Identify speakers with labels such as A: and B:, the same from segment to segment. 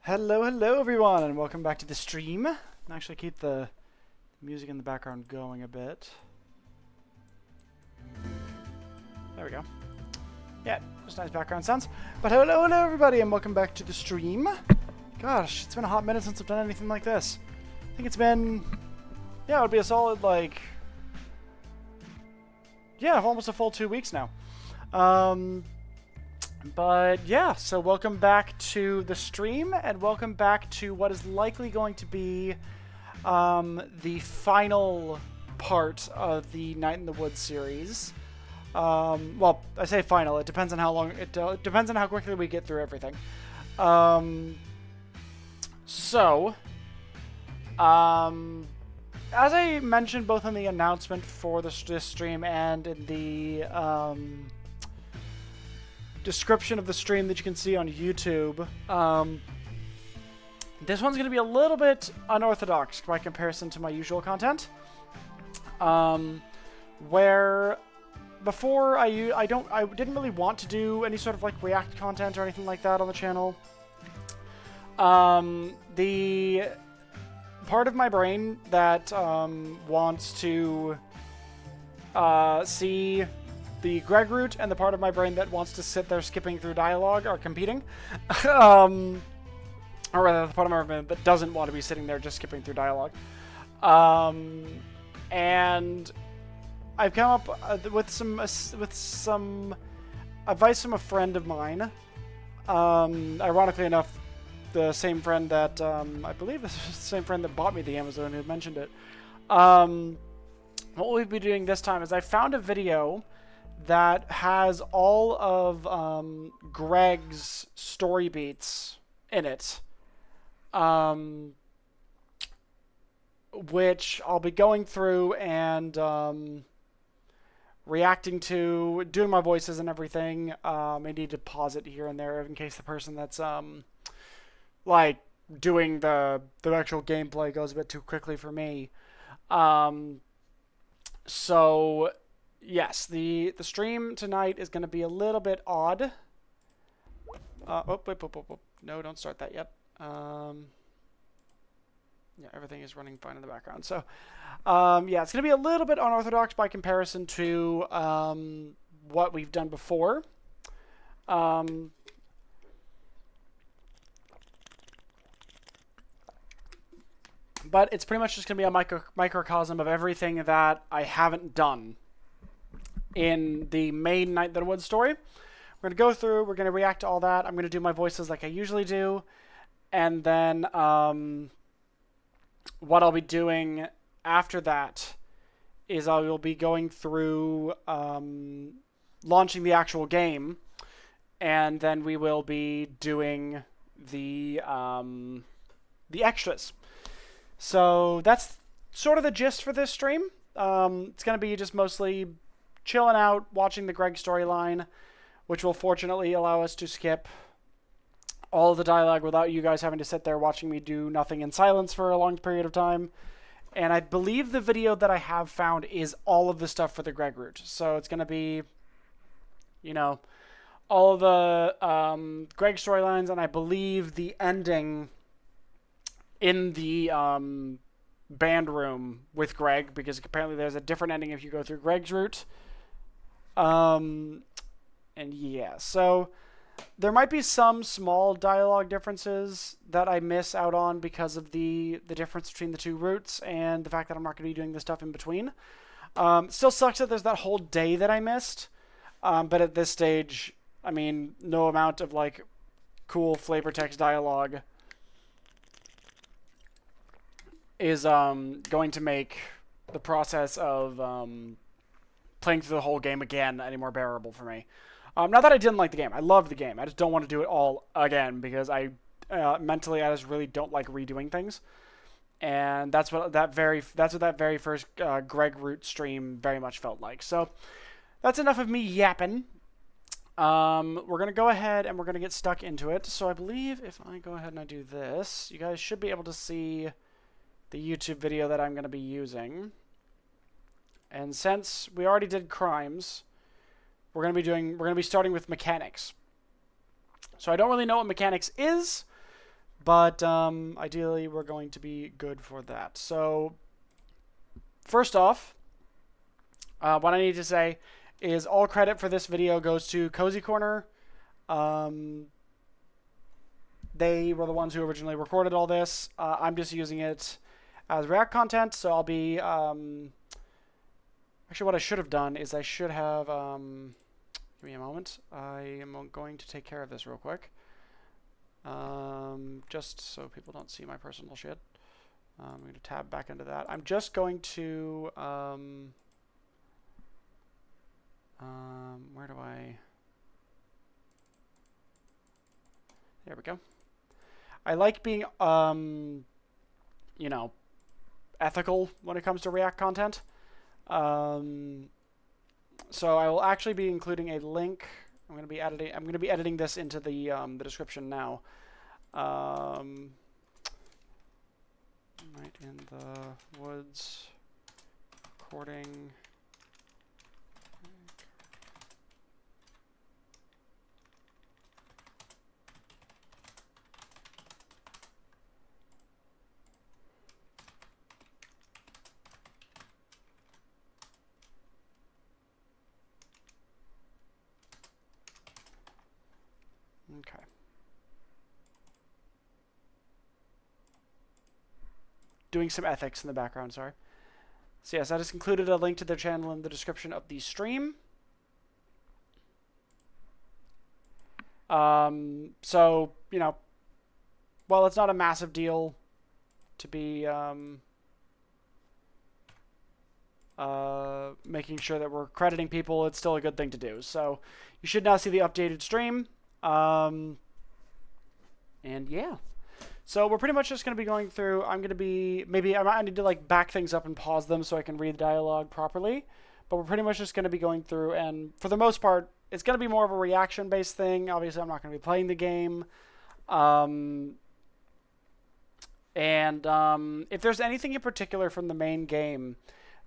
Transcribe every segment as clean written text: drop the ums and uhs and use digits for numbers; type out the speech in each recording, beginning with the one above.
A: Hello everyone, and welcome back to the stream. And actually keep the music in the background going a bit. There we go. Yeah, just nice background sounds. But hello everybody, and welcome back to the stream. Gosh, it's been a hot minute since I've done anything like this. I think it's been, yeah, it would be a solid, like, yeah, almost a full 2 weeks now. But yeah, so welcome back to the stream, and welcome back to what is likely going to be the final part of the Night in the Woods series. Well, I say final. It depends on how long. It depends on how quickly we get through everything. As I mentioned both in the announcement for this stream and in the description of the stream that you can see on YouTube, this one's going to be a little bit unorthodox by comparison to my usual content. Where before I didn't really want to do any sort of like React content or anything like that on the channel. The part of my brain that wants to see the Gregg route and the part of my brain that wants to sit there skipping through dialogue are competing. Or rather, the part of my brain that doesn't want to be sitting there just skipping through dialogue. And I've come up with some advice from a friend of mine. Ironically enough, the same friend that I believe this is the same friend that bought me the Amazon who mentioned it. What we'll be doing this time is I found a video that has all of Gregg's story beats in it, which I'll be going through and reacting to, doing my voices and everything. I need to pause it here and there in case the person that's like doing the actual gameplay goes a bit too quickly for me. So yes, the stream tonight is going to be a little bit odd. Wait. No, don't start that yet. Yeah, everything is running fine in the background. So, yeah, it's going to be a little bit unorthodox by comparison to what we've done before. But it's pretty much just going to be a microcosm of everything that I haven't done in the main Night in the Woods story. We're going to go through, we're going to react to all that. I'm going to do my voices like I usually do. And then what I'll be doing after that is I will be going through launching the actual game. And then we will be doing the extras. So that's sort of the gist for this stream. It's going to be just mostly chilling out, watching the Gregg storyline, which will fortunately allow us to skip all of the dialogue without you guys having to sit there watching me do nothing in silence for a long period of time. And I believe the video that I have found is all of the stuff for the Gregg route. So it's going to be, you know, all of the Gregg storylines, and I believe the ending in the band room with Gregg, because apparently there's a different ending if you go through Gregg's route. And yeah, so there might be some small dialogue differences that I miss out on because of the difference between the two routes and the fact that I'm not going to be doing the stuff in between. Still sucks that there's that whole day that I missed. But at this stage, I mean, no amount of like cool flavor text dialogue is going to make the process of playing through the whole game again any more bearable for me. Not that I didn't like the game. I loved the game. I just don't want to do it all again because I mentally I just really don't like redoing things. And that's what that very first Gregg route stream very much felt like. So that's enough of me yapping. We're going to go ahead and we're going to get stuck into it. So I believe if I go ahead and I do this, you guys should be able to see the YouTube video that I'm going to be using. And since we already did crimes, we're going to be starting with mechanics. So I don't really know what mechanics is, But ideally, we're going to be good for that. So first off, what I need to say is all credit for this video goes to Cozy Corner. They were the ones who originally recorded all this. I'm just using it as React content, so I'll be... actually, what I should have done is I should have... give me a moment. I am going to take care of this real quick. Just so people don't see my personal shit. I'm going to tab back into that. I'm just going to... where do I... There we go. I like being, you know, ethical when it comes to React content. So I will actually be including a link. I'm going to be editing this into the description now. Right in the woods, recording. Okay. Doing some ethics in the background, sorry. So yes, I just included a link to their channel in the description of the stream. So, you know, well, it's not a massive deal to be making sure that we're crediting people. It's still a good thing to do. So you should now see the updated stream. And yeah, so we're pretty much just going to be going through. I'm going to be, maybe I need to like back things up and pause them so I can read the dialogue properly, but we're pretty much just going to be going through, and for the most part, it's going to be more of a reaction based thing. Obviously, I'm not going to be playing the game. If there's anything in particular from the main game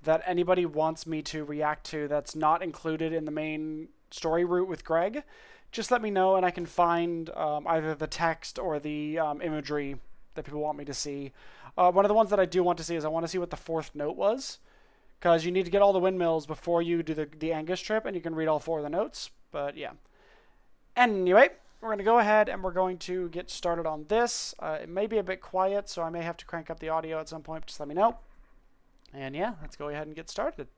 A: that anybody wants me to react to that's not included in the main story route with Gregg, just let me know, and I can find either the text or the imagery that people want me to see. One of the ones that I do want to see is I want to see what the fourth note was, because you need to get all the windmills before you do the Angus trip, and you can read all 4 of the notes. But yeah. Anyway, we're going to go ahead and we're going to get started on this. It may be a bit quiet, so I may have to crank up the audio at some point. Just let me know. And yeah, let's go ahead and get started.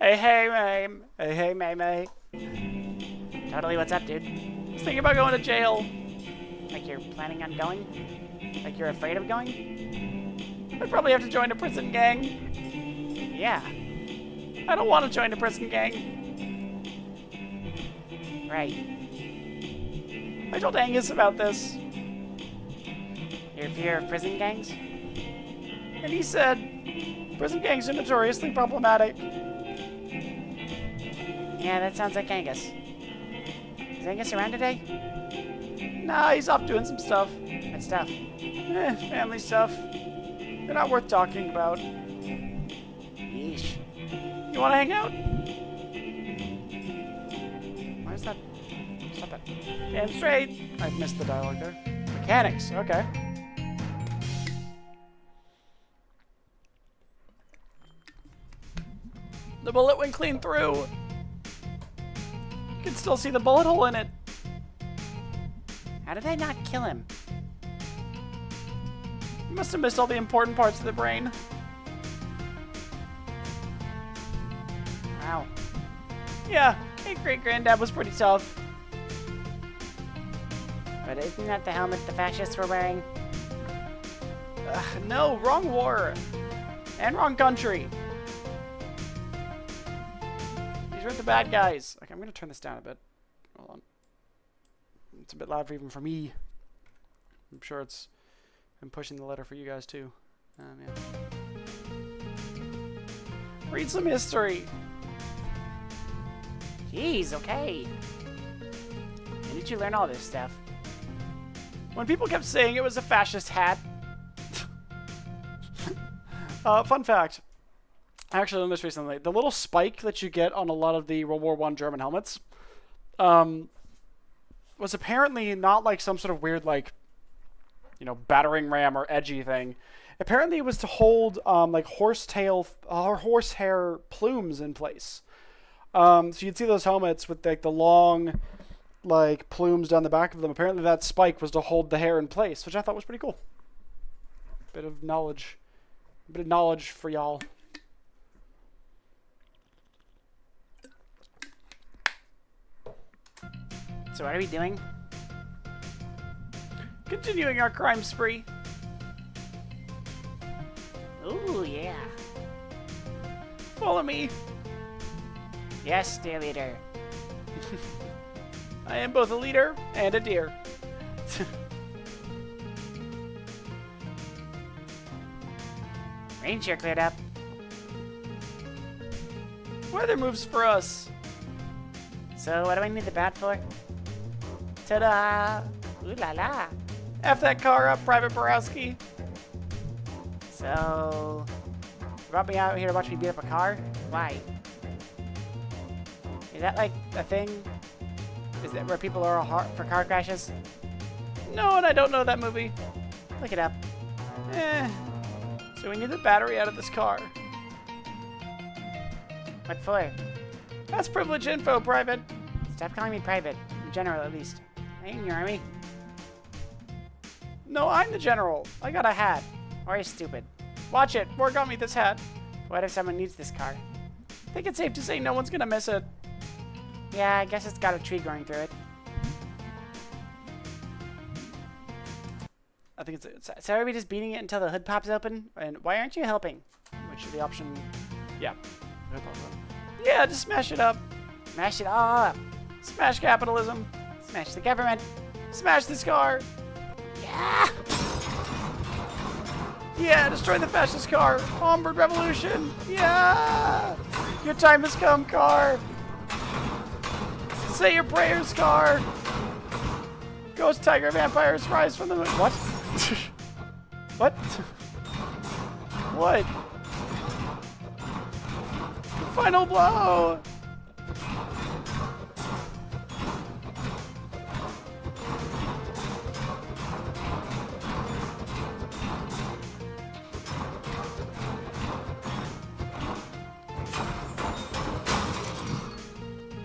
A: Hey, hey, Mame. Hey, hey, May.
B: Totally, what's up, dude?
A: I was thinking about going to jail.
B: Like you're planning on going? Like you're afraid of going?
A: I'd probably have to join a prison gang.
B: Yeah.
A: I don't want to join a prison gang.
B: Right.
A: I told Angus about this.
B: Your fear of prison gangs?
A: And he said, prison gangs are notoriously problematic.
B: Yeah, that sounds like Angus. Is Angus around today?
A: Nah, he's off doing some stuff.
B: What stuff?
A: Family stuff. They're not worth talking about.
B: Yeesh.
A: You want to hang out?
B: Why is that? Stop it.
A: Damn straight. I missed the dialogue there. Mechanics, okay. The bullet went clean through. You can still see the bullet hole in it.
B: How did they not kill him?
A: You must have missed all the important parts of the brain.
B: Wow.
A: Yeah, hey, great-granddad was pretty tough.
B: But isn't that the helmet the fascists were wearing?
A: No, wrong war. And wrong country. These are the bad guys. Okay, I'm going to turn this down a bit. Hold on. It's a bit loud even for me. I'm sure I'm pushing the letter for you guys too. Yeah. Read some history.
B: Jeez, okay. When did you learn all this stuff?
A: When people kept saying it was a fascist hat. Fun fact. I actually learned this recently. The little spike that you get on a lot of the World War I German helmets, was apparently not like some sort of weird, like, battering ram or edgy thing. Apparently it was to hold like horsehair plumes in place. So you'd see those helmets with like the long like plumes down the back of them. Apparently that spike was to hold the hair in place, which I thought was pretty cool. Bit of knowledge for y'all.
B: So what are we doing?
A: Continuing our crime spree.
B: Ooh, yeah.
A: Follow me.
B: Yes, dear leader.
A: I am both a leader and a deer.
B: Ranger cleared up.
A: Weather moves for us.
B: So what do I need the bat for? Ta-da! Ooh la la.
A: F that car up, Private Borowski.
B: So, you brought me out here to watch me beat up a car? Why? Is that like a thing? Is that where people are all for car crashes?
A: No, and I don't know that movie.
B: Look it up.
A: So we need the battery out of this car.
B: What for?
A: That's privilege info, Private.
B: Stop calling me private. In general, at least. I ain't in your army.
A: No, I'm the general. I got a hat.
B: Or you're stupid.
A: Watch it. More got me this hat.
B: What if someone needs this car?
A: I think it's safe to say no one's gonna miss it.
B: Yeah, I guess it's got a tree growing through it.
A: I think it's
B: So are we just beating it until the hood pops open? And why aren't you helping?
A: which is the option. Yeah. Yeah, just smash it up.
B: Smash it all up.
A: Smash capitalism.
B: Smash the government.
A: Smash this car.
B: Yeah!
A: Yeah, destroy the fascist car. Onward revolution. Yeah! Your time has come, car. Say your prayers, car. Ghost tiger vampires rise from the moon. What? What? What? Final blow.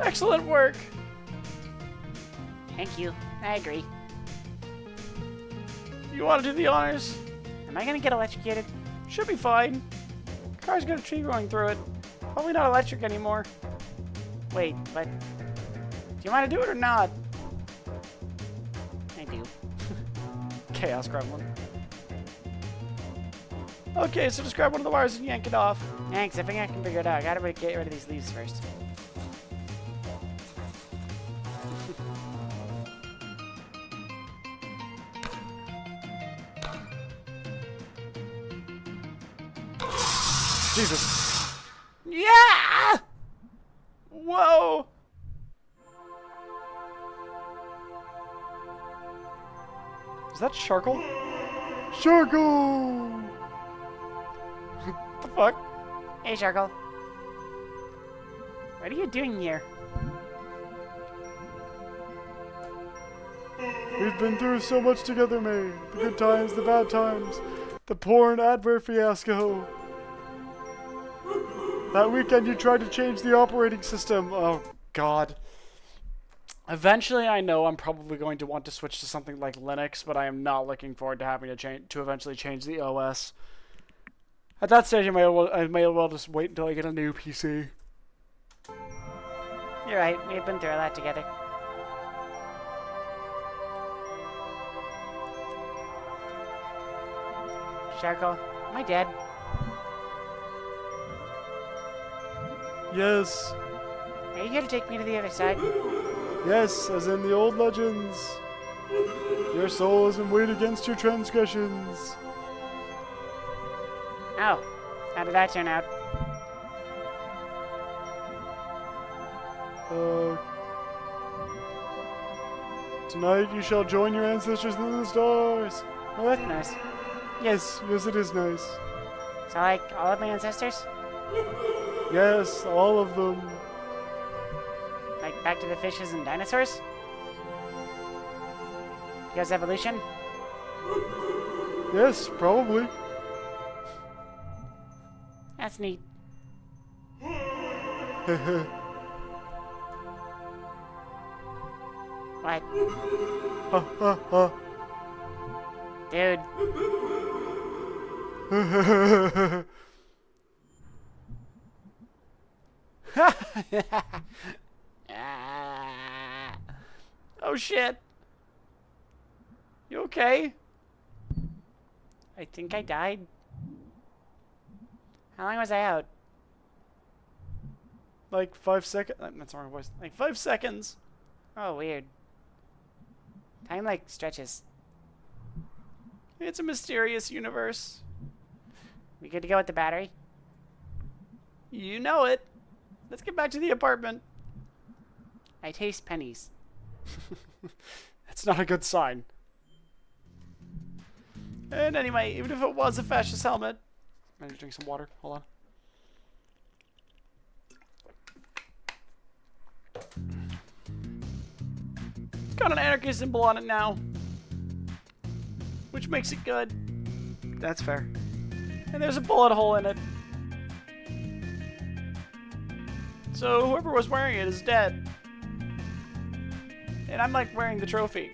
A: Excellent work.
B: Thank you. I agree.
A: You want to do the honors?
B: Am I gonna get electrocuted?
A: Should be fine. Car's got a tree growing through it. Probably not electric anymore.
B: Wait, but
A: Do you want to do it or not?
B: I do.
A: Chaos gremlin. Okay, so just grab one of the wires and yank it off.
B: Thanks, I think I can figure it out. I gotta get rid of these leaves first.
A: Jesus. Yeah! Whoa! Is that charcoal? Charcoal! What the fuck?
B: Hey, Sharkle. What are you doing here?
A: We've been through so much together, May. The good times, the bad times. The porn adware fiasco. That weekend you tried to change the operating system. Oh, God. Eventually, I know I'm probably going to want to switch to something like Linux, but I am not looking forward to having to eventually change the OS. At that stage, I may as well just wait until I get a new PC.
B: You're right, we've been through a lot together. Sharkle, am I dead?
A: Yes.
B: Are you here to take me to the other side?
A: Yes, as in the old legends. Your soul has been weighed against your transgressions.
B: Oh, how did that turn out?
A: Tonight you shall join your ancestors in the stars.
B: Oh, that's nice.
A: Yes, it is nice.
B: So, like, all of my ancestors?
A: Yes, all of them.
B: Like, back to the fishes and dinosaurs? Here's evolution.
A: Yes, probably.
B: That's neat. What? Dude. Ah.
A: Oh shit. You okay?
B: I think I died. How long was I out?
A: Like 5 seconds. That's the wrong voice. Like 5 seconds.
B: Oh, weird. Time, like, stretches.
A: It's a mysterious universe.
B: We good to go with the battery?
A: You know it. Let's get back to the apartment.
B: I taste pennies.
A: That's not a good sign. And anyway, even if it was a fascist helmet, I'm gonna drink some water. Hold on. It's got an anarchy symbol on it now, which makes it good. That's fair. And there's a bullet hole in it. So whoever was wearing it is dead. And I'm like wearing the trophy.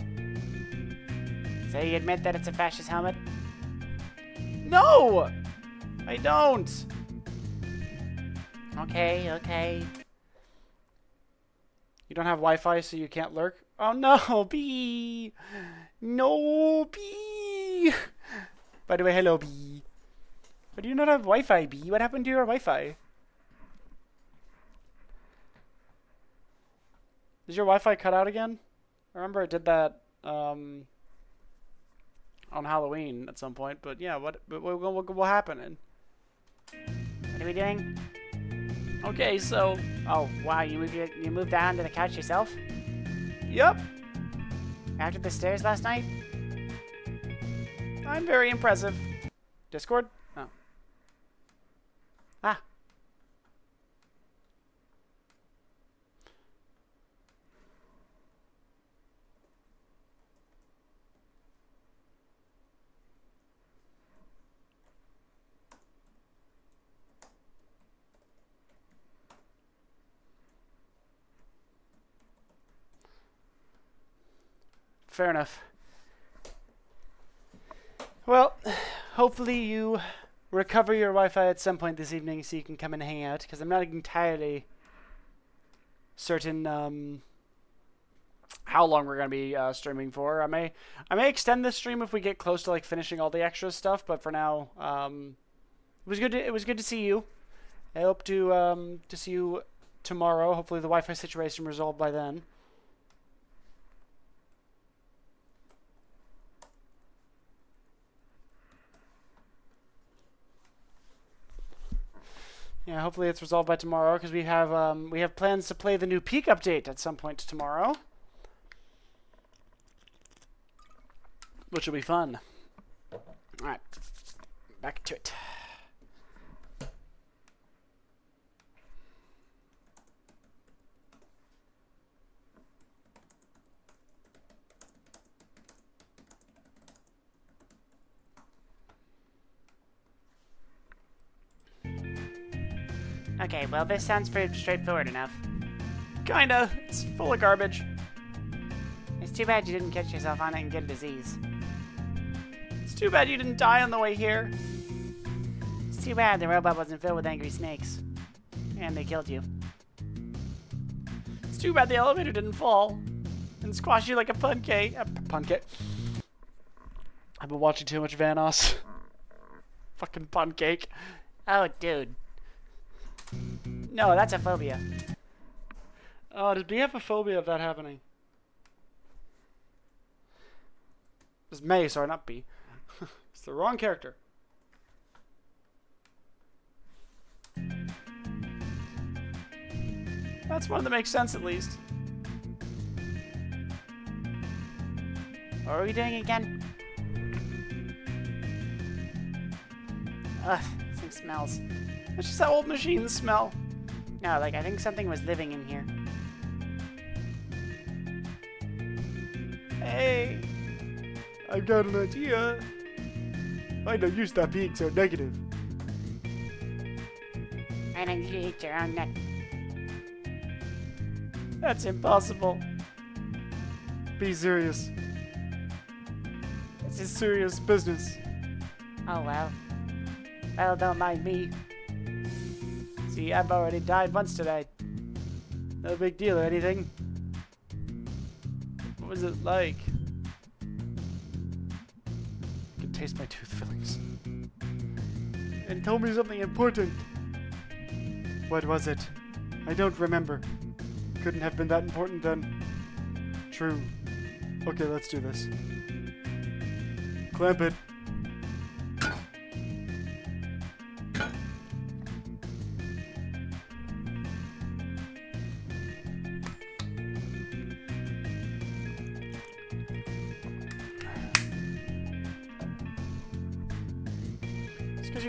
B: So you admit that it's a fascist helmet?
A: No! I don't.
B: Okay, okay.
A: You don't have Wi-Fi, so you can't lurk? Oh no, B! No, B! By the way, hello, B. But do you not have Wi-Fi, B? What happened to your Wi-Fi? Is your Wi-Fi cut out again? I remember it did that on Halloween at some point, but yeah, what happened?
B: What are we doing?
A: Okay, so
B: Oh, wow, you moved down to the couch yourself?
A: yep,
B: After the stairs last night?
A: I'm very impressive. Discord? Oh.
B: Ah.
A: Fair enough. Well, hopefully you recover your Wi-Fi at some point this evening so you can come and hang out, because I'm not entirely certain how long we're going to be streaming for. I may extend this stream if we get close to like finishing all the extra stuff, but for now, it was good to see you. I hope to see you tomorrow. Hopefully the Wi-Fi situation resolved by then. Yeah, hopefully it's resolved by tomorrow, because we have plans to play the new Peak update at some point tomorrow, which will be fun. All right, back to it.
B: Okay, well, this sounds pretty straightforward enough.
A: Kinda. It's full of garbage.
B: It's too bad you didn't catch yourself on it and get a disease.
A: It's too bad you didn't die on the way here.
B: It's too bad the robot wasn't filled with angry snakes. And they killed you.
A: It's too bad the elevator didn't fall and squash you like a pancake. Pancake. I've been watching too much Vanoss. Fucking pancake.
B: Oh, dude. No, that's a phobia.
A: Oh, does B have a phobia of that happening? It's May, sorry, not B. It's the wrong character. That's one that makes sense, at least.
B: What are we doing again? Ugh, this thing smells.
A: It's just how old machines smell.
B: No, like, I think something was living in here.
A: Hey. I got an idea. I know you stop being so negative.
B: I know you eat your own neck.
A: That's impossible. Be serious. This is serious business.
B: Oh well. Well, don't mind me.
A: See, I've already died once today. No big deal or anything. What was it like? I can taste my tooth fillings. And tell me something important. What was it? I don't remember. Couldn't have been that important then. True. Okay, let's do this. Clamp it.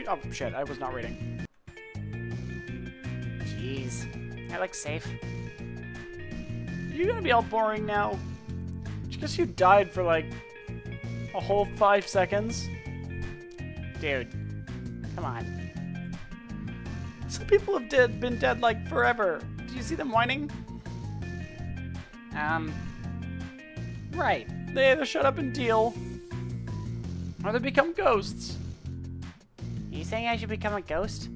A: Oh shit, I was not reading.
B: Jeez. That looks safe.
A: You're gonna be all boring now. Just you died for like a whole 5 seconds.
B: Dude. Come on.
A: Some people have been dead like forever. Do you see them whining?
B: Right.
A: They either shut up and deal, or they become ghosts.
B: Are you saying I should become a ghost?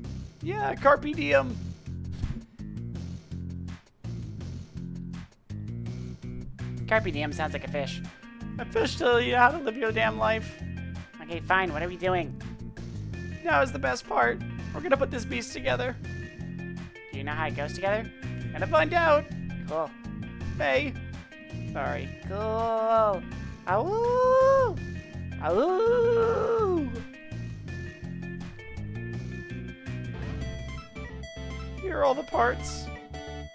A: Yeah, carpe diem.
B: Carpe diem sounds like a fish.
A: A fish tell you how to live your damn life.
B: Okay, fine. What are we doing?
A: Now is the best part. We're gonna put this beast together.
B: Do you know how it goes together?
A: Gonna find out.
B: Cool.
A: May. Sorry.
B: Cool. Awoo! Awoo!
A: Here are all the parts.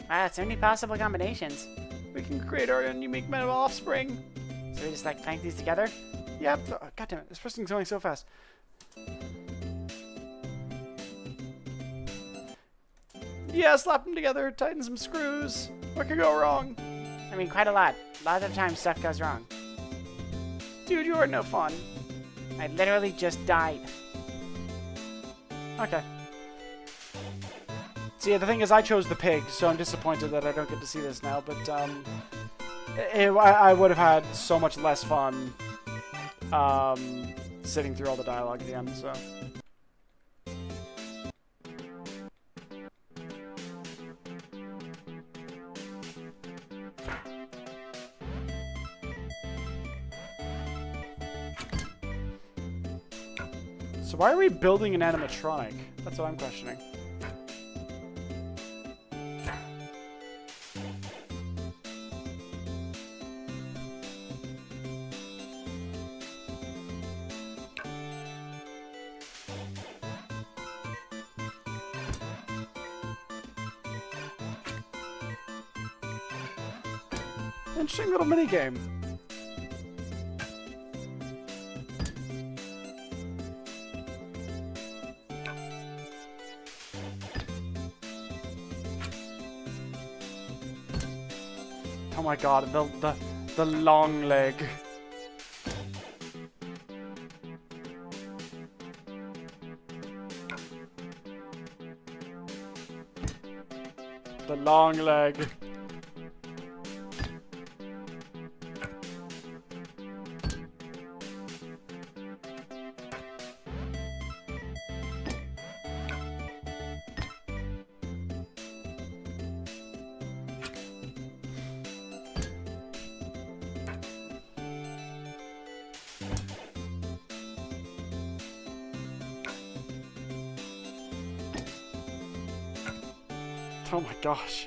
B: Wow, so many possible combinations.
A: We can create our own unique metal offspring.
B: So we just like clank these together?
A: Yep. Oh, God damn it. This person's going so fast. Yeah, slap them together, tighten some screws. What could go wrong?
B: I mean, quite a lot. A lot of the time stuff goes wrong.
A: Dude, you are no fun.
B: I literally just died.
A: Okay. See, the thing is, I chose the pig, so I'm disappointed that I don't get to see this now, but, I would have had so much less fun, sitting through all the dialogue again, so. So why are we building an animatronic? That's what I'm questioning. Interesting little mini game. Oh my god, the long leg. The long leg. Oh my gosh.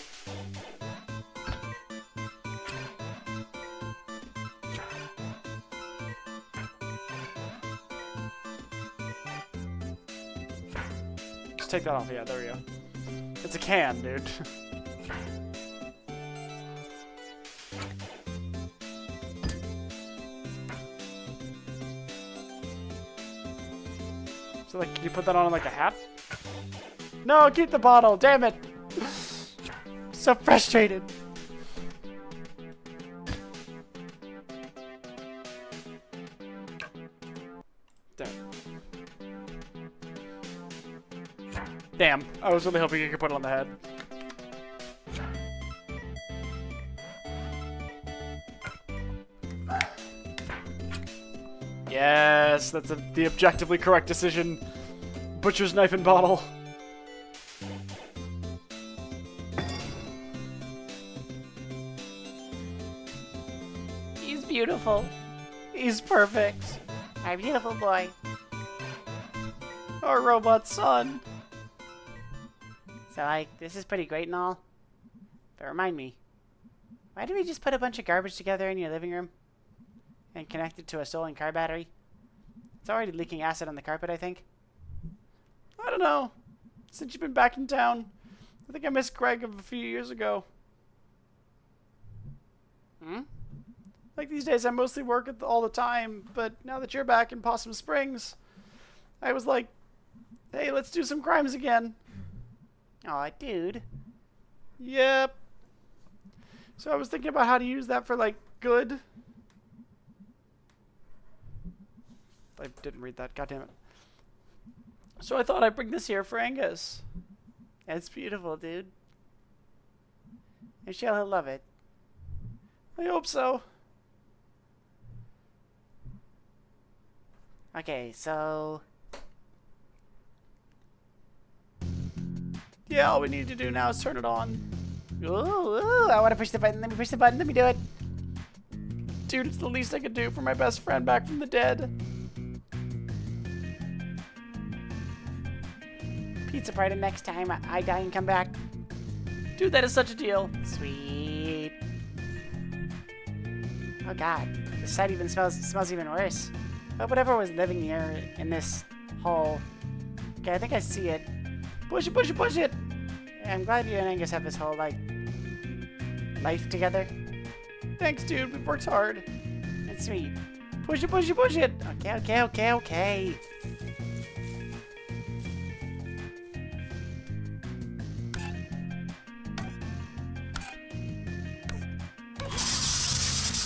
A: Just take that off. Yeah, there we go. It's a can, dude. So, like, can you put that on like a hat? No, keep the bottle. Damn it. So frustrated. There. Damn, I was really hoping you could put it on the head. Yes, that's the objectively correct decision. Butcher's knife and bottle.
B: He's beautiful.
A: He's perfect.
B: Our beautiful boy.
A: Our robot son.
B: So, like, this is pretty great and all. But remind me, why did we just put a bunch of garbage together in your living room? And connect it to a stolen car battery? It's already leaking acid on the carpet, I think.
A: I don't know. Since you've been back in town, I think I missed Gregg of a few years ago.
B: Hmm?
A: Like these days, I mostly work all the time, but now that you're back in Possum Springs, I was like, hey, let's do some crimes again.
B: Aw, dude.
A: Yep. So I was thinking about how to use that for, like, good. I didn't read that. God damn it. So I thought I'd bring this here for Angus.
B: That's beautiful, dude. I'm sure he'll love it.
A: I hope so.
B: Okay, so...
A: Yeah, all we need to do now is turn it on.
B: Ooh, I want to push the button. Let me push the button. Let me do it.
A: Dude, it's the least I could do for my best friend back from the dead.
B: Pizza party next time I die and come back.
A: Dude, that is such a deal.
B: Sweet. Oh god, this side even smells even worse. But whatever was living here in this hole. Okay, I think I see it.
A: Push it, push it, push it.
B: I'm glad you and Angus have this whole, like, life together.
A: Thanks, dude. We've worked hard.
B: It's sweet.
A: Push it, push it, push it.
B: Okay.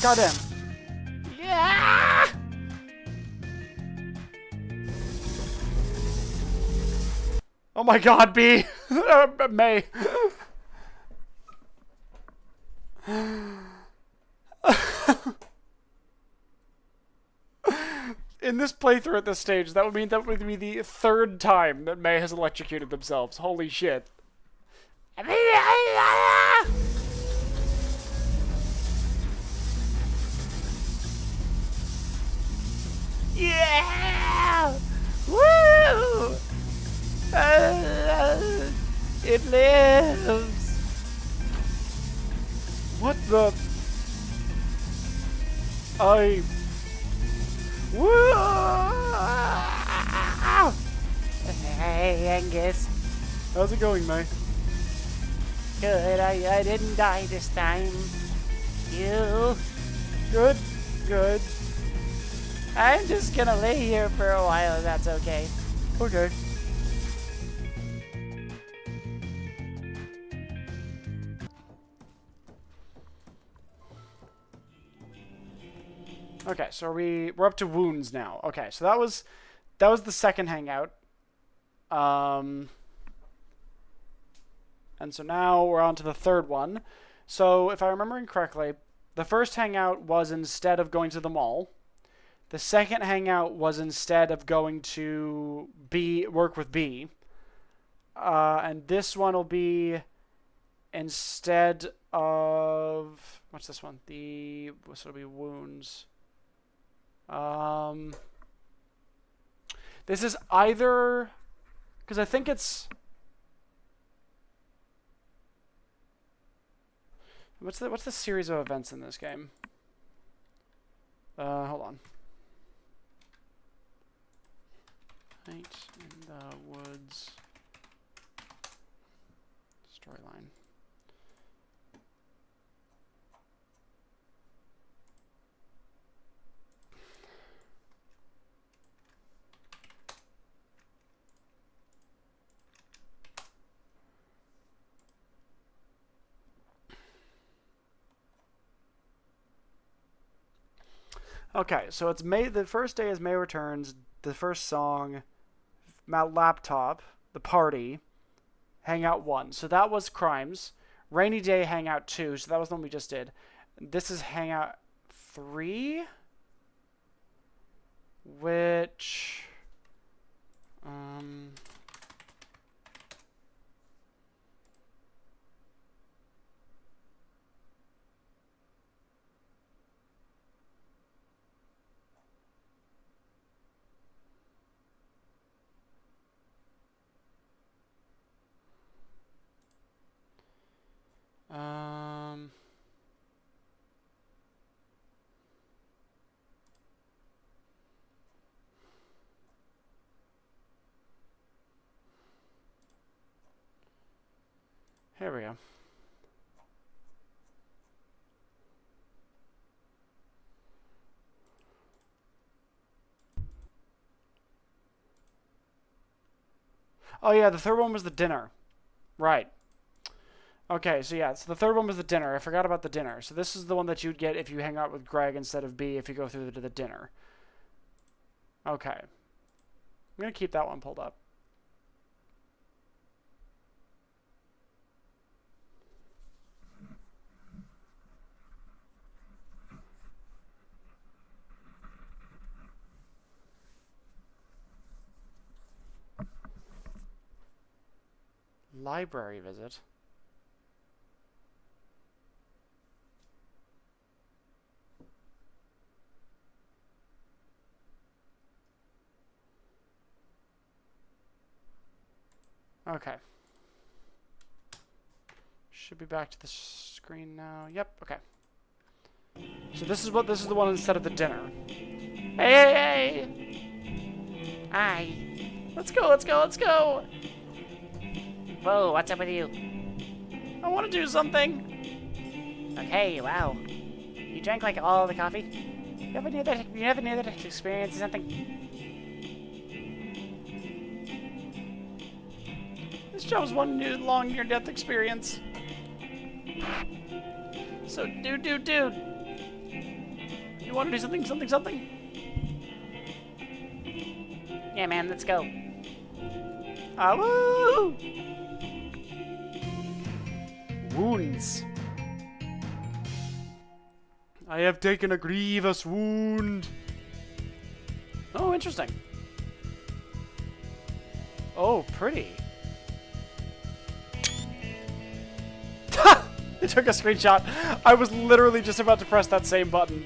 A: Goddamn.
B: Yeah!
A: Oh my god, B. May. In this playthrough at this stage, that would mean that would be the third time that May has electrocuted themselves. Holy shit.
B: Yeah! Woo! It lives!
A: What the?
B: Woo! Hey, Angus.
A: How's it going, May?
B: Good, I didn't die this time. You?
A: Good? Good.
B: I'm just gonna lay here for a while if that's okay.
A: Okay. Okay, so we're up to wounds now. Okay, so that was the second hangout. And so now we're on to the third one. So if I'm remembering correctly, the first hangout was instead of going to the mall. The second hangout was instead of going to work with B. And this one will be instead of... What's this one? This will be wounds. This is either... Because I think it's... What's the series of events in this game? Hold on. Night in the Woods storyline. Okay, so it's May. The first day is May Returns. the first song, laptop, the party, hangout 1. So that was crimes. Rainy day, hangout 2. So that was the one we just did. This is hangout 3, which here we go. Oh yeah, the third one was the dinner. Right. Okay, so yeah, so the third one was the dinner. I forgot about the dinner. So this is the one that you'd get if you hang out with Gregg instead of B if you go through to the dinner. Okay. I'm going to keep that one pulled up. Library visit. Okay. Should be back to the screen now. Yep, okay. So this is the one instead of the dinner. Hey, hey, hey!
B: Hi.
A: Let's go, let's go, let's go!
B: Whoa, what's up with you?
A: I want to do something.
B: Okay, wow. You drank like all the coffee? You ever near that experience or something?
A: This job's one long near-death experience. So, dude. You want to do something?
B: Yeah, man, let's go.
A: Woo! Wounds. I have taken a grievous wound. Oh, interesting. Oh, pretty. It took a screenshot. I was literally just about to press that same button.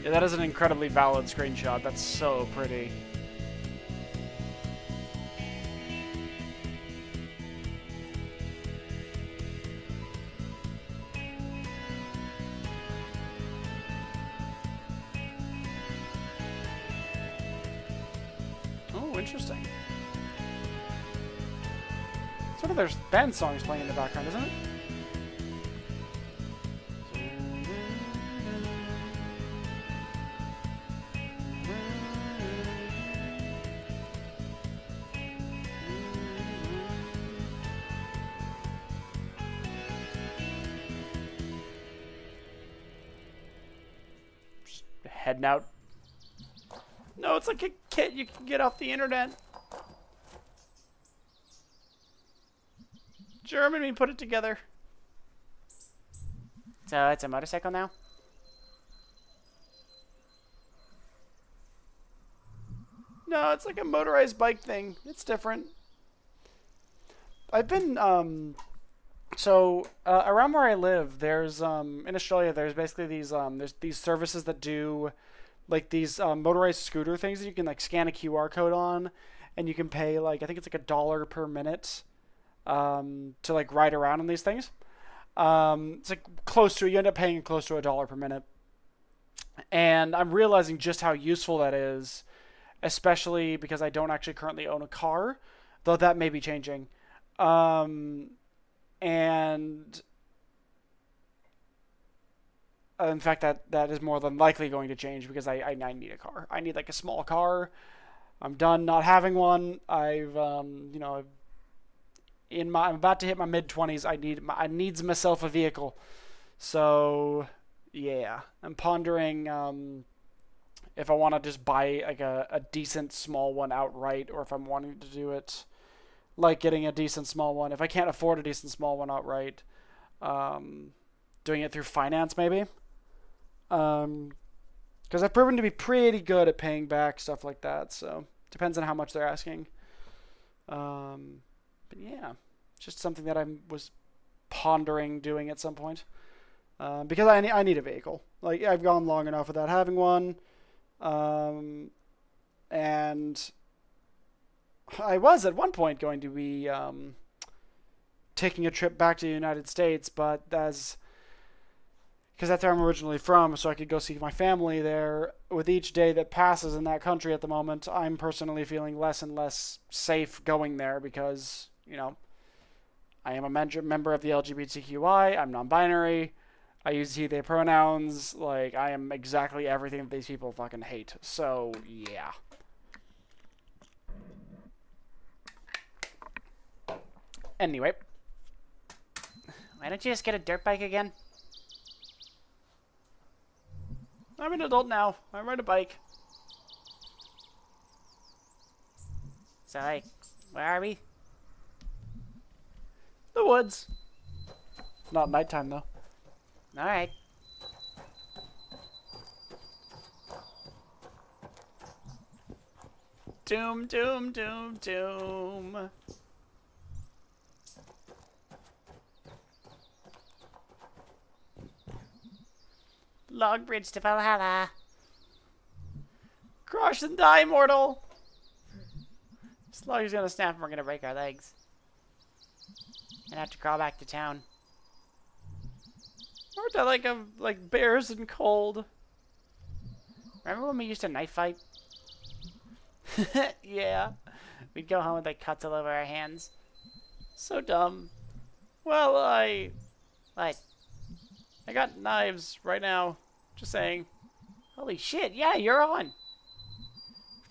A: Yeah, that is an incredibly valid screenshot. That's so pretty. Oh, interesting. Sort of there's band songs playing in the background, isn't it? Heading out. No, it's like a kit you can get off the internet. Germany put it together.
B: So it's a motorcycle now?
A: No, it's like a motorized bike thing. It's different. I've been around where I live, there's in Australia, there's basically these services that do like these motorized scooter things that you can like scan a QR code on, and you can pay like I think it's like $1 per minute to like ride around on these things. It's like you end up paying close to $1 per minute, and I'm realizing just how useful that is, especially because I don't actually currently own a car, though that may be changing. And in fact, that is more than likely going to change because I need a car. I need like a small car. I'm done not having one. I've I'm about to hit my mid-20s. I needs myself a vehicle. So, yeah. I'm pondering if I want to just buy like a decent small one outright, or if I'm wanting to do it like getting a decent small one. If I can't afford a decent small one outright, doing it through finance maybe. Because I've proven to be pretty good at paying back stuff like that. So depends on how much they're asking. But yeah, it's just something that I was pondering doing at some point. Because I need a vehicle. Like, I've gone long enough without having one. And I was at one point going to be taking a trip back to the United States, but because that's where I'm originally from, so I could go see my family there. With each day that passes in that country at the moment, I'm personally feeling less and less safe going there because, you know, I am a member of the LGBTQI, I'm non-binary, I use he, they pronouns, like, I am exactly everything that these people fucking hate. So, yeah. Anyway.
B: Why don't you just get a dirt bike again?
A: I'm an adult now. I ride a bike.
B: So, like, where are we?
A: The woods. Not nighttime, though.
B: Alright.
A: Doom, doom, doom, doom.
B: Log bridge to Valhalla.
A: Crush and die, mortal.
B: This log is gonna snap and we're gonna break our legs. And have to crawl back to town.
A: Aren't I like bears and cold?
B: Remember when we used to knife fight?
A: Yeah.
B: We'd go home with like cuts all over our hands.
A: So dumb. Well,
B: What?
A: I got knives right now. Just saying.
B: Holy shit, yeah, you're on.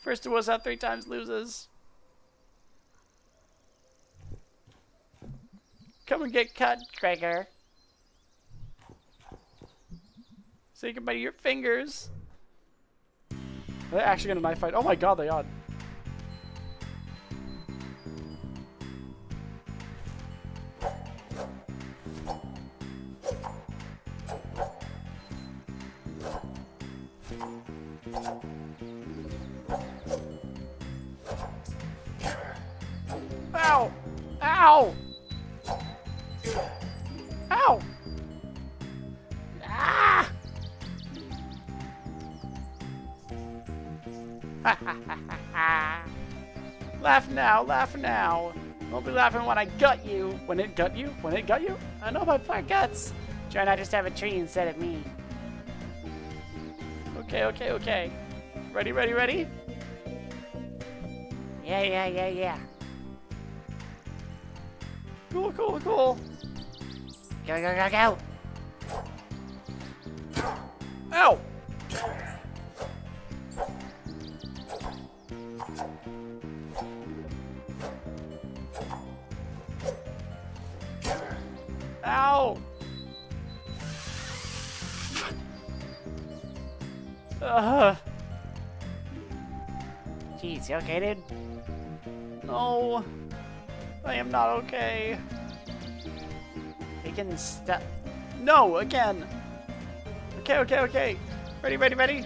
A: First to was out 3 times loses. Come and get cut,
B: Gregger.
A: so you can bite your fingers. Are they actually gonna knife fight? Oh my god, they are. Ow! Ow! Ow!
B: Ah!
A: Laugh now, laugh now. Don't be laughing when I gut you. When it gut you? When it gut you? I know my flat guts.
B: Try not just have a tree instead of me.
A: Okay, okay, okay. Ready, ready, ready?
B: Yeah.
A: Cool, cool, cool.
B: Go.
A: Ow! Ow!
B: Jeez, you okay, dude?
A: No. I am not okay.
B: We can stop.
A: No, again. Okay, okay, okay. Ready, ready, ready?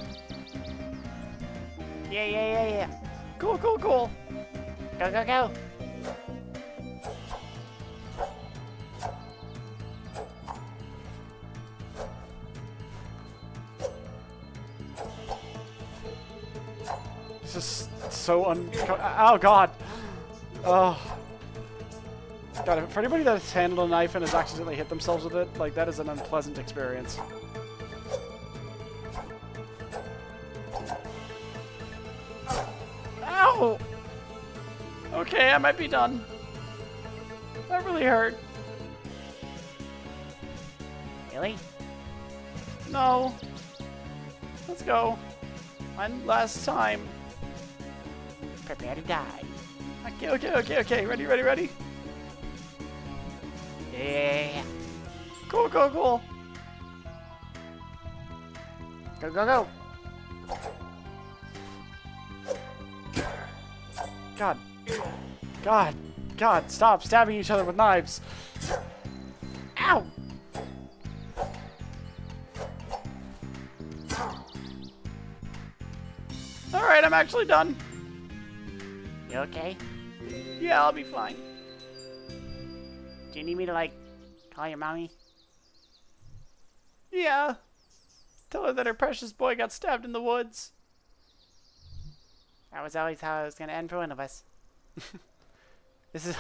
B: Yeah.
A: Cool, cool, cool.
B: Go.
A: This is so oh god. Oh. God, for anybody that's handled a knife and has accidentally hit themselves with it, like, that is an unpleasant experience. Ow! Okay, I might be done. That really hurt.
B: Really?
A: No. Let's go. One last time.
B: Prepare to die.
A: Okay. Ready?
B: Yeah.
A: Cool, cool, cool.
B: Go, go, go.
A: God. God. God, stop stabbing each other with knives.
B: Ow.
A: Alright, I'm actually done.
B: You okay?
A: Yeah, I'll be fine.
B: Do you need me to, like, call your mommy?
A: Yeah. Tell her that her precious boy got stabbed in the woods.
B: That was always how it was going to end for one of us. This is...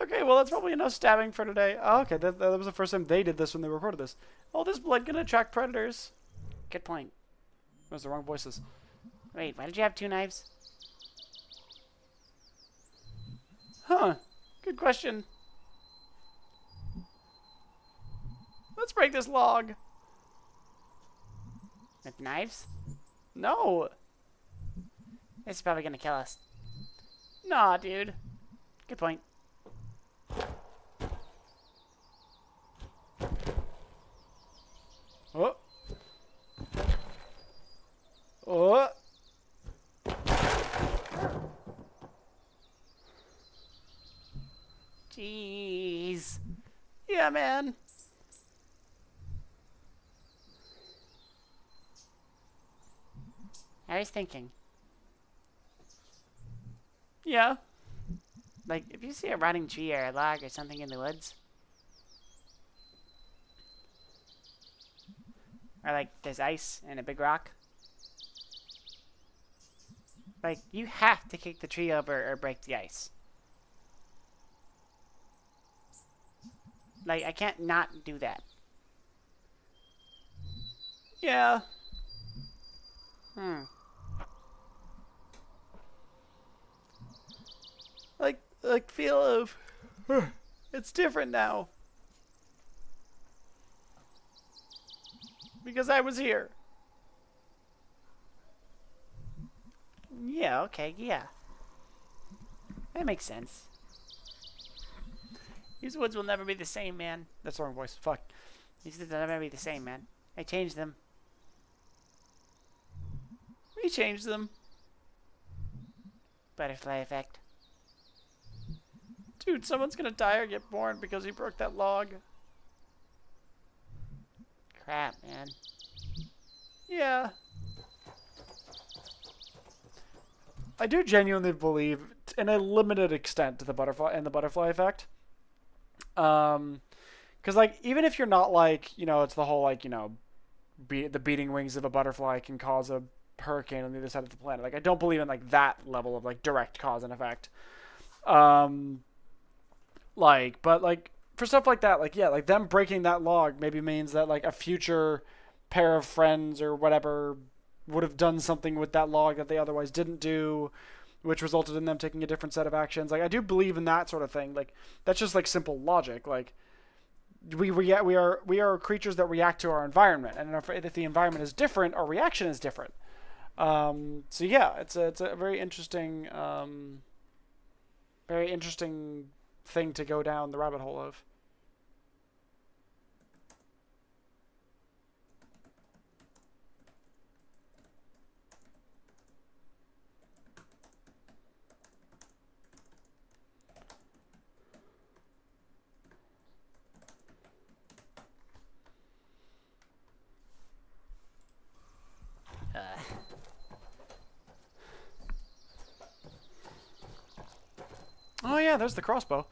A: Okay, well, that's probably enough stabbing for today. Oh, okay, that was the first time they did this when they recorded this. Oh, this blood gonna attract predators.
B: Good point.
A: Those are the wrong voices.
B: Wait, why did you have 2 knives?
A: Huh. Good question. Let's break this log.
B: With knives?
A: No.
B: This is probably going to kill us.
A: Nah, dude.
B: Good point.
A: Oh. Oh.
B: Jeez.
A: Yeah, man.
B: I was thinking,
A: Yeah.
B: like, if you see a rotting tree or a log or something in the woods, or, like, there's ice and a big rock, like, you have to kick the tree over or break the ice. Like, I can't not do that.
A: Yeah. Like feel of it's different now. Because I was here.
B: Yeah, okay, yeah. That makes sense. These woods will never be the same, man.
A: That's the wrong voice. Fuck.
B: These woods will never be the same, man. I changed them.
A: We changed them.
B: Butterfly effect.
A: Dude, someone's gonna die or get born because he broke that log.
B: Crap, man.
A: Yeah. I do genuinely believe, in a limited extent, to the butterfly effect. Because like even if you're not like it's the whole like the beating wings of a butterfly can cause a hurricane on the other side of the planet. Like I don't believe in like that level of like direct cause and effect. But like for stuff like that, like yeah, like them breaking that log maybe means that like a future pair of friends or whatever would have done something with that log that they otherwise didn't do, which resulted in them taking a different set of actions. Like I do believe in that sort of thing. Like that's just like simple logic. Like we are creatures that react to our environment, and if the environment is different, our reaction is different. So yeah, it's a very interesting thing to go down the rabbit hole of. Oh yeah, there's the crossbow.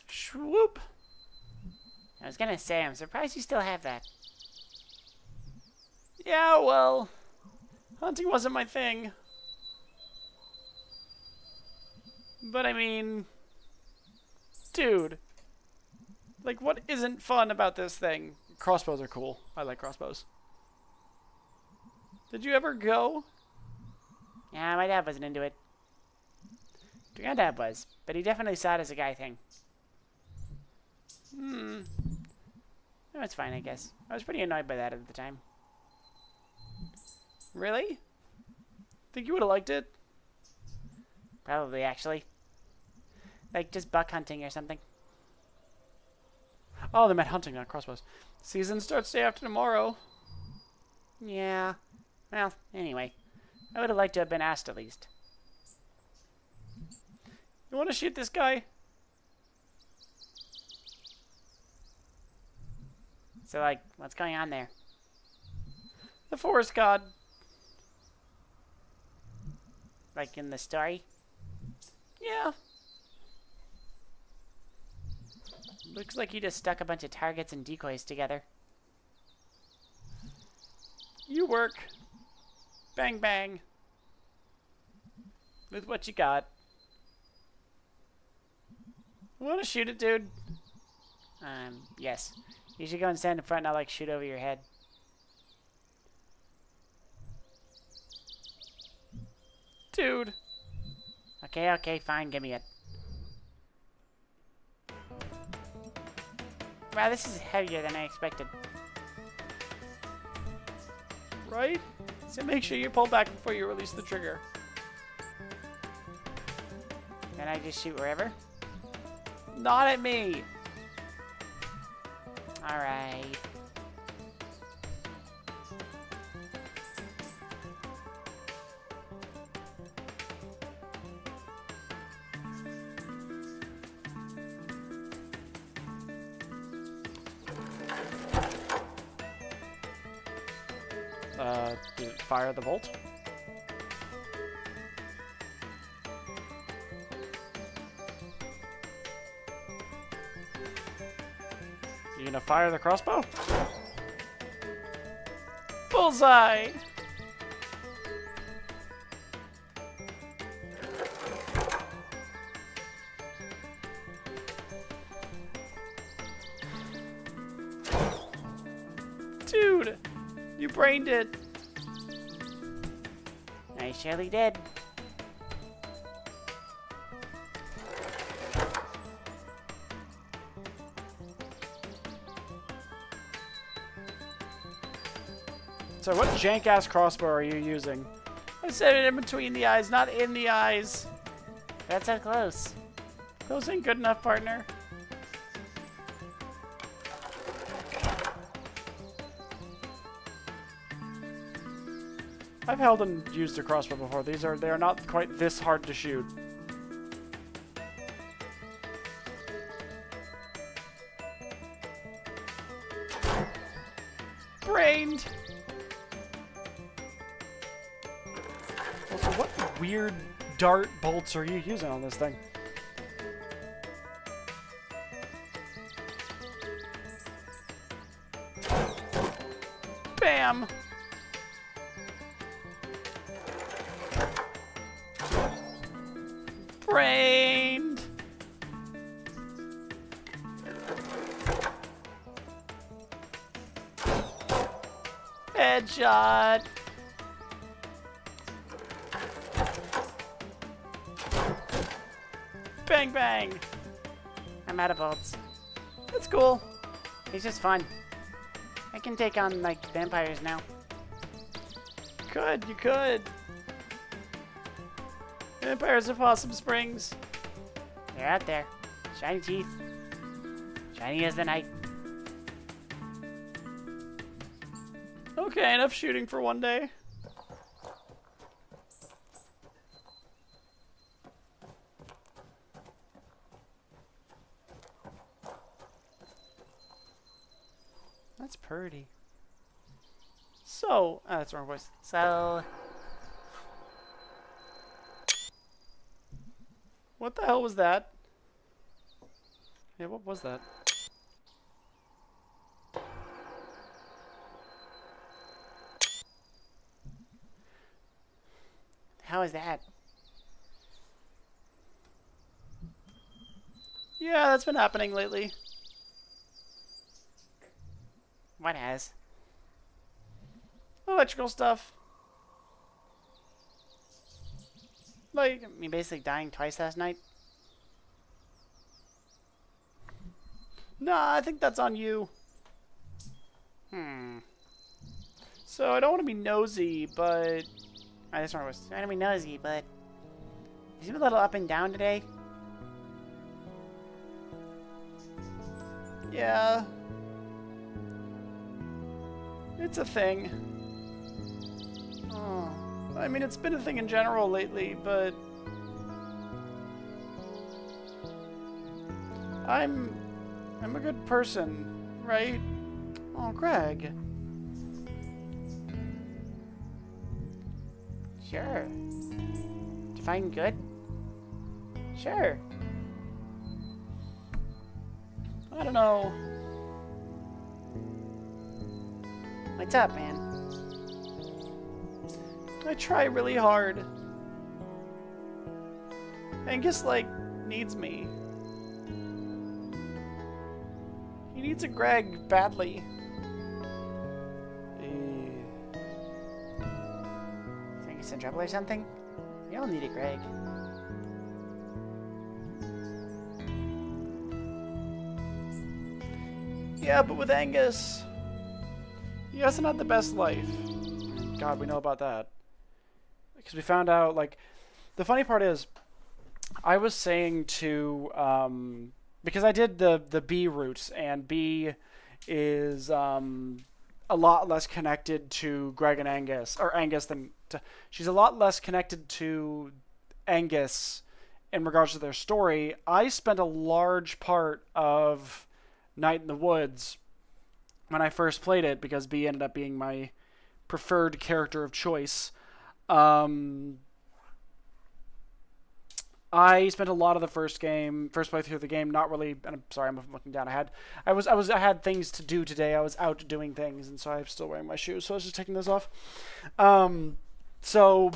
A: Swoop.
B: I was gonna say, I'm surprised you still have that.
A: Yeah, well, hunting wasn't my thing. But I mean, dude, like what isn't fun about this thing? Crossbows are cool. I like crossbows. Did you ever go?
B: Yeah, my dad wasn't into it. My granddad was, but he definitely saw it as a guy thing. No, it's fine, I guess. I was pretty annoyed by that at the time.
A: Really? Think you would have liked it?
B: Probably, actually. Like, just buck hunting or something.
A: Oh, they meant hunting, not crossbows. Season starts day after tomorrow.
B: Yeah. Well, anyway. I would have liked to have been asked at least.
A: You want to shoot this guy?
B: So, like, what's going on there?
A: The forest god.
B: Like, in the story?
A: Yeah.
B: Looks like you just stuck a bunch of targets and decoys together.
A: You work. Bang, bang. With what you got. Want to shoot it, dude?
B: Yes. You should go and stand in front and I'll, like, shoot over your head.
A: Dude.
B: Okay, okay, fine, give me it. Wow, this is heavier than I expected.
A: Right? So make sure you pull back before you release the trigger.
B: Then I just shoot wherever?
A: Not at me.
B: Alright.
A: Did it fire the bolt? You gonna fire the crossbow? Bullseye! Dude! You brained it!
B: I surely did.
A: So what jank-ass crossbow are you using? I said it in between the eyes, not in the eyes.
B: That's so close.
A: Those ain't good enough, partner. I've held and used a crossbow before. They are not quite this hard to shoot. Brained. Also, what weird dart bolts are you using on this thing? Bam! Brained! Headshot! Bang bang!
B: I'm out of bolts.
A: That's cool.
B: It's just fun. I can take on, like, vampires now.
A: You could. Vampires of Possum Springs.
B: They're out there. Shiny teeth. Shiny as the night.
A: Okay, enough shooting for one day. That's pretty. So, that's the wrong voice.
B: So,
A: What the hell was that? Yeah, what was that?
B: how is that?
A: Yeah, that's been happening lately.
B: What has?
A: Electrical stuff. Like,
B: Me basically dying twice last night?
A: nah, I think that's on you. So I don't want to be nosy, but
B: Oh, this one was trying to be nosy, but you seem a little up and down today.
A: Yeah. It's a thing. Oh. I mean, it's been a thing in general lately, but... I'm a good person, right? Oh, Gregg.
B: Sure. Define good? Sure.
A: I don't know.
B: What's up, man?
A: I try really hard. Angus, like, needs me. He needs a Gregg badly.
B: Think he's in trouble or something? We all need a Gregg.
A: Yeah, but with Angus, he hasn't had the best life. God, we know about that. Because we found out, like, the funny part is, I was saying to, because I did the B route, and B is a lot less connected to Gregg and Angus, or Angus than she's a lot less connected to Angus in regards to their story. I spent a large part of Night in the Woods when I first played it, because B ended up being my preferred character of choice. I spent a lot of the first playthrough of the game, not really. And I'm sorry, I'm looking down. I had things to do today. I was out doing things, and so I'm still wearing my shoes. So I was just taking this off. So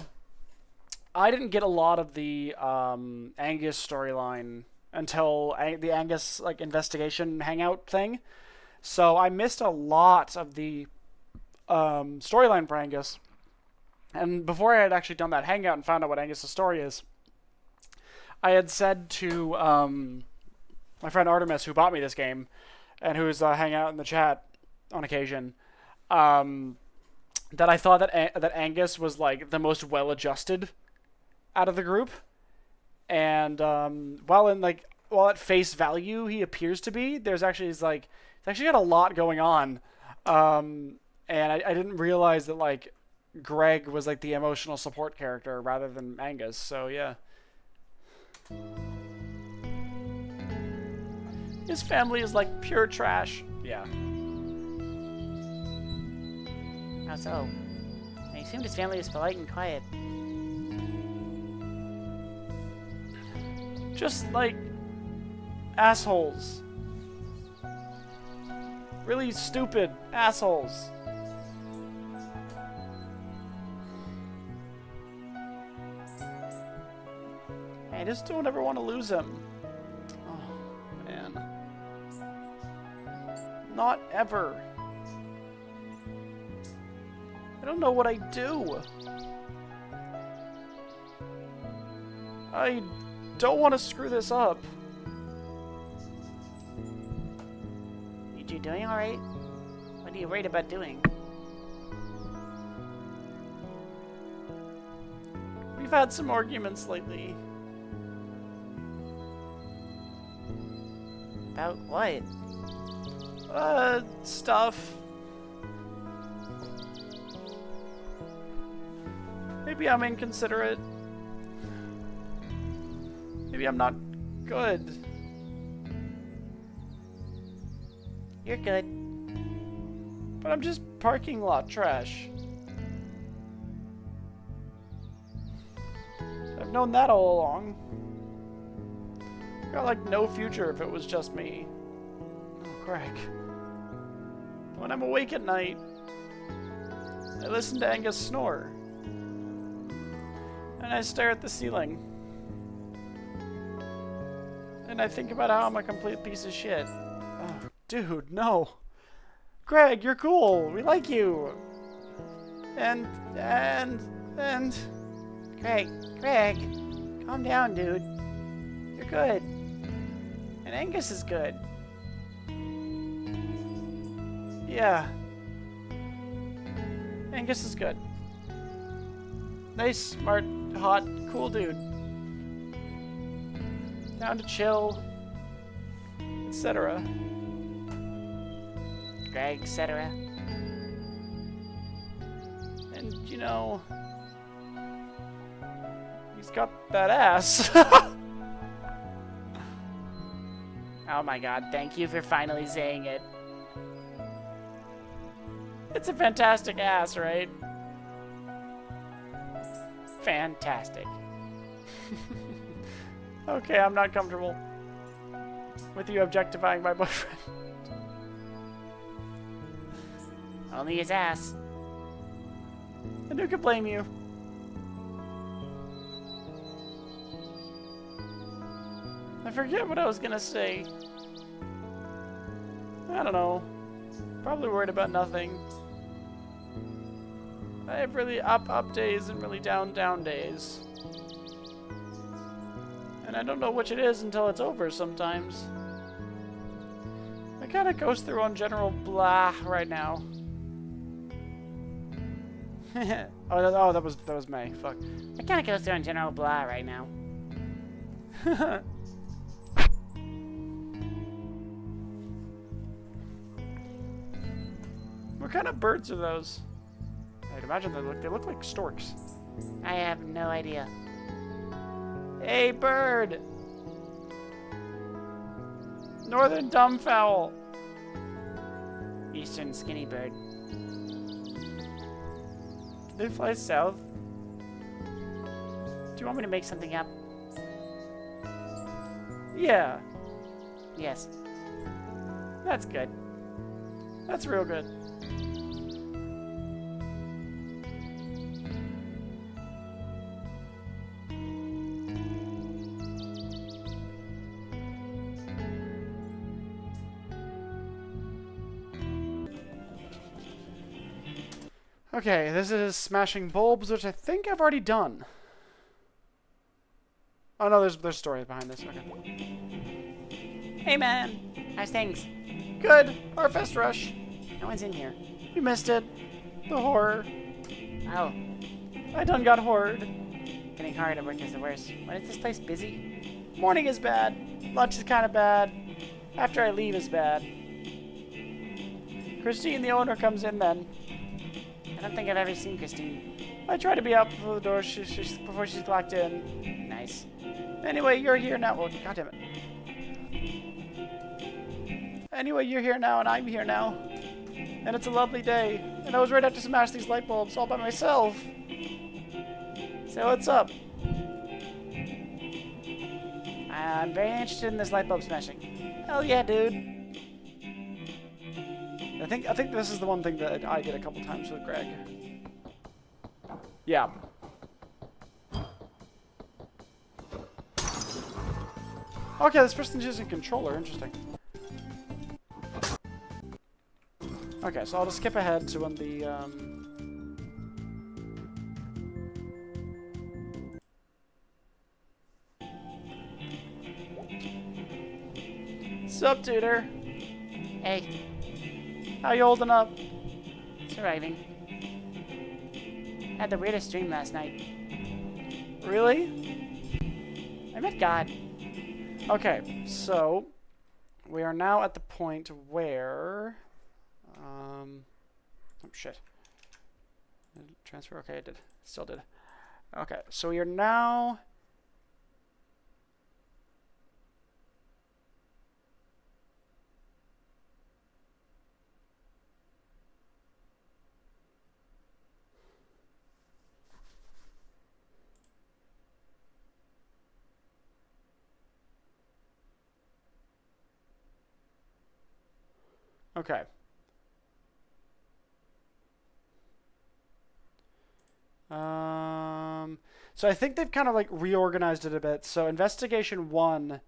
A: I didn't get a lot of the Angus storyline until the Angus like investigation hangout thing. So I missed a lot of the storyline for Angus. And before I had actually done that hangout and found out what Angus' story is, I had said to my friend Artemis, who bought me this game, and who's hanging out in the chat on occasion, that I thought that Angus was like the most well-adjusted out of the group, and while at face value he appears to be, he's actually got a lot going on, and I didn't realize that like Gregg was like the emotional support character rather than Angus. So yeah. His family is like pure trash. Yeah.
B: How so? I assumed his family was polite and quiet.
A: Just like assholes. Really stupid assholes. I just don't ever want to lose him. Oh, man. Not ever. I don't know what I do. I don't want to screw this up.
B: You doing alright? What are you worried about doing?
A: We've had some arguments lately.
B: About what?
A: Stuff. Maybe I'm inconsiderate. Maybe I'm not good.
B: You're good.
A: But I'm just parking lot trash. I've known that all along. Got like no future if it was just me. Oh, Gregg. When I'm awake at night, I listen to Angus snore. And I stare at the ceiling. And I think about how I'm a complete piece of shit. Oh, dude, no. Gregg, you're cool. We like you. And...
B: Gregg, calm down, dude. You're good. And Angus is good.
A: Yeah. Angus is good. Nice, smart, hot, cool dude. Down to chill, etc.
B: Gregg, etc.
A: And, you know, he's got that ass.
B: Oh my god, thank you for finally saying it.
A: It's a fantastic ass, right?
B: Fantastic.
A: Okay, I'm not comfortable with you objectifying my boyfriend.
B: Only his ass.
A: And who could blame you? I forget what I was gonna say. I don't know. Probably worried about nothing. I have really up days and really down days. And I don't know which it is until it's over sometimes. I kind of goes through on general blah right now. oh, that was May. Fuck.
B: I kind of goes through on general blah right now.
A: What kind of birds are those? I'd imagine they look like storks.
B: I have no idea.
A: Hey, bird! Northern dumbfowl.
B: Eastern skinny bird.
A: Do they fly south?
B: Do you want me to make something up?
A: Yeah,
B: Yes.
A: that's good. That's real good. Okay, this is smashing bulbs, which I think I've already done. Oh no, there's stories behind this. Okay.
B: Hey man, how's things?
A: Good. Harvest Rush.
B: No one's in here.
A: We missed it. The horror.
B: Oh,
A: I done got horrored.
B: getting hard at work is the worst. When is this place busy?
A: Morning is bad. Lunch is kind of bad. After I leave is bad. Christine, the owner, comes in then.
B: I don't think I've ever seen Christine.
A: I try to be out before the door before she's locked in.
B: Nice.
A: Anyway, you're here now. Well, God damn it. Anyway, you're here now, and I'm here now. And it's a lovely day. And I was ready to smash these light bulbs all by myself. So what's up?
B: I'm very interested in this light bulb smashing.
A: Hell yeah, dude. I think this is the one thing that I did a couple times with Gregg. Yeah. Okay, this person's using controller. Interesting. Okay, so I'll just skip ahead to when the Sup, tutor?
B: Hey,
A: How you holding up?
B: surviving. Had the weirdest dream last night.
A: Really?
B: I met God.
A: Okay, so we are now at the point where oh shit. Did it transfer? Okay, it did. Still did. Okay, so we are now okay. So I think they've kind of like reorganized it a bit. So investigation 1.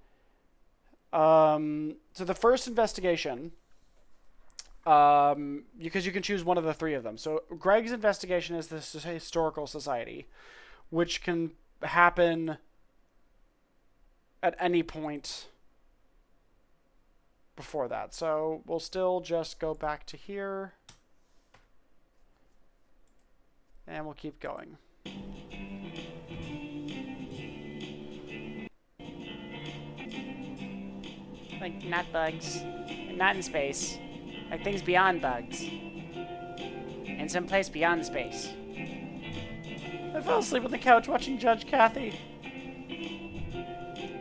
A: So the first investigation, because you can choose one of the 3 of them. So Gregg's investigation is this historical society, which can happen at any point before that. So we'll still just go back to here. And we'll keep going.
B: Like, not bugs. And not in space. Like things beyond bugs. In some place beyond space.
A: I fell asleep on the couch watching Judge Kathy.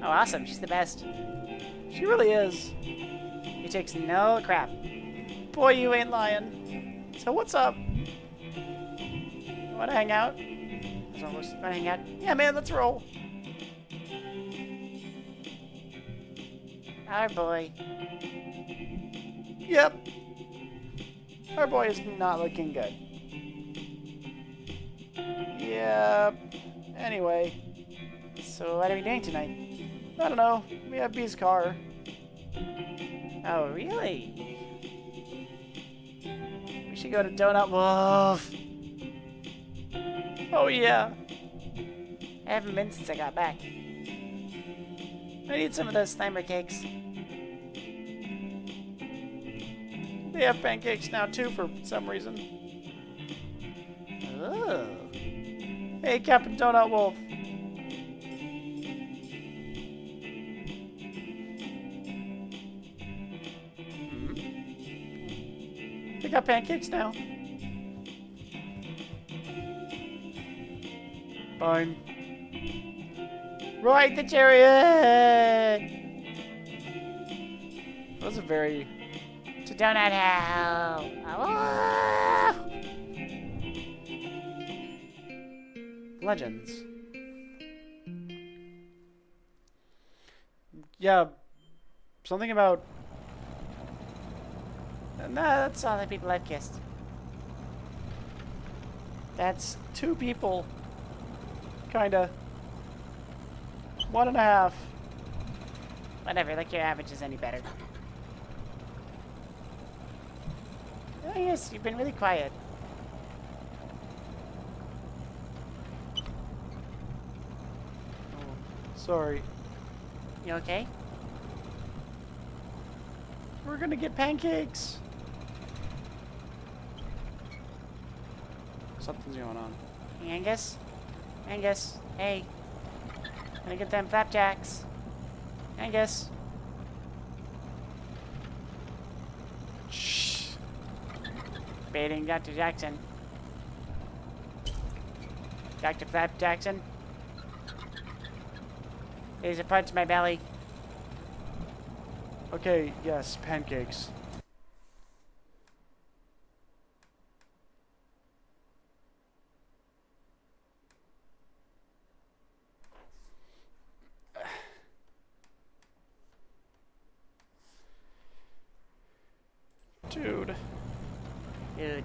B: Oh, awesome. She's the best.
A: She really is.
B: He takes no crap.
A: Boy, you ain't lying. So what's up? Wanna hang out?
B: Wanna hang out?
A: Yeah, man, let's roll.
B: Our boy.
A: Yep. Our boy is not looking good. Yep. Anyway.
B: So what are we doing tonight?
A: I don't know. We have B's car.
B: Oh, really?
A: We should go to Donut Wolf. Oh, yeah.
B: I haven't been since I got back. I need some of those Slimer cakes.
A: They have pancakes now, too, for some reason.
B: Ooh.
A: Hey, Captain Donut Wolf. They got pancakes now. Fine. Ride the chariot! That was a very...
B: To Donut Hell! Oh!
A: Legends. Yeah. Something about...
B: No, that's all the people I've kissed.
A: That's 2 people. Kinda. 1.5.
B: Whatever, like your average is any better. Oh yes, you've been really quiet.
A: Oh, sorry.
B: You okay?
A: We're gonna get pancakes. Something's going on.
B: Hey, Angus? Angus, hey. Gonna get them flapjacks. Angus.
A: Shh.
B: Baiting Dr. Jackson. Dr. Flap Jackson. There's a punch in my belly.
A: Okay, yes, pancakes. Dude.
B: Dude.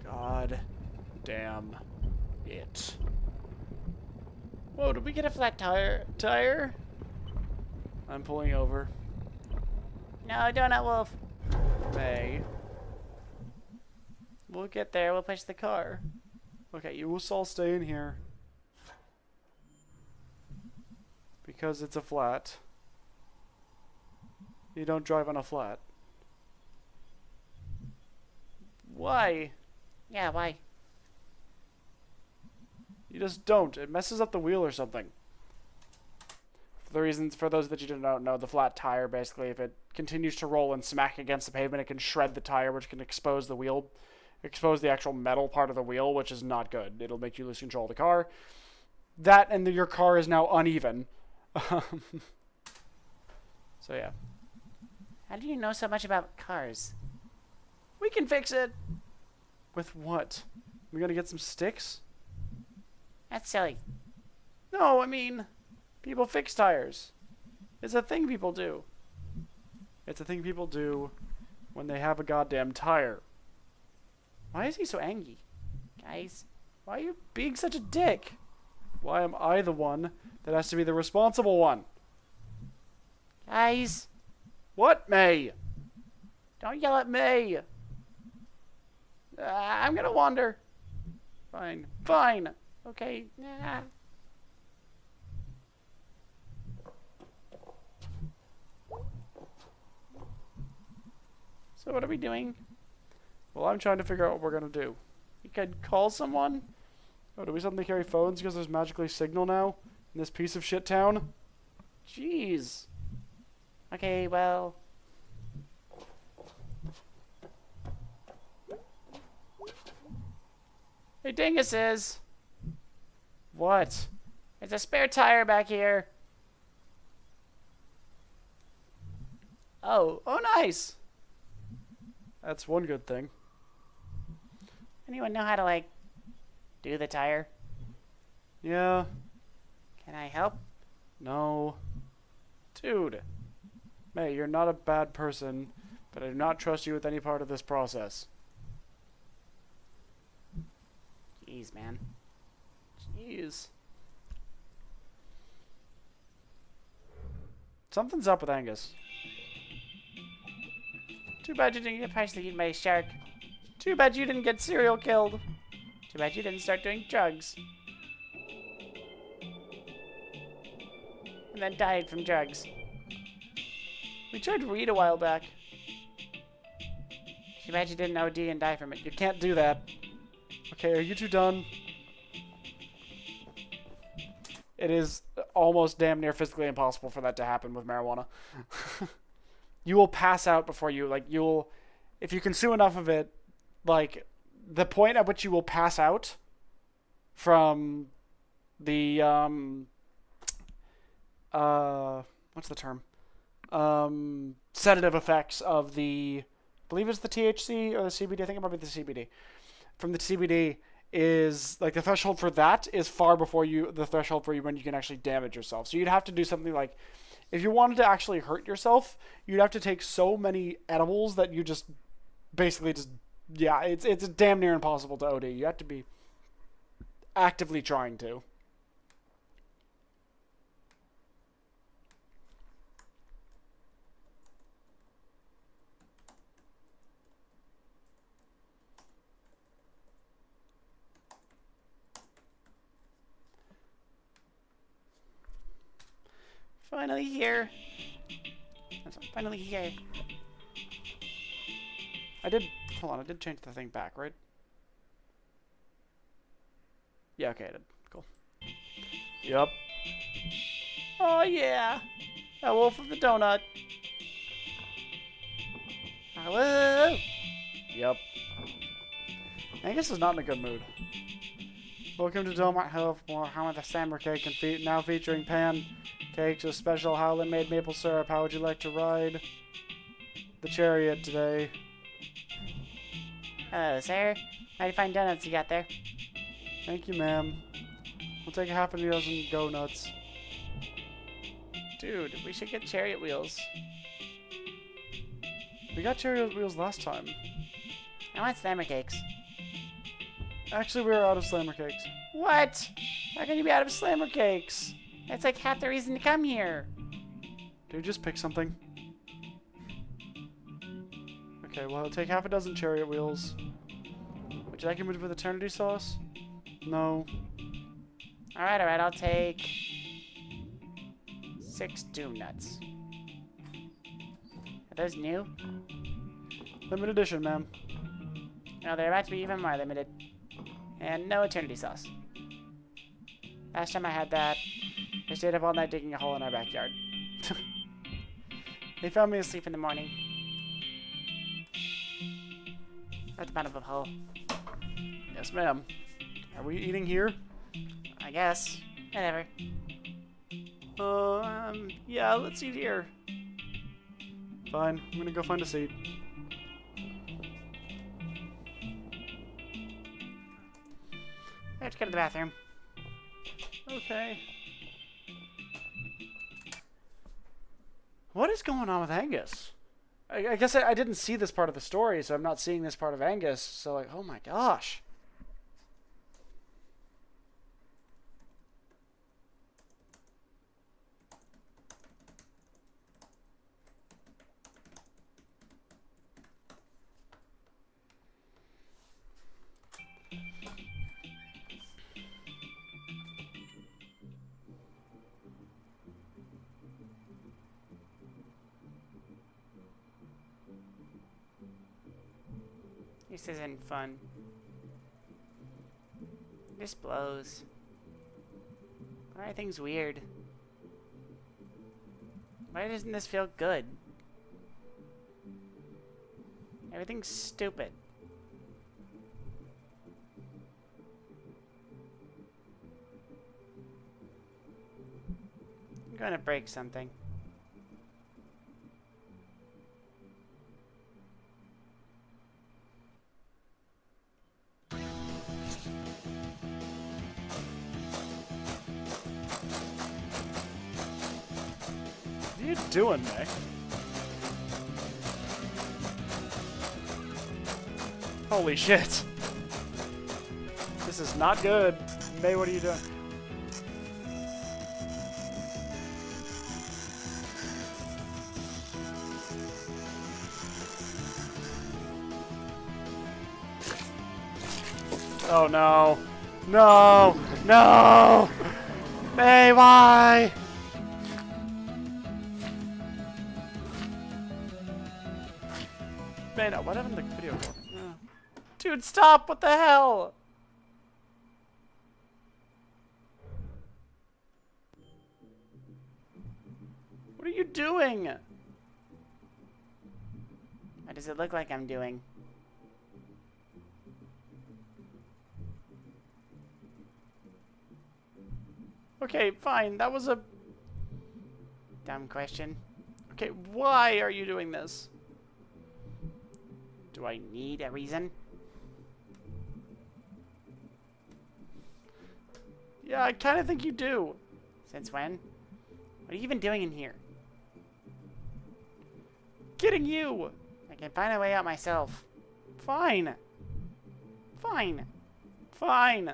A: God damn it.
B: Whoa, did we get a flat tire?
A: I'm pulling over.
B: No, Donut Wolf.
A: May. We'll get there. We'll push the car. Okay, you will all stay in here. Because it's a flat. You don't drive on a flat. Why?
B: Yeah, why?
A: You just don't. It messes up the wheel or something. For those that you don't know, the flat tire, basically, if it continues to roll and smack against the pavement, it can shred the tire, which can expose the wheel, expose the actual metal part of the wheel, which is not good. It'll make you lose control of the car. That and your car is now uneven. So yeah.
B: How do you know so much about cars?
A: We can fix it. With what? We gonna get some sticks?
B: That's silly.
A: No, I mean, people fix tires. It's a thing people do. It's a thing people do when they have a goddamn tire. Why is he so angry?
B: Guys.
A: Why are you being such a dick? Why am I the one that has to be the responsible one?
B: Guys.
A: What, May? Don't yell at me. I'm gonna wander. Fine. Fine. Okay. Nah. So what are we doing? Well, I'm trying to figure out what we're gonna do. We could call someone? Oh, do we suddenly carry phones because there's magically signal now? In this piece of shit town? Jeez.
B: Okay, well...
A: Hey, dinguses. What?
B: There's a spare tire back here.
A: Oh, nice. That's one good thing.
B: Anyone know how to, like, do the tire?
A: Yeah.
B: Can I help?
A: No. Dude. May, you're not a bad person, but I do not trust you with any part of this process.
B: Jeez, man.
A: Jeez. Something's up with Angus.
B: Too bad you didn't get partially eaten by a shark. Too bad you didn't get serial killed. Too bad you didn't start doing drugs. And then died from drugs.
A: We tried to read a while back.
B: Too bad you didn't OD and die from it.
A: You can't do that. Okay, are you two done? It is almost damn near physically impossible for that to happen with marijuana. You will pass out before you, like, if you consume enough of it, like, the point at which you will pass out from the, what's the term? Sedative effects of I believe it's the THC or the CBD. I think it might be the CBD. From the CBD is, like, the threshold for that is far before the threshold for you when you can actually damage yourself. So you'd have to do something like, if you wanted to actually hurt yourself, you'd have to take so many edibles that you just basically just, yeah, it's damn near impossible to OD. You have to be actively trying to.
B: Finally here. Finally here.
A: Hold on, I did change the thing back, right? Yeah, okay, I did. Cool. Yep.
B: Oh yeah. A wolf of the donut. Hello.
A: Yep. Angus is not in a good mood. Welcome to Delmont Hill for Hammer the Summer Cake, and now featuring pancakes with special Howlin' made maple syrup. How would you like to ride the chariot today?
B: Hello, sir. Mighty fine donuts you got there.
A: Thank you, ma'am. We'll take a half a dozen go nuts.
B: Dude, we should get chariot wheels.
A: We got chariot wheels last time.
B: I want slammer cakes.
A: Actually, we were out of slammer cakes.
B: What? How can you be out of slammer cakes? That's like half the reason to come here.
A: Dude, just pick something. Okay, well, I'll take half a dozen chariot wheels. Would you like him with eternity sauce? No.
B: Alright, I'll take 6 doom nuts. Are those new?
A: Limited edition, ma'am.
B: No, they're about to be even more limited. And no eternity sauce. Last time I had that, I stayed up all night digging a hole in our backyard. They found me asleep in the morning. At the bottom of the hole.
A: Yes, ma'am. Are we eating here?
B: I guess. Whatever.
A: Yeah, let's eat here. Fine, I'm gonna go find a seat.
B: I have to go to the bathroom.
A: Okay. What is going on with Angus? I guess I didn't see this part of the story, so I'm not seeing this part of Angus. So, like, oh my gosh.
B: This isn't fun. This blows. Why are things weird? Why doesn't this feel good? Everything's stupid. I'm gonna break something.
A: What are you doing, May? Holy shit. This is not good. May, what are you doing? Oh no. No! No! May, why? May, no, what happened to the video? Oh. Dude, stop! What the hell? What are you doing?
B: What does it look like I'm doing?
A: Okay, fine. That was a
B: Dumb question.
A: Okay, why are you doing this?
B: Do I need a reason?
A: Yeah, I kind of think you do.
B: Since when? What are you even doing in here?
A: Getting you.
B: I can find a way out myself.
A: Fine.
B: Fine.
A: Fine.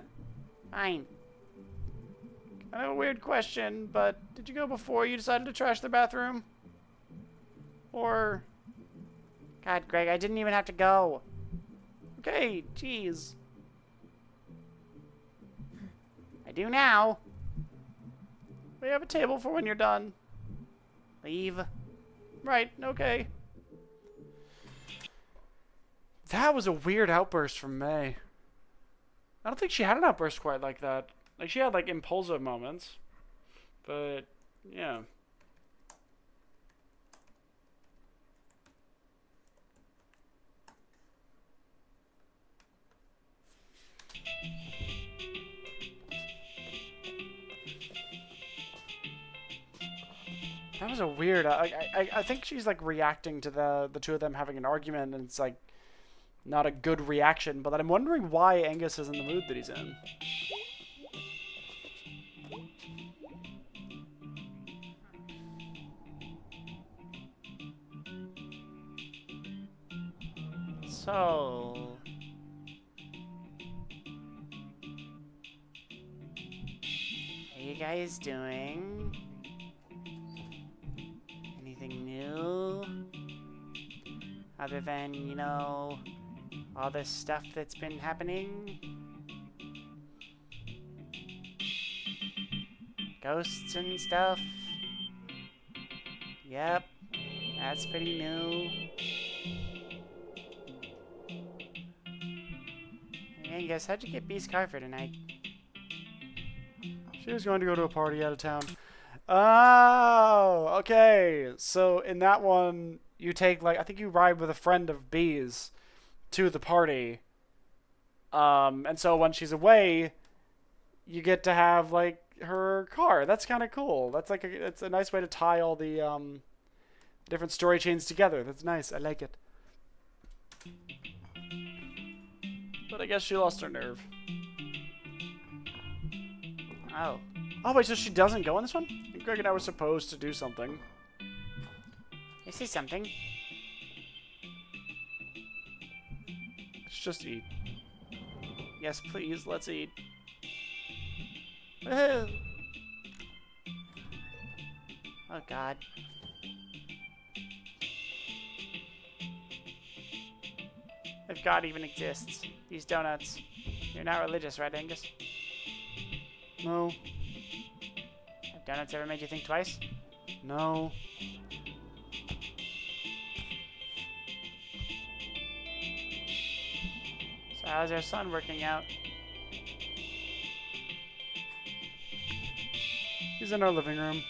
B: Fine.
A: I have a weird question, but did you go before you decided to trash the bathroom? Or...
B: God, Greg, I didn't even have to go.
A: Okay, jeez.
B: I do now.
A: We have a table for when you're done.
B: Leave.
A: Right, okay. That was a weird outburst from May. I don't think she had an outburst quite like that. Like, she had, like, impulsive moments. But, yeah. That was a weird... I think she's, like, reacting to the two of them having an argument, and it's, like, not a good reaction. But I'm wondering why Angus is in the mood that he's in.
B: So... How you guys doing? Anything new? Other than, you know, all this stuff that's been happening? Ghosts and stuff? Yep, that's pretty new. Hey, guys, how'd you get B's car for tonight?
A: She was going to go to a party out of town. Oh, okay. So in that one, you take, like, I think you ride with a friend of B's to the party. And so when she's away, you get to have, like, her car. That's kind of cool. That's like it's a nice way to tie all the different story chains together. That's nice. I like it. But I guess she lost her nerve.
B: Oh.
A: Oh, wait, so she doesn't go in this one? Greg and I were supposed to do something.
B: I see something.
A: Let's just eat. Yes, please, let's eat. Oh,
B: God. If God even exists. These donuts. You're not religious, right, Angus?
A: no.
B: Have donuts ever made you think twice?
A: No.
B: So how's our son working out?
A: He's in our living room.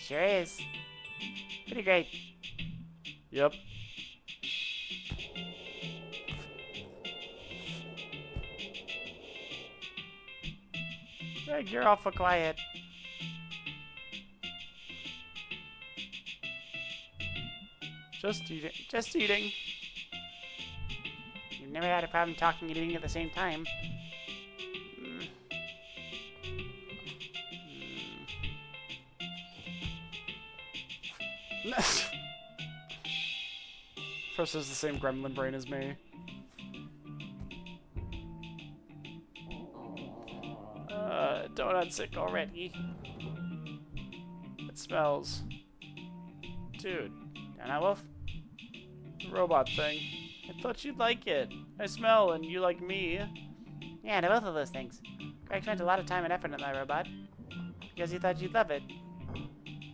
B: Sure is. Pretty great.
A: Yep.
B: Greg, you're awful quiet.
A: Just eating.
B: Just eating. You've never had a problem talking and eating at the same time.
A: First has the same gremlin brain as me. Donut sick already. It smells. Dude,
B: Donut Wolf?
A: robot thing. I thought you'd like it. I smell and you like me.
B: Yeah, to both of those things. Greg spent a lot of time and effort on my robot. Because he thought you'd love it.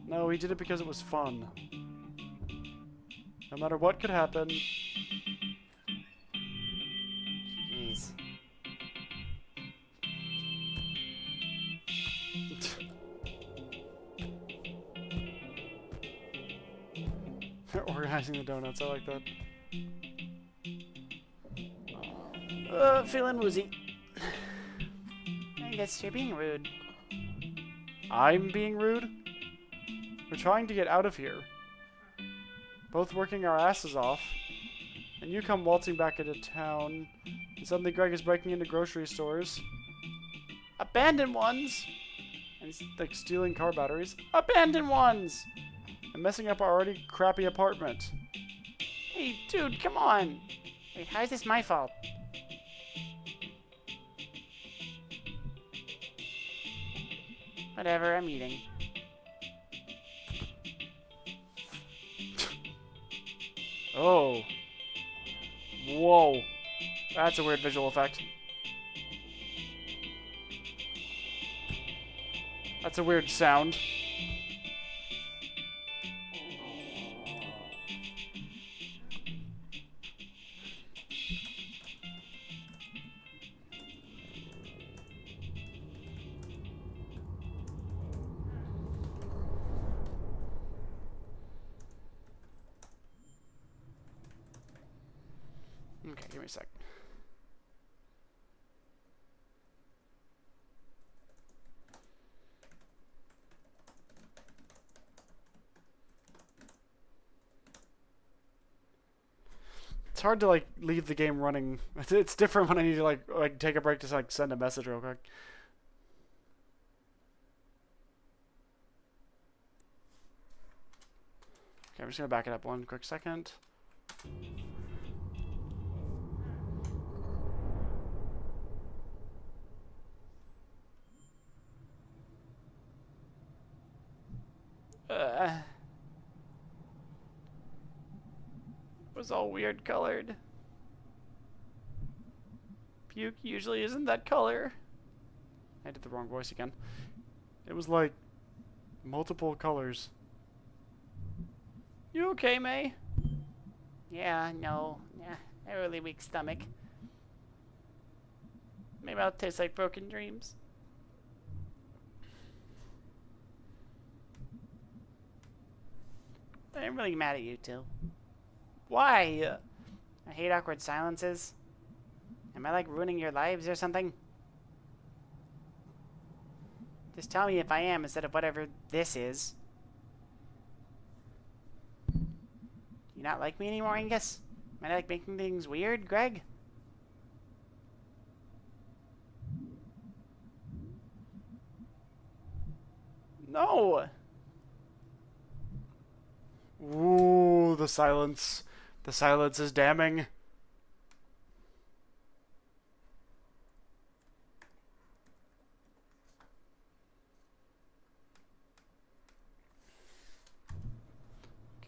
A: No, he did it because it was fun. No matter what could happen.
B: Jeez.
A: They're organizing the donuts. I like that.
B: Feeling woozy. I guess you're being rude.
A: I'm being rude? We're trying to get out of here. Both working our asses off. And you come waltzing back into town. And suddenly Greg is breaking into grocery stores. Abandoned ones! And like stealing car batteries. Abandoned ones! And messing up our already crappy apartment.
B: Hey, dude, come on. Wait, how is this my fault? Whatever, I'm eating.
A: Oh. Whoa. That's a weird visual effect. That's a weird sound. Okay, give me a sec. It's hard to like leave the game running. It's different when I need to like take a break to like send a message real quick. Okay, I'm just gonna back it up one quick second. It was all weird colored. Puke usually isn't that color. I did the wrong voice again. It was like multiple colors. You okay, May?
B: Yeah, no. Yeah, I have a really weak stomach. My mouth tastes like broken dreams. I'm really mad at you two.
A: Why?
B: I hate awkward silences. Am I like ruining your lives or something? Just tell me if I am instead of whatever this is. You not like me anymore, Angus? Am I like making things weird, Greg?
A: No. Ooh, the silence. The silence is damning.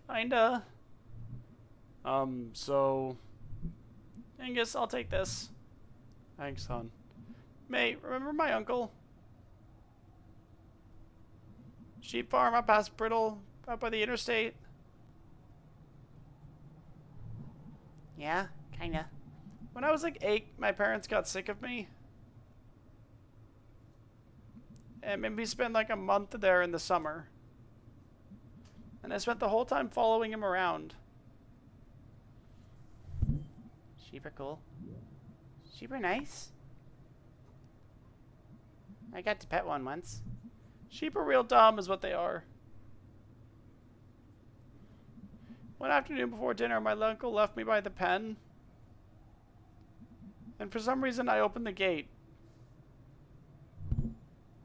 A: Kinda. So Angus, I'll take this. Thanks, hon. Mate, remember my uncle? Sheep farm up past Brittle, up by the interstate.
B: Yeah, kinda.
A: When I was like 8, my parents got sick of me. And made me spend like a month there in the summer. And I spent the whole time following him around.
B: Sheep are cool. Sheep are nice. I got to pet one once.
A: Sheep are real dumb is what they are. One afternoon before dinner, my uncle left me by the pen. And for some reason, I opened the gate.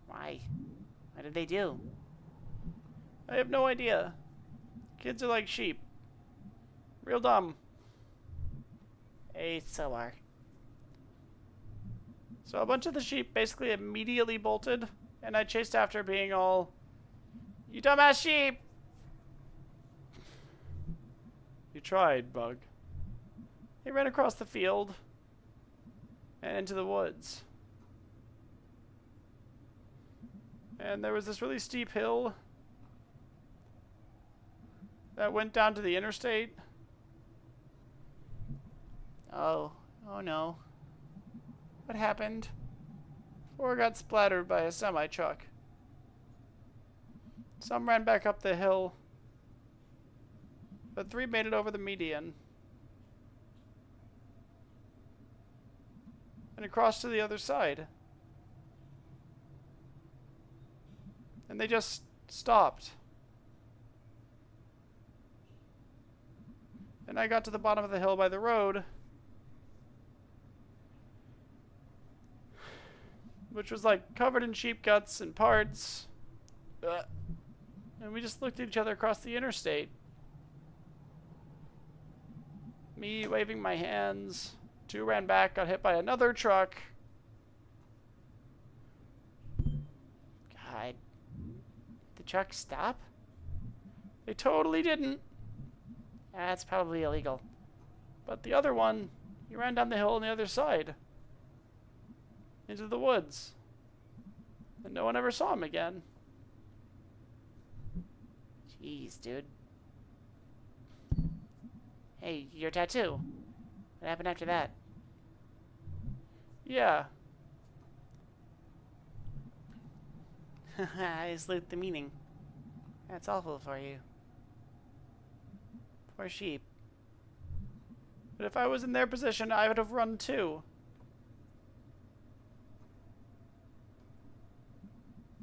B: Why? What did they do?
A: I have no idea. Kids are like sheep. Real dumb.
B: So are.
A: So a bunch of the sheep basically immediately bolted, and I chased after being all, "You dumbass sheep!" You tried, Bug. They ran across the field and into the woods. And there was this really steep hill that went down to the interstate.
B: Oh no.
A: What happened? 4 got splattered by a semi-truck. Some ran back up the hill, but 3 made it over the median and across to the other side. And they just stopped. And I got to the bottom of the hill by the road, which was like covered in sheep guts and parts. And we just looked at each other across the interstate. Me waving my hands. 2 ran back, got hit by another truck.
B: God. The truck stop?
A: They totally didn't.
B: That's probably illegal.
A: But the other one, he ran down the hill on the other side. Into the woods. And no one ever saw him again.
B: Jeez, dude. Hey, your tattoo. What happened after that?
A: Yeah.
B: I just looped the meaning. That's awful for you. Poor sheep.
A: But if I was in their position, I would have run too.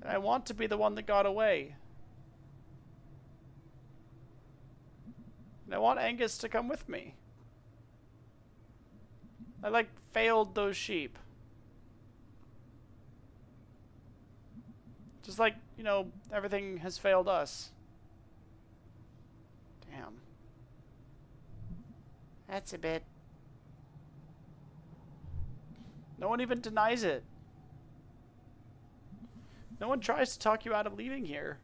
A: And I want to be the one that got away. And I want Angus to come with me. I like failed those sheep. Just like, you know, everything has failed us. Damn.
B: That's a bit...
A: No one even denies it. No one tries to talk you out of leaving here.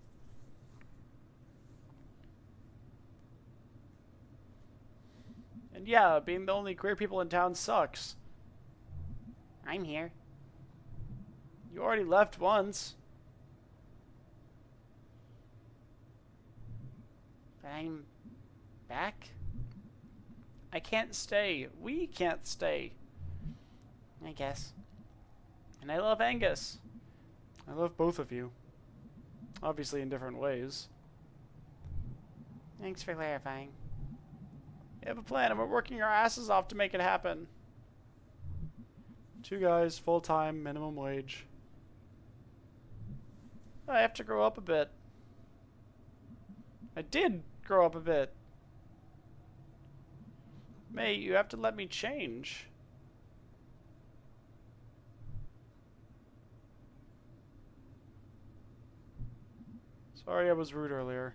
A: And yeah, being the only queer people in town sucks.
B: I'm here.
A: You already left once.
B: But I'm back?
A: I can't stay. We can't stay.
B: I guess.
A: And I love Angus. I love both of you. Obviously in different ways.
B: Thanks for clarifying.
A: We have a plan and we're working our asses off to make it happen. 2 guys, full-time, minimum wage. I have to grow up a bit. I did grow up a bit. May, you have to let me change. Sorry I was rude earlier.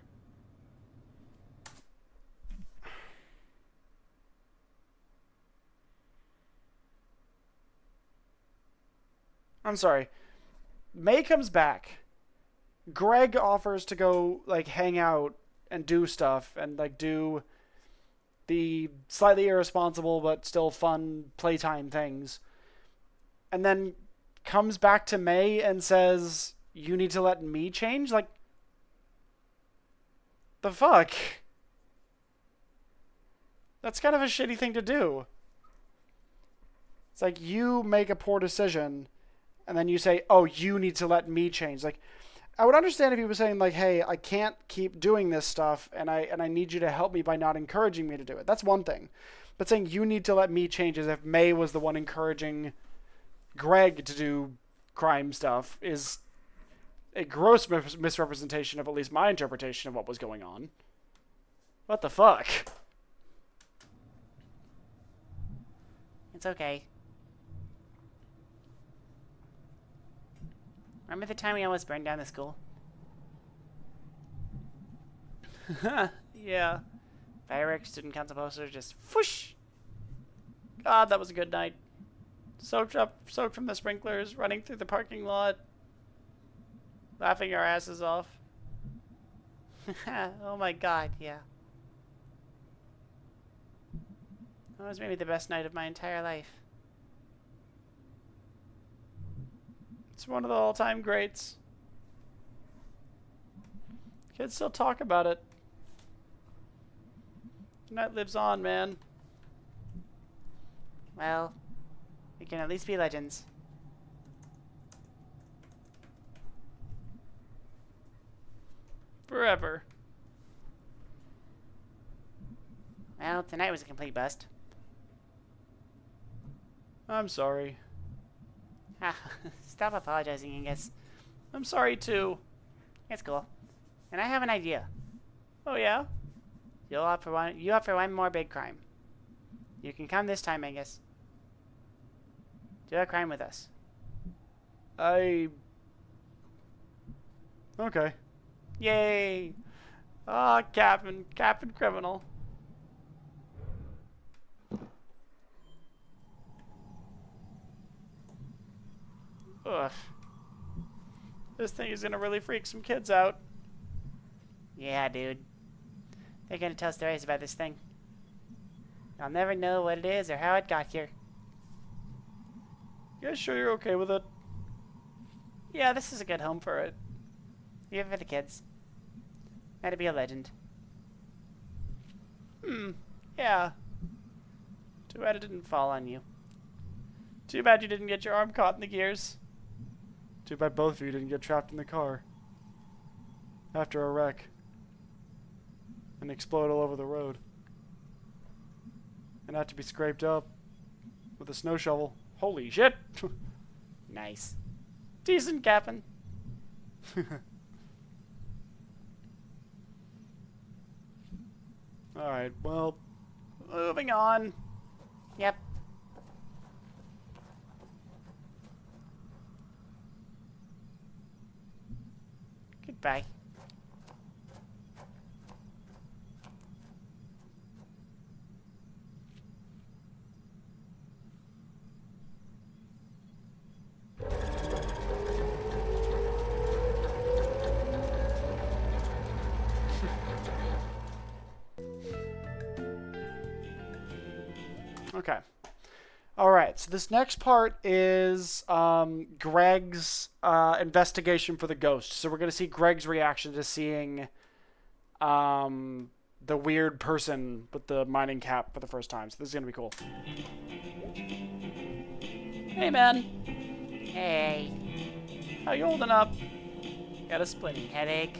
A: I'm sorry. May comes back. Gregg offers to go, like, hang out and do stuff and, like, do the slightly irresponsible but still fun playtime things. And then comes back to May and says, "You need to let me change?" Like, the fuck? That's kind of a shitty thing to do. It's like you make a poor decision and then you say, "Oh, you need to let me change." Like, I would understand if he was saying like, "Hey, I can't keep doing this stuff, and I need you to help me by not encouraging me to do it." That's one thing. But saying you need to let me change, as if May was the one encouraging Gregg to do crime stuff, is a gross misrepresentation of at least my interpretation of what was going on. What the fuck?
B: It's okay. Remember the time we almost burned down the school?
A: Yeah.
B: Fireworks, student council posters, just
A: Whoosh! God, that was a good night. Soaked from the sprinklers, running through the parking lot, laughing our asses off.
B: oh my god, yeah. That was maybe the best night of my entire life.
A: It's one of the all-time greats. Kids still talk about it. The night lives on, man.
B: Well, we can at least be legends.
A: Forever.
B: Well, tonight was a complete bust.
A: I'm sorry.
B: Stop apologizing, Angus.
A: I'm sorry too.
B: It's cool. And I have an idea.
A: Oh yeah?
B: You opt for one more big crime. You can come this time, Angus. Do a crime with us.
A: Okay.
B: Yay!
A: Ah, Captain Criminal. Ugh. This thing is gonna really freak some kids out.
B: Yeah, dude. They're gonna tell stories about this thing. I'll never know what it is or how it got here.
A: You guys sure you're okay with it?
B: Yeah, this is a good home for it. Even for the kids. Let it be a legend.
A: Yeah. Too bad it didn't fall on you. Too bad you didn't get your arm caught in the gears. Too bad both of you didn't get trapped in the car. After a wreck. And explode all over the road. And have to be scraped up with a snow shovel. Holy shit!
B: Nice.
A: Decent, Captain. Alright, well, moving on.
B: Yep. Goodbye.
A: Okay. All right. So this next part is Gregg's investigation for the ghost. So we're going to see Gregg's reaction to seeing the weird person with the mining cap for the first time. So this is going to be cool. Hey, man.
B: Hey.
A: How you holding up?
B: Got a splitting headache.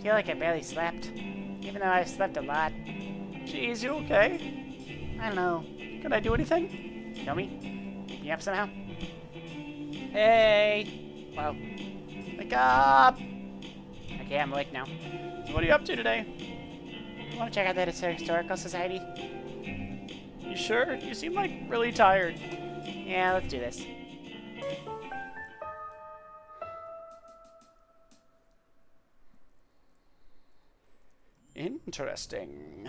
B: Feel like I barely slept. Even though I've slept a lot.
A: Jeez, you okay?
B: I don't know.
A: Can I do anything?
B: Kill me? Pick me up somehow?
A: Hey.
B: Whoa.
A: Wake up.
B: Okay, I'm awake now.
A: So what are you up to today?
B: Want to check out that historical society?
A: You sure? You seem like really tired.
B: Yeah, let's do this.
A: Interesting.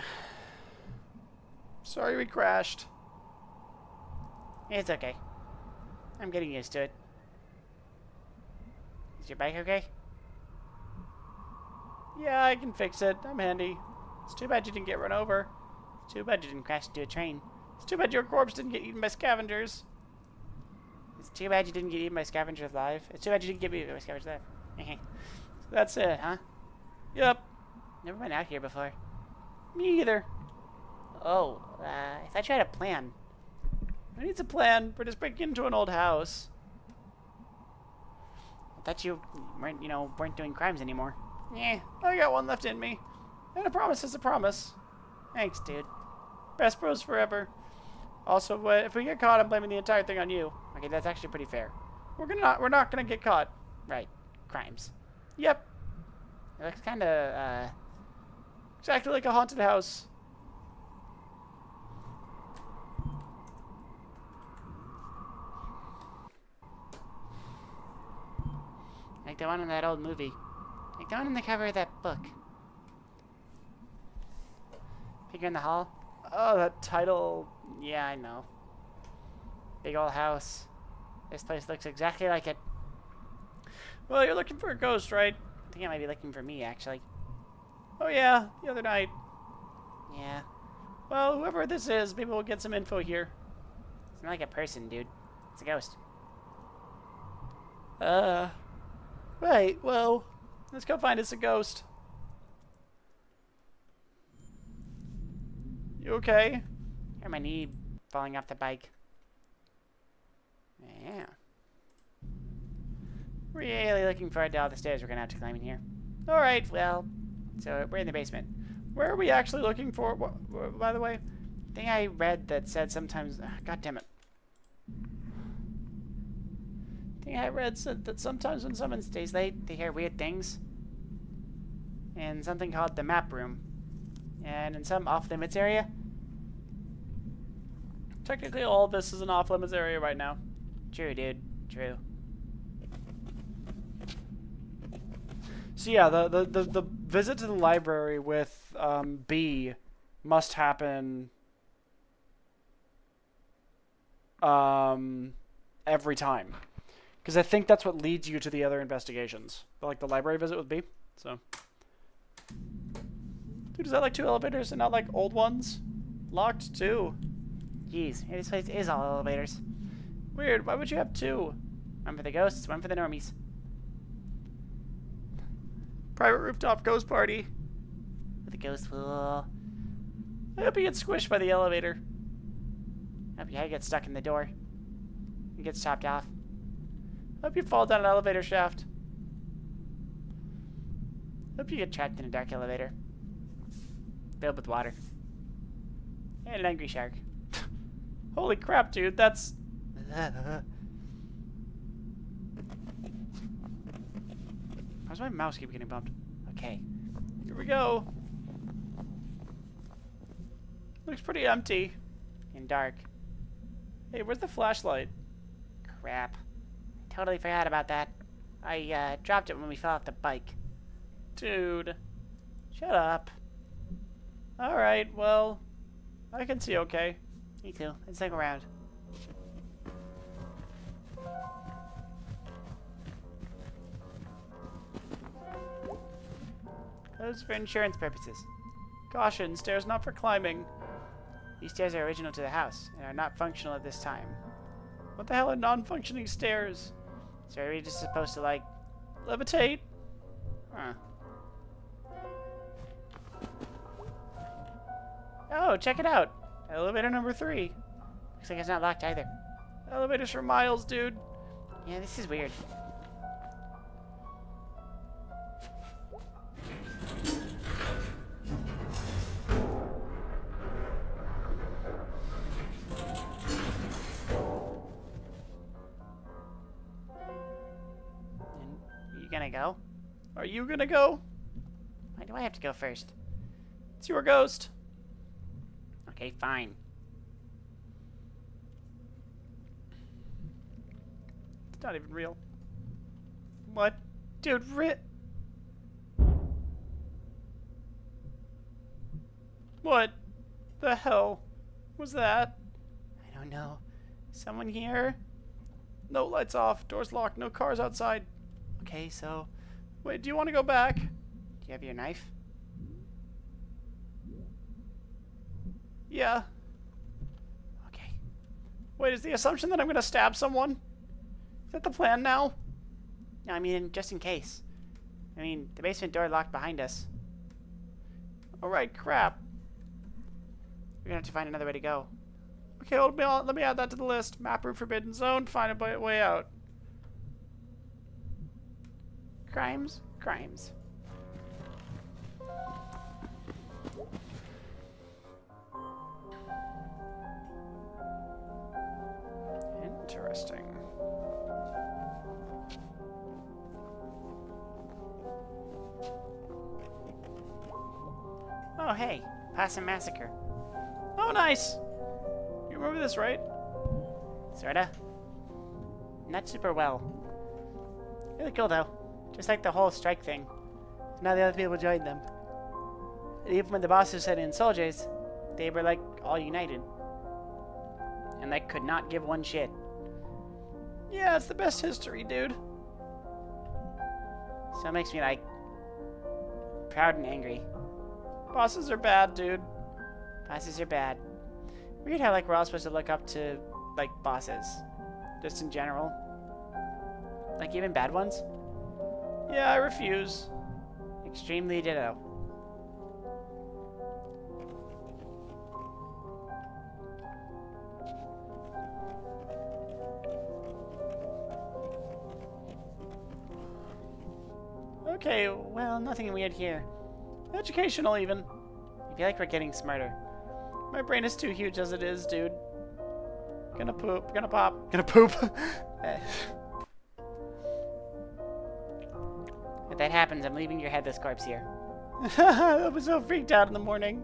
A: Sorry we crashed.
B: It's okay. I'm getting used to it. Is your bike okay?
A: Yeah, I can fix it. I'm handy. It's too bad you didn't get run over.
B: It's too bad you didn't crash into a train.
A: It's too bad your corpse didn't get eaten by scavengers.
B: It's too bad you didn't get eaten by scavengers alive. It's too bad you didn't get eaten by scavengers alive.
A: So that's it.
B: Huh?
A: Yep.
B: Never been out here before.
A: Me either.
B: Oh, if I tried a plan.
A: Who needs a plan? We're just breaking into an old house.
B: I thought you weren't, weren't doing crimes anymore.
A: Yeah, I got one left in me. And a promise is a promise.
B: Thanks, dude.
A: Best bros forever. Also, if we get caught, I'm blaming the entire thing on you.
B: Okay, that's actually pretty fair.
A: We're not gonna get caught.
B: Right. Crimes.
A: Yep,
B: It looks kind of,
A: exactly like a haunted house.
B: like the one in that old movie. Like the one in the cover of that book. Figure in the Hall?
A: Oh, that title.
B: Yeah, I know. Big old house. This place looks exactly like it.
A: Well, you're looking for a ghost, right?
B: I think I might be looking for me, actually.
A: Oh yeah, the other night.
B: Yeah.
A: Well, whoever this is, maybe we'll get some info here.
B: It's not like a person, dude. It's a ghost.
A: Right, well, let's go find us a ghost. You okay?
B: Hear my knee falling off the bike. Yeah. Really looking forward to all the stairs we're gonna have to climb in here.
A: Alright,
B: Well, so we're in the basement.
A: where are we actually looking for, by the way?
B: I think I read that said sometimes... God damn it.
A: I think I read that sometimes when someone
B: Stays late, they hear weird things. In something called the map room. And in some off-limits area.
A: technically all of this is an off-limits area right now.
B: True, dude. True.
A: So yeah, the visit to the library with B must happen every time, because I think that's what leads you to the other investigations, like the library visit with B. So, dude, is that like 2 elevators and not like old ones? Locked too.
B: Jeez, this place is all elevators.
A: Weird. Why would you have 2?
B: One for the ghosts, one for the normies.
A: Private rooftop ghost party.
B: With the ghost pool.
A: I hope you get squished by the elevator.
B: Hope your head gets stuck in the door. And gets chopped off.
A: Hope you fall down an elevator shaft.
B: Hope you get trapped in a dark elevator. Filled with water. And an angry shark.
A: Holy crap, dude. That's...
B: Why's my mouse keep getting bumped? Okay.
A: Here we go. Looks pretty empty.
B: And dark.
A: Hey, where's the flashlight?
B: Crap. I totally forgot about that. I dropped it when we fell off the bike.
A: Dude. Shut up. Alright, well, I can see okay.
B: Me too. Let's look around. Closed for insurance purposes.
A: Caution, stairs not for climbing.
B: These stairs are original to the house and are not functional at this time.
A: What the hell are non-functioning stairs?
B: So are we just supposed to, like...
A: Levitate?
B: Huh. Oh, check it out!
A: Elevator number 3.
B: Looks like it's not locked either.
A: Elevators for miles, dude.
B: Yeah, this is weird. And you gonna go?
A: Are you gonna go?
B: Why do I have to go first?
A: It's your ghost.
B: Okay, fine.
A: It's not even real. What? Dude, What the hell was that?
B: I don't know. Someone here?
A: No lights off, doors locked, no cars outside.
B: Okay, so...
A: Wait, do you want to go back?
B: Do you have your knife?
A: Yeah.
B: Okay.
A: Wait, is the assumption that I'm gonna stab someone? Is that the plan now?
B: No, I mean, just in case. I mean, the basement door locked behind us.
A: Alright, crap.
B: We're gonna have to find another way to go.
A: Okay, let me add that to the list. Map room forbidden zone, find a way out.
B: Crimes. Crimes.
A: Interesting.
B: Oh, hey. Possum Massacre.
A: Oh, nice! You remember this, right?
B: Sorta. Not super well. Really cool, though. Just like the whole strike thing. Now the other people joined them. And even when the bosses sent in soldiers, they were, like, all united. And they could not give one shit.
A: Yeah, it's the best history, dude.
B: So it makes me, like, proud and angry.
A: Bosses are bad, dude.
B: Bosses are bad. Weird how, like, we're all supposed to look up to, like, bosses. Just in general. Like, even bad ones.
A: Yeah, I refuse.
B: Extremely ditto. Okay, well, nothing weird here.
A: Educational, even.
B: I feel like we're getting smarter.
A: My brain is too huge as it is, dude. Gonna poop. Gonna pop. Gonna poop.
B: If that happens, I'm leaving your headless corpse here.
A: I was so freaked out in the morning.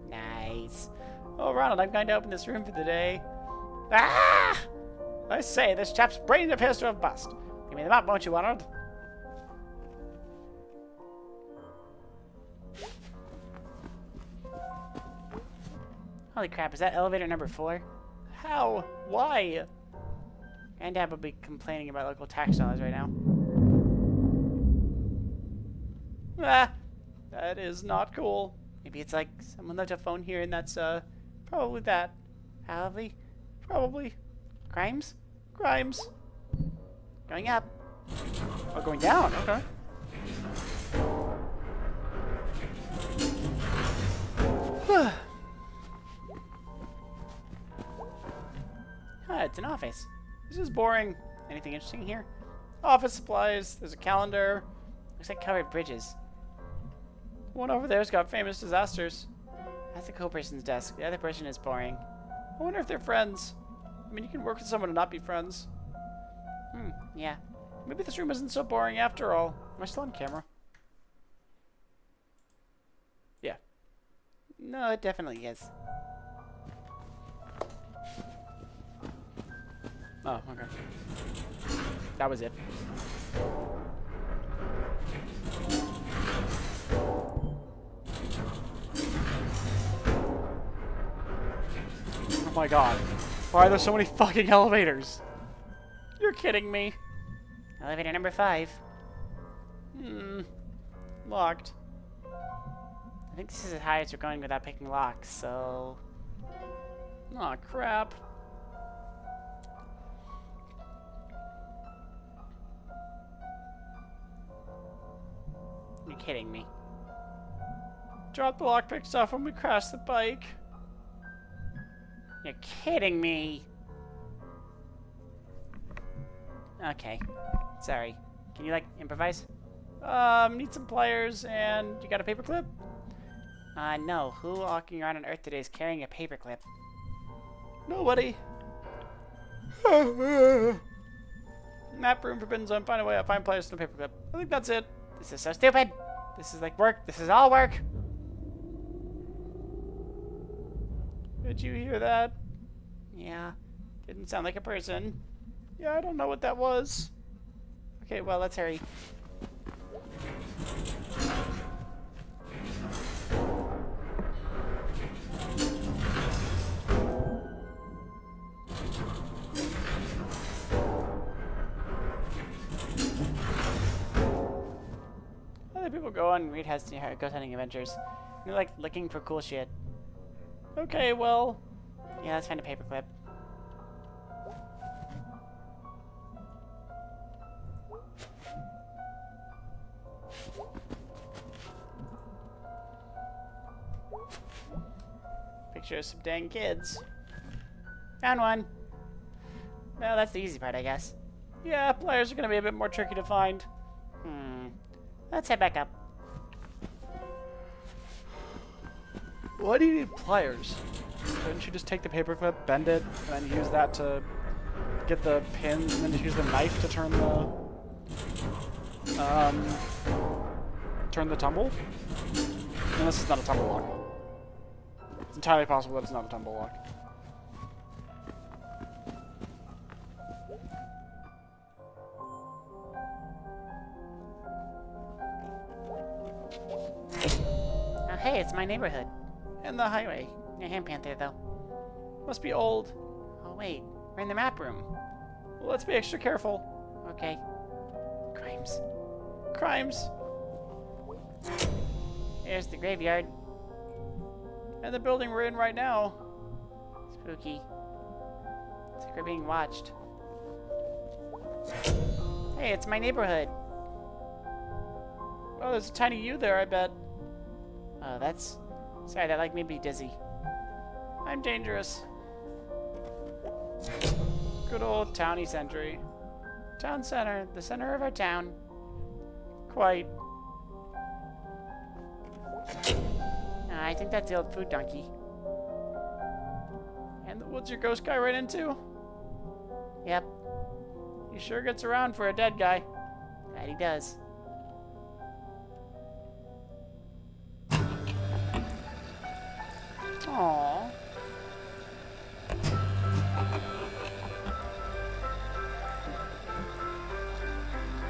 B: Nice.
A: Oh, Ronald, I'm going to open this room for the day. Ah! I say, this chap's brain appears to have bust. Give me the map, won't you, Ronald?
B: Holy crap, is that elevator number 4?
A: How? Why?
B: Granddad will be complaining about local tax dollars right now.
A: Ah, that is not cool.
B: Maybe it's like someone left a phone here and that's, probably that. Probably.
A: Probably.
B: Crimes?
A: Crimes.
B: Going up.
A: Oh, going down. Okay.
B: It's an office.
A: This is boring.
B: Anything interesting here?
A: Office supplies. There's a calendar.
B: Looks like covered bridges.
A: The one over there's got famous disasters.
B: That's the cool person's desk. The other person is boring.
A: I wonder if they're friends. I mean, you can work with someone and not be friends.
B: Yeah.
A: Maybe this room isn't so boring after all. Am I still on camera? Yeah.
B: No, it definitely is.
A: Oh, okay. That was it. Oh my god. Why are there so many fucking elevators? You're kidding me.
B: Elevator number 5.
A: Locked.
B: I think this is as high as we're going without picking locks, so...
A: Aw, crap.
B: You're kidding me.
A: Dropped the lockpick stuff when we crashed the bike.
B: You're kidding me. Okay. Sorry. Can you, like, improvise?
A: Need some pliers, and you got a paperclip?
B: No. Who walking around on Earth today is carrying a paperclip?
A: Nobody. Map room, forbidden zone, find a way out, find pliers and a paperclip. I think that's it.
B: This is so stupid. This is like work. This is all work.
A: Did you hear that?
B: Yeah.
A: Didn't sound like a person. Yeah, I don't know what that was.
B: Okay, well, let's hurry. Other people go on weird ghost hunting adventures. They're like looking for cool shit.
A: Okay, well...
B: Yeah, let's find a paperclip.
A: Picture of some dang kids.
B: Found one. Well, that's the easy part, I guess.
A: Yeah, pliers are gonna be a bit more tricky to find.
B: Let's head back up.
A: Why do you need pliers? Couldn't you just take the paperclip, bend it, and then use that to get the pins, and then just use the knife to turn the tumble? And this is not a tumble lock. It's entirely possible that it's not a tumble lock.
B: Oh, hey, it's my neighborhood.
A: And the highway.
B: A hand panther, though.
A: Must be old.
B: Oh, wait. We're in the map room.
A: Well, let's be extra careful.
B: Okay. Crimes.
A: Crimes.
B: Here's the graveyard.
A: And the building we're in right now.
B: Spooky. It's like we're being watched. Hey, it's my neighborhood.
A: Oh, there's a tiny you there, I bet.
B: Oh, that's... Sorry, that like made me dizzy.
A: I'm dangerous. Good old towny century.
B: Town center. The center of our town.
A: Quite.
B: I think that's the old food donkey.
A: And the woods your ghost guy right into?
B: Yep.
A: He sure gets around for a dead guy.
B: That he does.
A: Aww.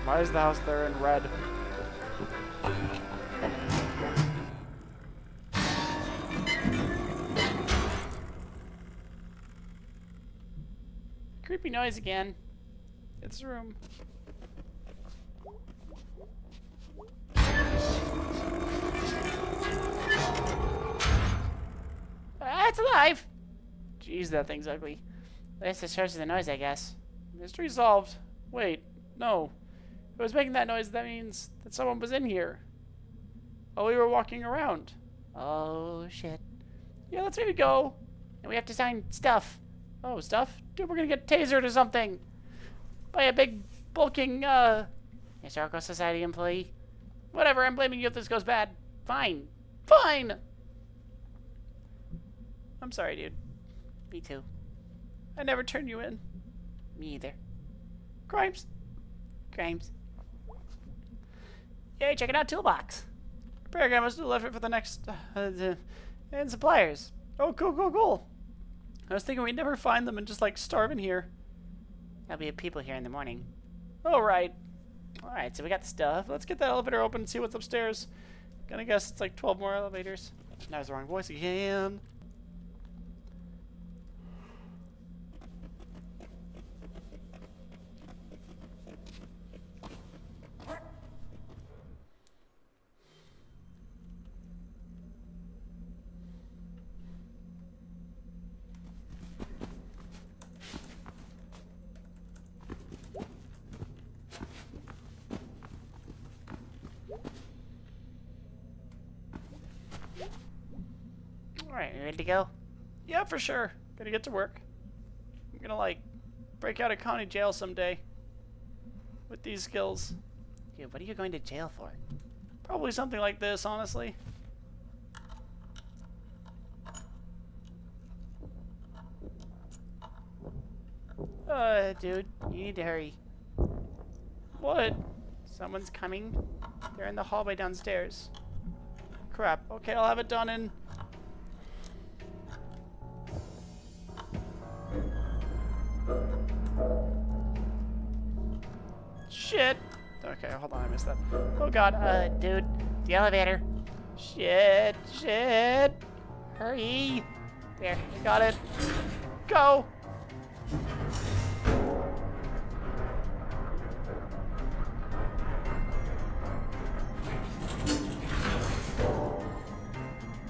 A: Why is the house there in red? Creepy noise again. It's the room.
B: Ah, it's alive!
A: Jeez, that thing's ugly.
B: That's the source of the noise, I guess.
A: Mystery solved. Wait, no. If it was making that noise, that means that someone was in here. While we were walking around.
B: Oh, shit.
A: Yeah, let's maybe go.
B: And we have to sign stuff.
A: Oh, stuff? Dude, we're gonna get tasered or something. By a big, bulking,
B: Historical Society employee.
A: whatever, I'm blaming you if this goes bad. Fine. Fine! I'm sorry, dude.
B: Me too.
A: I never turned you in.
B: Me either.
A: Crimes.
B: Crimes.
A: Yay, check it out, toolbox. Paragon must have left it for the next, and suppliers. Oh, cool, cool, cool. I was thinking we'd never find them and just, like, starve in here.
B: There'll be people here in the morning.
A: Oh, right.
B: Alright, so we got the stuff.
A: Let's get that elevator open and see what's upstairs. Gonna guess it's like 12 more elevators. That was the wrong voice again.
B: Alright, you ready to go?
A: Yeah, for sure. Gonna get to work. I'm gonna, like, break out of county jail someday. With these skills.
B: Dude, what are you going to jail for?
A: Probably something like this, honestly.
B: Dude, you need to hurry.
A: What?
B: Someone's coming.
A: They're in the hallway downstairs. Crap. Okay, I'll have it done in... Shit. Okay, hold on, I missed that. Oh god,
B: Dude, the elevator.
A: shit, shit.
B: Hurry.
A: There, I got it. Go.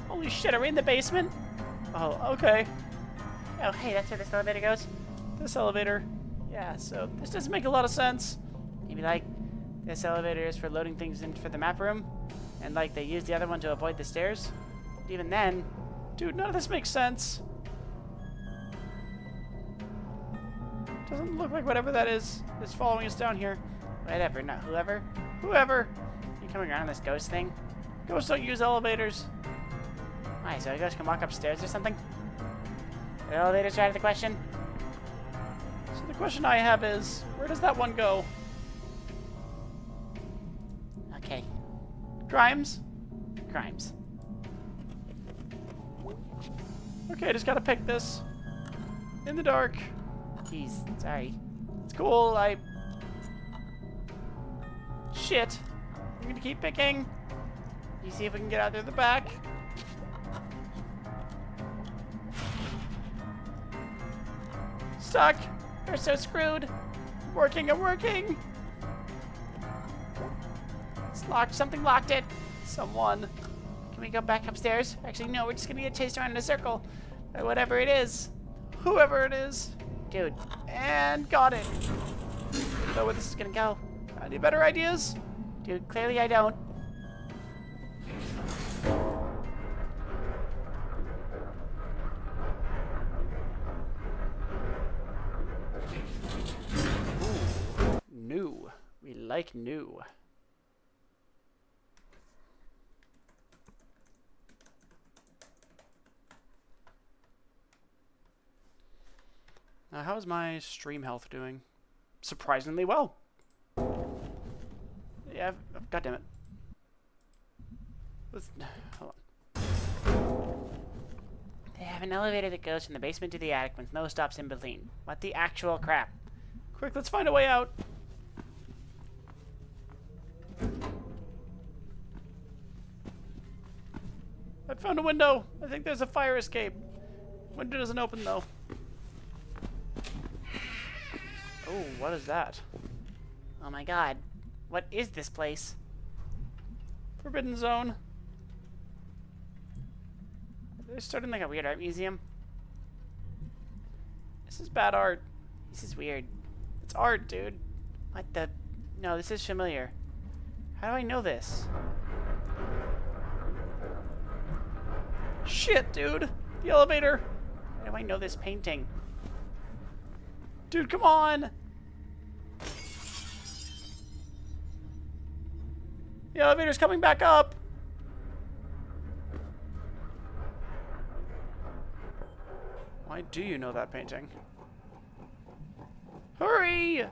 A: Holy shit, are we in the basement? Oh, okay.
B: Oh, hey, that's where this elevator goes?
A: This elevator. Yeah, so this doesn't make a lot of sense.
B: Maybe, like, this elevator is for loading things in for the map room, and, like, they use the other one to avoid the stairs? But even then...
A: Dude, none of this makes sense. Doesn't look like whatever that is following us down here.
B: Whatever, not whoever.
A: Whoever.
B: You coming around this ghost thing?
A: Ghosts don't use elevators.
B: Why, so a ghost can walk upstairs or something? Are the elevators right of the question?
A: So the question I have is, where does that one go?
B: Okay.
A: Grimes?
B: Crimes.
A: Okay, just gotta pick this. In the dark.
B: Jeez, sorry.
A: It's cool, Shit. I'm gonna keep picking. You see if we can get out through the back. Stuck. We're so screwed. I'm working.
B: It's locked. Something locked it.
A: Someone.
B: Can we go back upstairs? Actually, no, we're just gonna get chased around in a circle. By whatever it is.
A: Whoever it is.
B: Dude,
A: And got it.
B: know where this is gonna go.
A: Any better ideas?
B: Dude, clearly I don't.
A: New. We like new. How's my stream health doing? Surprisingly well. Yeah, God damn it. Hold on.
B: They have an elevator that goes from the basement to the attic with no stops in between. What the actual crap?
A: Quick, let's find a way out. I found a window. I think there's a fire escape. Window doesn't open though. Oh, what is that?
B: Oh my god. What is this place?
A: Forbidden zone. They're starting like a weird art museum. This is bad art.
B: This is weird.
A: It's art, dude.
B: What the? No, this is familiar. How do I know this?
A: Shit, dude. The elevator.
B: How do I know this painting?
A: Dude, come on. The elevator's coming back up. Why do you know that painting? Hurry!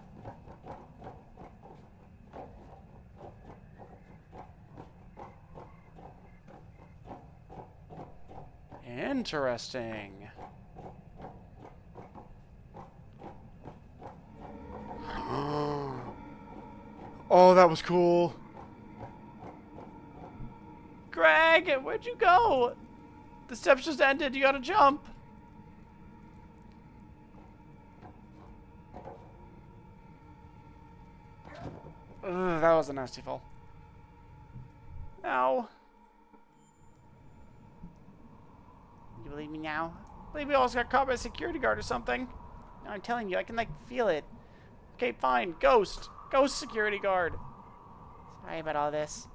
A: Interesting. Oh, that was cool. Gregg, where'd you go? The steps just ended. You gotta jump. Ugh, that was a nasty fall. Ow.
B: You believe me now?
A: I believe we also got caught by a security guard or something.
B: No, I'm telling you, I can like feel it.
A: Okay, fine. Ghost. Ghost security guard.
B: Sorry about all this.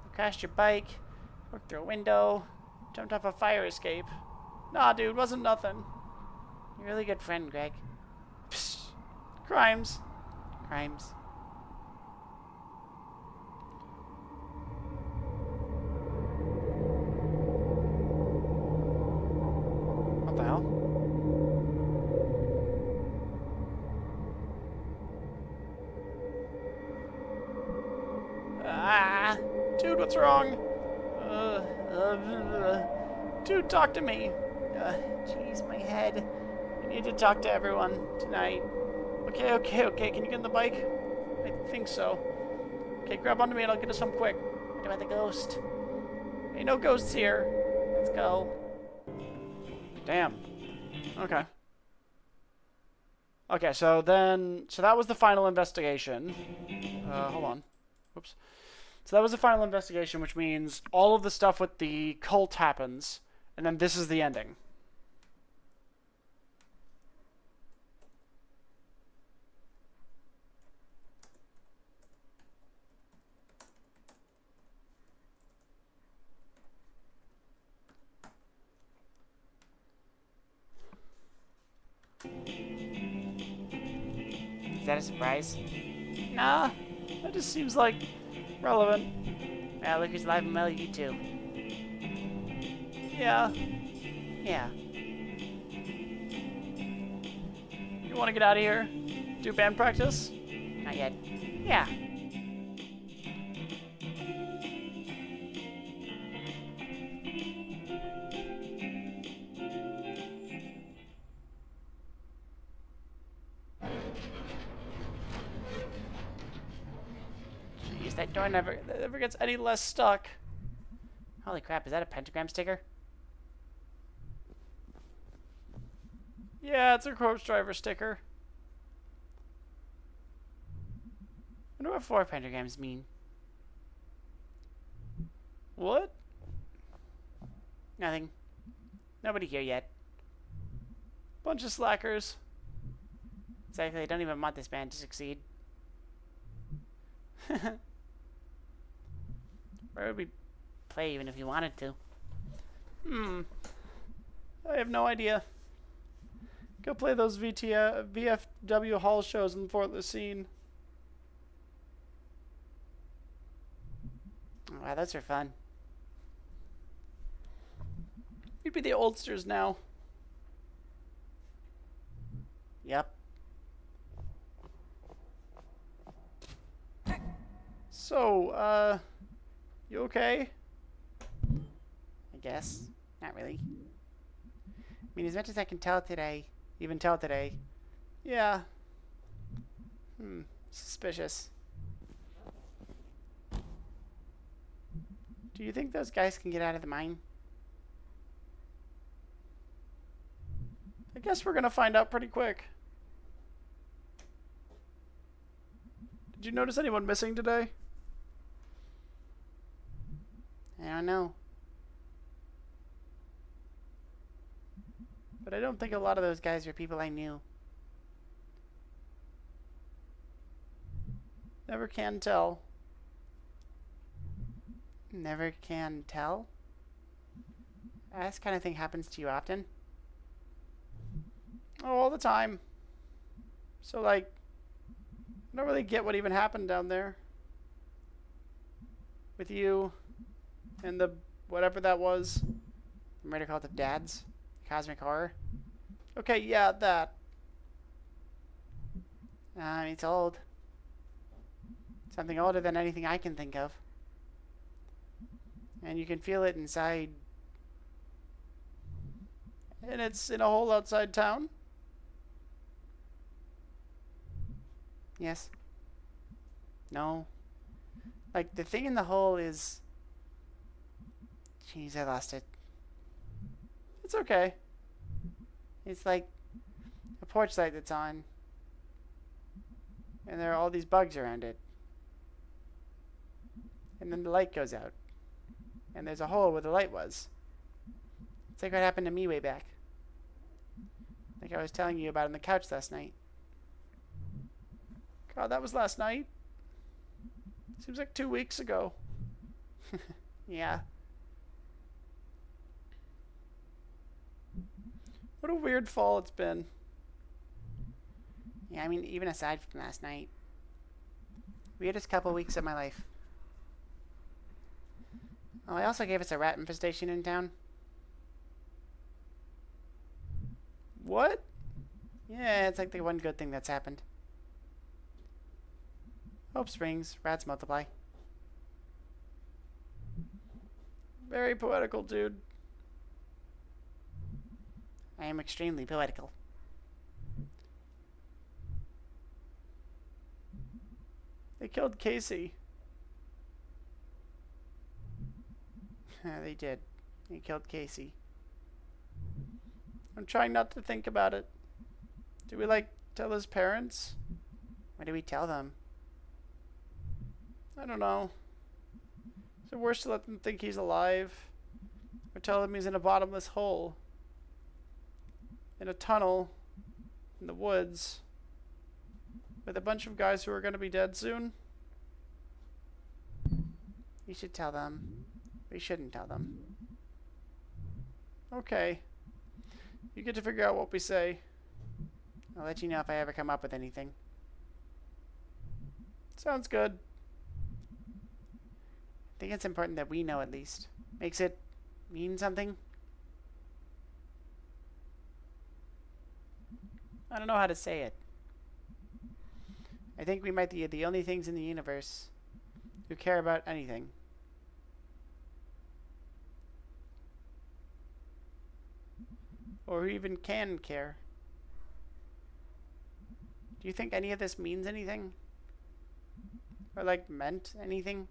B: You crashed your bike, worked through a window, jumped off a fire escape.
A: Nah, dude, wasn't nothing.
B: You're a really good friend, Greg.
A: Psst. Crimes.
B: Crimes.
A: What the hell? Ah, dude, what's wrong? Dude, talk to me.
B: Jeez, my head.
A: I need to talk to everyone tonight. Okay. Can you get on the bike? I think so. Okay, grab onto me and I'll get us home quick.
B: What about the ghost?
A: Ain't no ghosts here.
B: Let's go.
A: Damn. Okay. Okay, so that was the final investigation. Hold on. Whoops. So that was the final investigation, which means all of the stuff with the cult happens, and then this is the ending.
B: Is that a surprise?
A: Nah, that just seems like relevant.
B: Look who's alive and well, you too.
A: Yeah.
B: Yeah.
A: You want to get out of here? Do band practice?
B: Not yet. Yeah.
A: Jeez, that door never gets any less stuck.
B: Holy crap, is that a pentagram sticker?
A: Yeah, it's a corpse driver sticker.
B: I wonder what 4 pentagrams mean.
A: What?
B: Nothing. Nobody here yet.
A: Bunch of slackers.
B: Exactly, I don't even want this band to succeed. Where would we play even if you wanted to?
A: I have no idea. Go play those VFW hall shows in Fort Lucine.
B: Oh, wow, those are fun.
A: We'd be the oldsters now.
B: Yep.
A: So, you okay?
B: I guess. Not really. I mean, as much as I can tell today, even tell today.
A: Yeah. Suspicious.
B: Do you think those guys can get out of the mine?
A: I guess we're gonna find out pretty quick. Did you notice anyone missing today?
B: I don't know. But I don't think a lot of those guys were people I knew.
A: Never can tell.
B: Never can tell? This kind of thing happens to you often?
A: Oh, all the time. So, like, I don't really get what even happened down there. With you and the whatever that was.
B: The murder cult of dads? Cosmic horror?
A: Okay, yeah, that.
B: It's old. Something older than anything I can think of. And you can feel it inside.
A: And it's in a hole outside town?
B: Yes. No. Like, the thing in the hole is... Jeez, I lost it.
A: It's okay.
B: It's like a porch light that's on.
A: And there are all these bugs around it. And then the light goes out. And there's a hole where the light was.
B: It's like what happened to me way back. Like I was telling you about on the couch last night.
A: God, that was last night. Seems like 2 weeks ago.
B: Yeah.
A: What a weird fall it's been.
B: Yeah, I mean, even aside from last night. Weirdest couple weeks of my life. Oh, I also gave us a rat infestation in town.
A: What?
B: Yeah, it's like the one good thing that's happened. Hope springs, rats multiply.
A: Very poetical, dude.
B: I am extremely poetical.
A: They killed Casey.
B: They did. They killed Casey.
A: I'm trying not to think about it. Do we, like, tell his parents?
B: What do we tell them?
A: I don't know. Is it worse to let them think he's alive? Or tell them he's in a bottomless hole? In a tunnel? In the woods? With a bunch of guys who are going to be dead soon?
B: You should tell them. We shouldn't tell them.
A: Okay. You get to figure out what we say.
B: I'll let you know if I ever come up with anything.
A: Sounds good.
B: think it's important that we know at least. Makes it mean something. I don't know how to say it. I think we might be the only things in the universe who care about anything. Or who even can care. Do you think any of this means anything? Or, like, meant anything?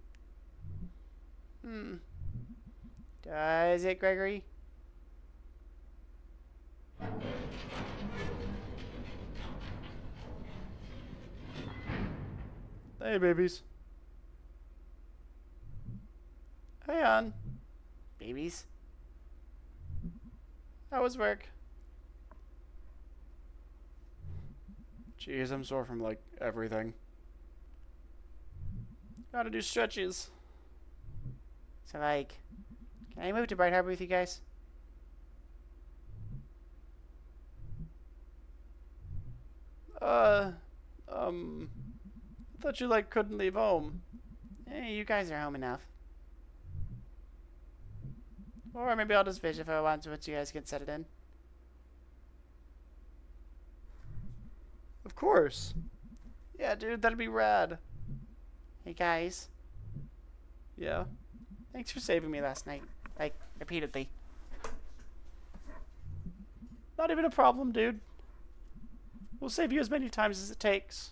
B: Does it, Gregory?
A: Hey, babies. Hey, on.
B: Babies?
A: How was work? Jeez, I'm sore from, like, everything. Gotta do stretches.
B: So, like, can I move to Bright Harbor with you guys?
A: I thought you, like, couldn't leave home.
B: Eh, you guys are home enough.
A: Or maybe I'll just visit if I want to once you guys get settled in. Of course. Yeah, dude, that'd be rad.
B: Hey, guys.
A: Yeah.
B: Thanks for saving me last night. Like, repeatedly.
A: Not even a problem, dude. We'll save you as many times as it takes.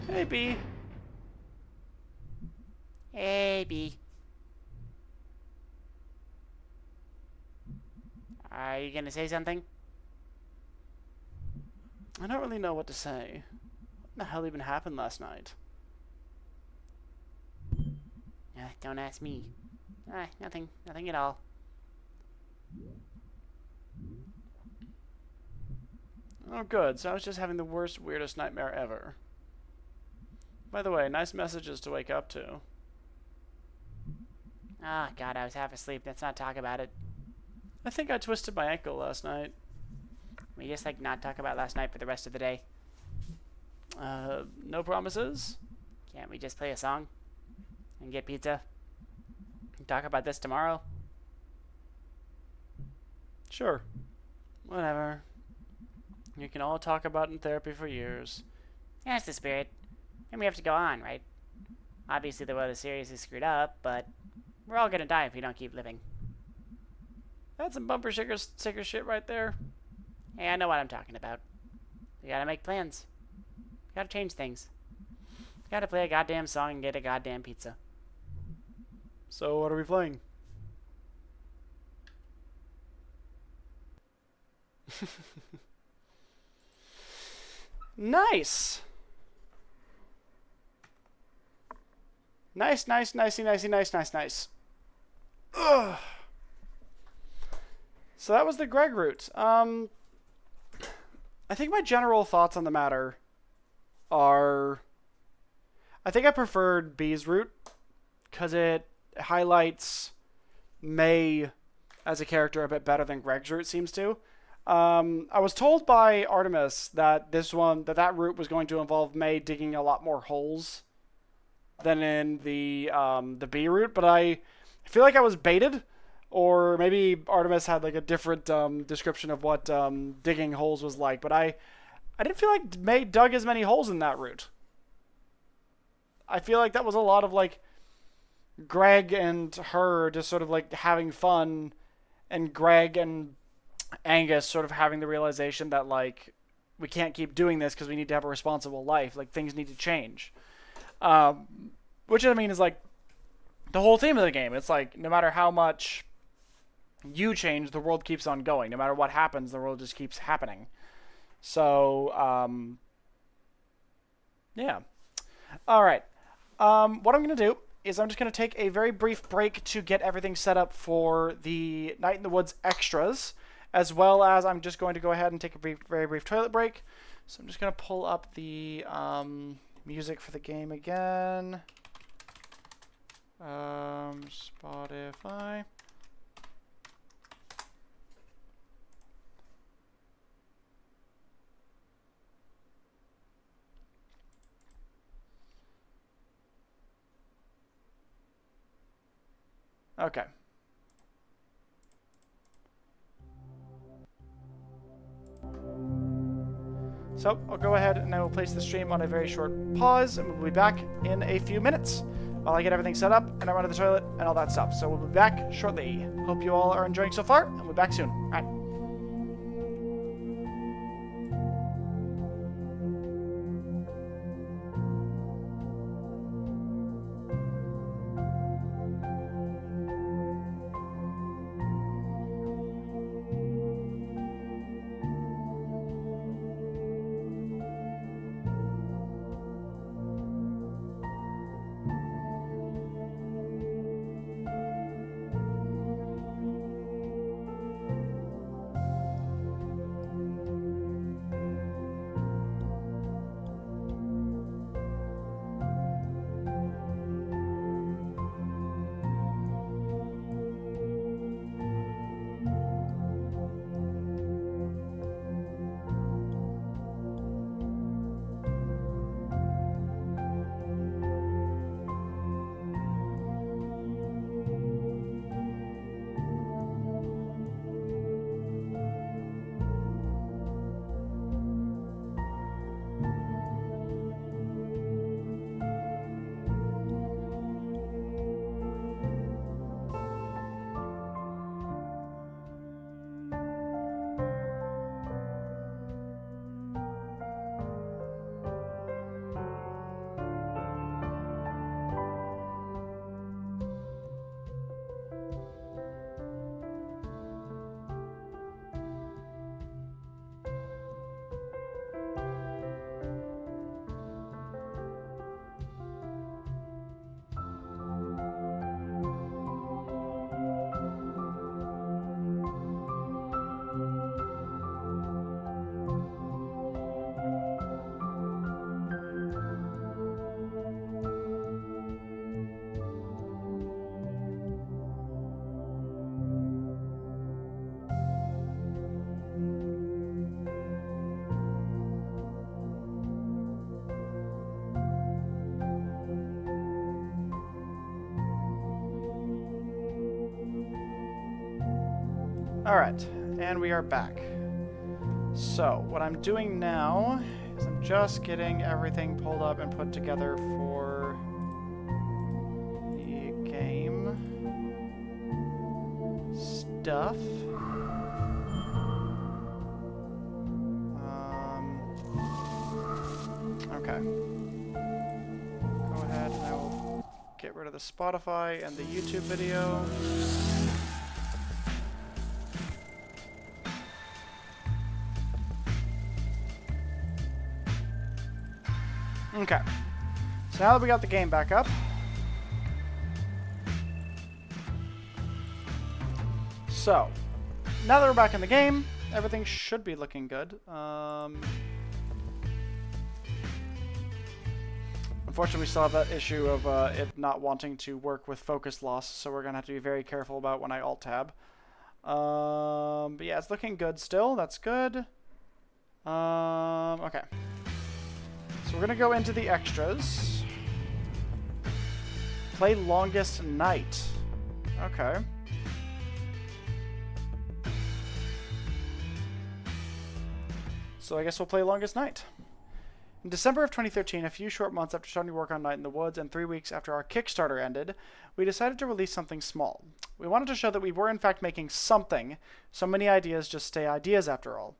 A: Hey, B.
B: Hey, B. Are you gonna say something?
A: I don't really know what to say. What the hell even happened last night?
B: Don't ask me. Nothing. Nothing at all.
A: Oh, good. So I was just having the worst, weirdest nightmare ever. By the way, nice messages to wake up to.
B: Oh, God, I was half asleep. Let's not talk about it.
A: I think I twisted my ankle last night.
B: We just, like, not talk about last night for the rest of the day.
A: No promises?
B: Can't we just play a song? And get pizza? And talk about this tomorrow?
A: Sure. Whatever. You can all talk about it in therapy for years.
B: That's the spirit. And we have to go on, right? Obviously, the world is seriously screwed up, but we're all gonna die if we don't keep living.
A: That's some bumper sticker shit right there.
B: Hey, I know what I'm talking about. We gotta make plans. We gotta change things. We gotta play a goddamn song and get a goddamn pizza.
A: So what are we playing? Nice. Nice, nice, nicey, nicey, nice, nice, nice. Ugh. So that was the Gregg route. I think my general thoughts on the matter are... I think I preferred B's route because it highlights May as a character a bit better than Gregg's route seems to. I was told by Artemis that that route was going to involve May digging a lot more holes than in the B route, but I feel like I was baited, or maybe Artemis had like a different description of what digging holes was like, but I didn't feel like May dug as many holes in that route. I feel like that was a lot of like Gregg and her just sort of like having fun, and Gregg and Angus sort of having the realization that like we can't keep doing this because we need to have a responsible life. Like things need to change. Which I mean is like the whole theme of the game. It's like no matter how much you change, the world keeps on going. No matter what happens, the world just keeps happening. So yeah. All right. What I'm gonna do is I'm just gonna take a very brief break to get everything set up for the Night in the Woods extras, as well as I'm just going to go ahead and take a very brief toilet break. So I'm just gonna pull up the music for the game again. Spotify. Okay. So I'll go ahead and I will place the stream on a very short pause, and we'll be back in a few minutes while I get everything set up and I run to the toilet and all that stuff. So we'll be back shortly. Hope you all are enjoying so far, and we'll be back soon. All right. Alright, and we are back. So, what I'm doing now is I'm just getting everything pulled up and put together for the game stuff. Okay. Go ahead and I will get rid of the Spotify and the YouTube video. Okay, so now that we got the game back up, so now that we're back in the game, everything should be looking good. Unfortunately, we still have that issue of it not wanting to work with focus loss, so we're going to have to be very careful about when I Alt-Tab. But yeah, it's looking good still. That's good. Okay. So we're going to go into the extras. Play longest night. Okay. So I guess we'll play longest night. In December of 2013, a few short months after starting to work on Night in the Woods and 3 weeks after our Kickstarter ended, we decided to release something small. We wanted to show that we were in fact making something, so many ideas just stay ideas after all.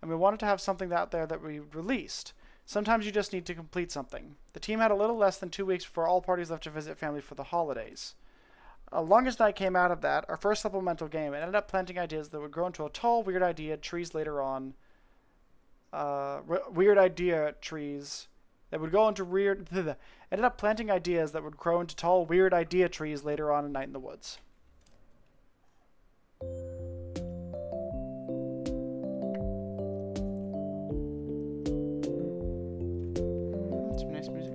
A: And we wanted to have something out there that we released. Sometimes you just need to complete something. The team had a little less than 2 weeks before all parties left to visit family for the holidays. Longest Night came out of that, our first supplemental game, and ended up planting ideas that would grow into a tall, weird idea trees later on. Weird idea trees that would go into weird... ended up planting ideas that would grow into tall, weird idea trees later on in Night in the Woods. Some nice music.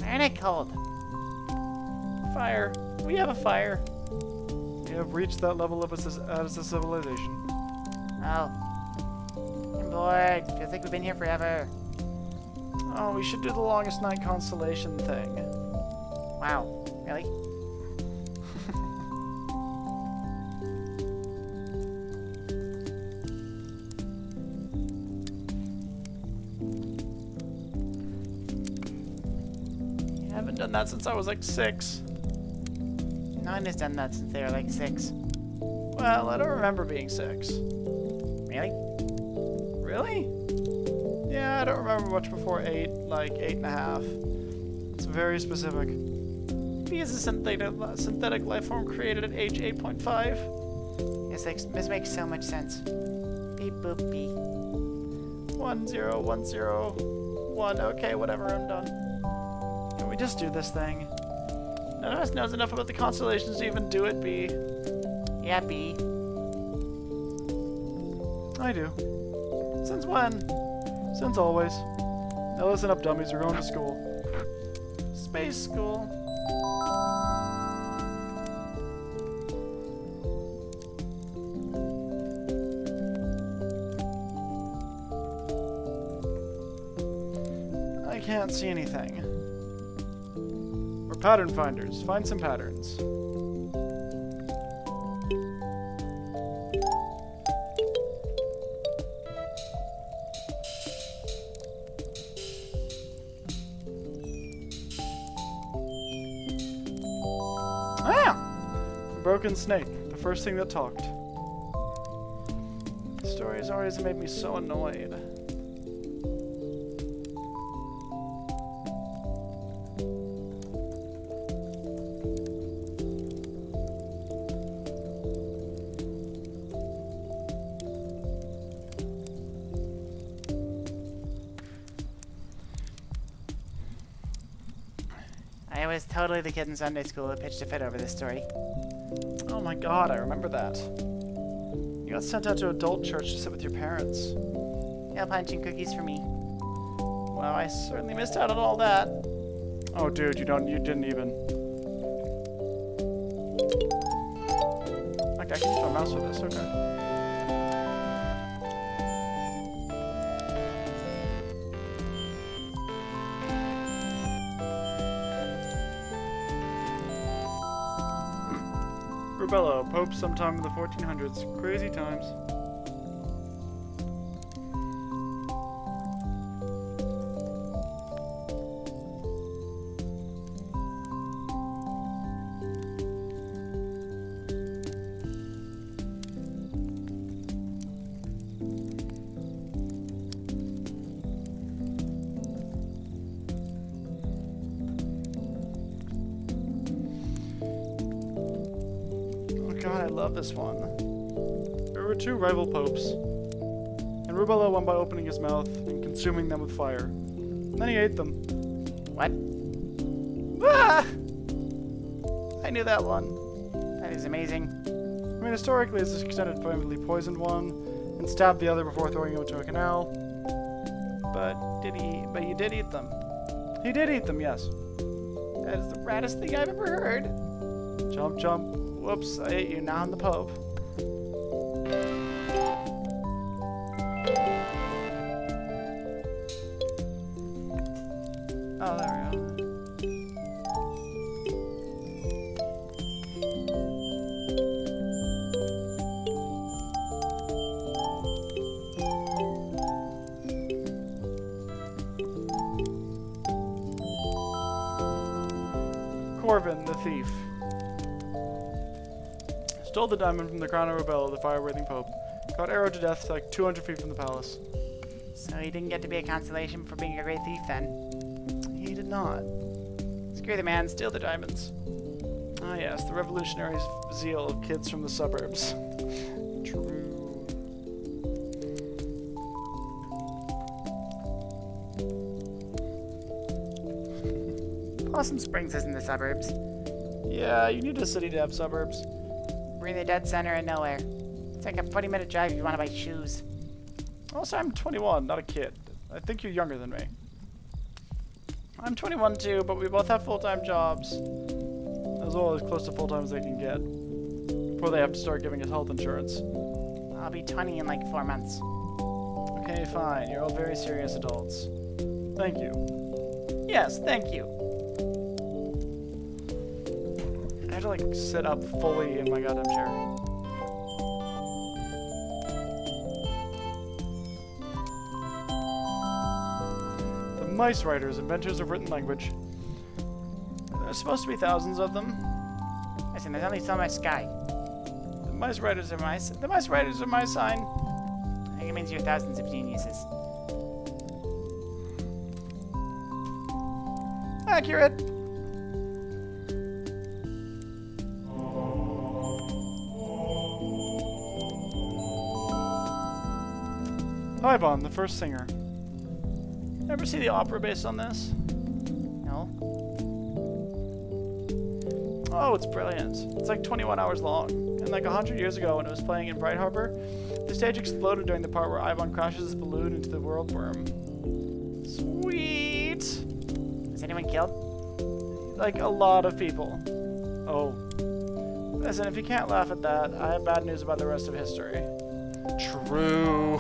B: Ain't it cold?
A: Fire. We have a fire. We have reached that level of as a civilization.
B: Oh. I'm bored. Feels like we've been here forever.
A: Oh, we should do the longest night constellation thing.
B: Wow. Really?
A: I haven't done that since I was like 6.
B: No one has done that since they were like 6.
A: Well, I don't remember being 6.
B: Really?
A: Really? Yeah, I don't remember much before 8, like 8.5. It's very specific. Maybe it's a synthetic life form created at age 8.5.
B: This makes so much sense. Beep boop beep.
A: 1 0 1 0 1. Okay, whatever. I'm done. Can we just do this thing? None of us knows enough about the constellations to even do it, B.
B: Yeah, B.
A: I do. Since when? Since always. Now listen up, dummies. We're going to school. Space school. I can't see anything. We're pattern finders. Find some patterns. Broken snake, the first thing that talked. The story has always made me so annoyed.
B: I was totally the kid in Sunday school that pitched a fit over this story.
A: Oh my god, I remember that. You got sent out to adult church to sit with your parents.
B: No punch and cookies for me.
A: Wow, I certainly missed out on all that. Oh dude, you didn't even. Okay, I can use my mouse for this, okay. Rubella, Pope sometime in the 1400s. Crazy times. God, I love this one. There were 2 rival popes, and Rubella won by opening his mouth and consuming them with fire. And then he ate them.
B: What?
A: Ah! I knew that one.
B: That is amazing.
A: I mean, historically, this extended famously poisoned one and stabbed the other before throwing him into a canal. But he did eat them. He did eat them, yes. That is the raddest thing I've ever heard. Jump, jump. Whoops, I ate you. Now I'm the Pope. Oh, there we go. Corvin, the thief. Stole the diamond from the crown of Rubella, the fire-breathing pope. Caught arrowed to death like 200 feet from the palace.
B: So he didn't get to be a consolation for being a great thief then?
A: He did not.
B: Screw the man, steal the diamonds.
A: Ah yes, the revolutionary zeal of kids from the suburbs. True.
B: Possum Springs is in the suburbs.
A: Yeah, you need a city to have suburbs.
B: We're in the dead center of nowhere. It's like a 40-minute drive if you want to buy shoes.
A: Also, I'm 21, not a kid. I think you're younger than me. I'm 21 too, but we both have full-time jobs. as well as close to full-time as they can get, before they have to start giving us health insurance.
B: I'll be 20 in like 4 months.
A: Okay, fine. You're all very serious adults. Thank you. Yes, thank you. I have to like sit up fully in my goddamn chair. The Mice Writers, inventors of written language. There's supposed to be thousands of them.
B: Listen, there's only so much sky.
A: The Mice Writers are mice. The Mice Writers are my sign.
B: I think it means you're thousands of geniuses.
A: Accurate. Ibon, the first singer. Ever see the opera based on this?
B: No?
A: Oh, it's brilliant. It's like 21 hours long. And like 100 years ago when it was playing in Bright Harbor, the stage exploded during the part where Ibon crashes his balloon into the world worm. Sweet!
B: Was anyone killed?
A: Like a lot of people. Oh. Listen, if you can't laugh at that, I have bad news about the rest of history. True.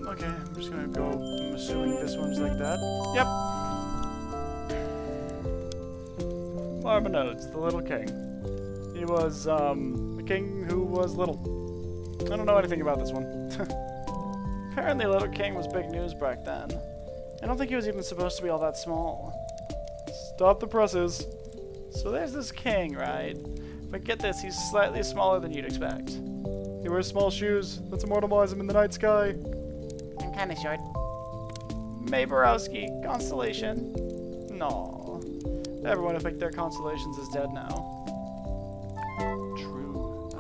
A: Okay, I'm just gonna go, I'm assuming this one's like that. Yep. Marmonodes, the little king. He was, a king who was little. I don't know anything about this one. Apparently Little King was big news back then. I don't think he was even supposed to be all that small. Stop the presses. So there's this king, right? But get this, he's slightly smaller than you'd expect. He wears small shoes. Let's immortalize him in the night sky.
B: I'm kind of short.
A: May Borowski, Constellation. No. Everyone who picked their constellations is dead now. True.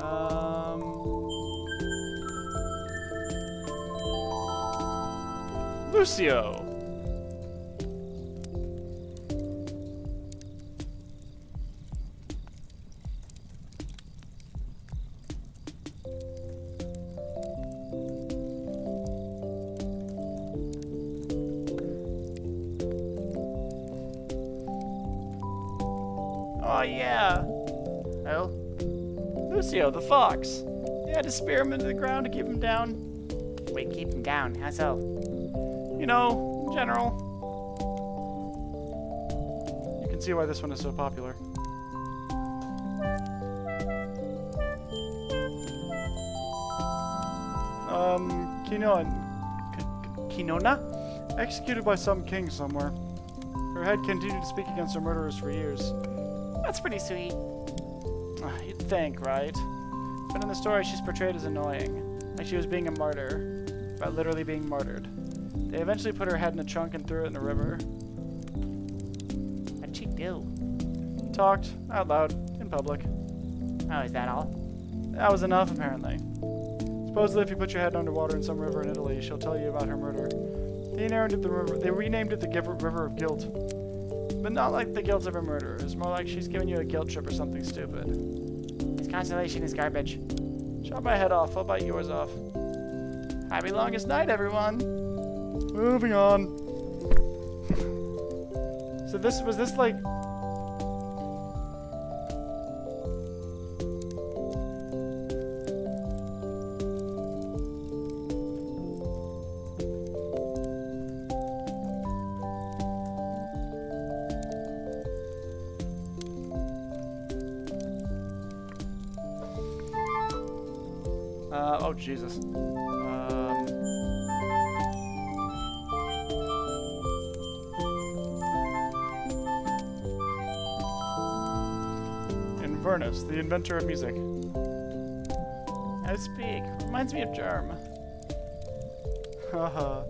A: Lucio. Oh yeah.
B: Oh?
A: Lucio, the fox. You had to spear him into the ground to keep him down.
B: Wait, keep him down. How so?
A: You know, in general. You can see why this one is so popular. Kinona? Executed by some king somewhere. Her head continued to speak against her murderers for years.
B: That's pretty sweet.
A: You'd think, right? But in the story, she's portrayed as annoying. Like she was being a martyr. By literally being martyred. They eventually put her head in a trunk and threw it in a river.
B: What'd she do?
A: Talked, out loud, in public.
B: Oh, is that all?
A: That was enough, apparently. Supposedly, if you put your head underwater in some river in Italy, she'll tell you about her murder. They renamed it the River of Guilt. But not like the guilt of her murder. It's more like she's giving you a guilt trip or something stupid.
B: This constellation is garbage.
A: Chop my head off, I'll bite yours off. Happy longest night, everyone! Moving on. So was this like... oh, Jesus. Inverness, the inventor of music. I speak. Reminds me of Germ. Haha.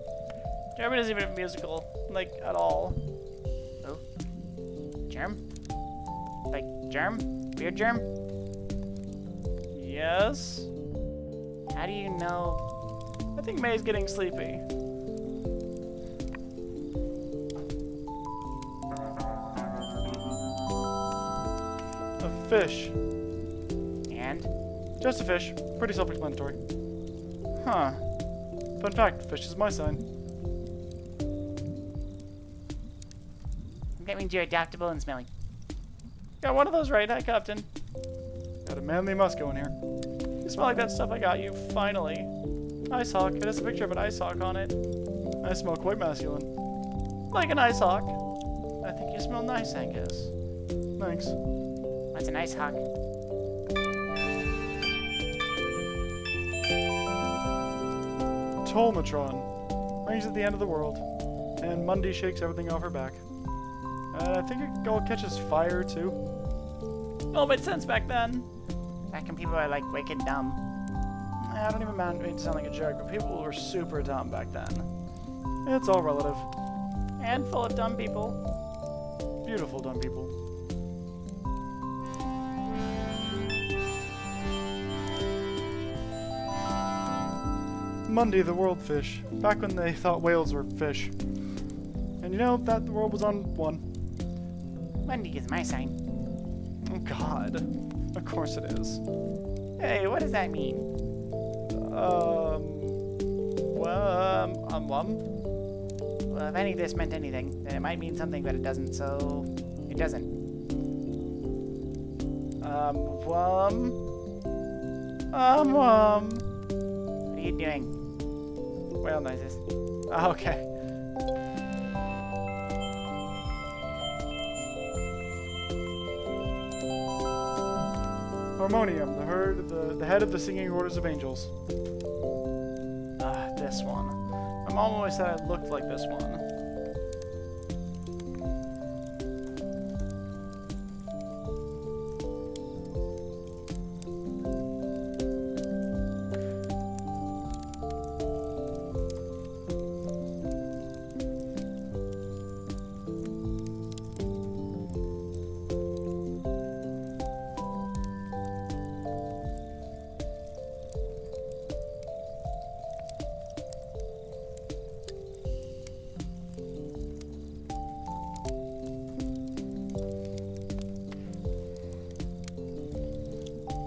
A: Germ isn't even musical, like, at all.
B: Oh? Germ? Like, germ? Weird germ?
A: Yes?
B: How do you know?
A: I think May's getting sleepy. Fish.
B: And?
A: Just a fish. Pretty self-explanatory. Huh. Fun fact, fish is my sign.
B: That means you're adaptable and smelly.
A: Got one of those right, huh, Captain? Got a manly musk going here. You smell like that stuff I got you, finally. Ice hawk. It has a picture of an ice hawk on it. I smell quite masculine. Like an ice hawk. I think you smell nice, Angus. Thanks.
B: What's an ice hawk?
A: Tolmatron. Rings at the end of the world. And Mundy shakes everything off her back. And I think it all catches fire, too. All made sense back then.
B: Back when people are like wicked dumb.
A: I don't even mean to sound like a jerk, but people were super dumb back then. It's all relative.
B: And full of dumb people.
A: Beautiful dumb people. Mundy the world fish. Back when they thought whales were fish. And you know that the world was on one.
B: Monday is my sign.
A: Oh god. Of course it is.
B: Hey, what does that mean? Well, if any of this meant anything, then it might mean something, but it doesn't, so it doesn't. What are you doing?
A: Whale noises. Oh, okay. Harmonium, the head of the singing orders of angels. This one. My mom always said I looked like this one.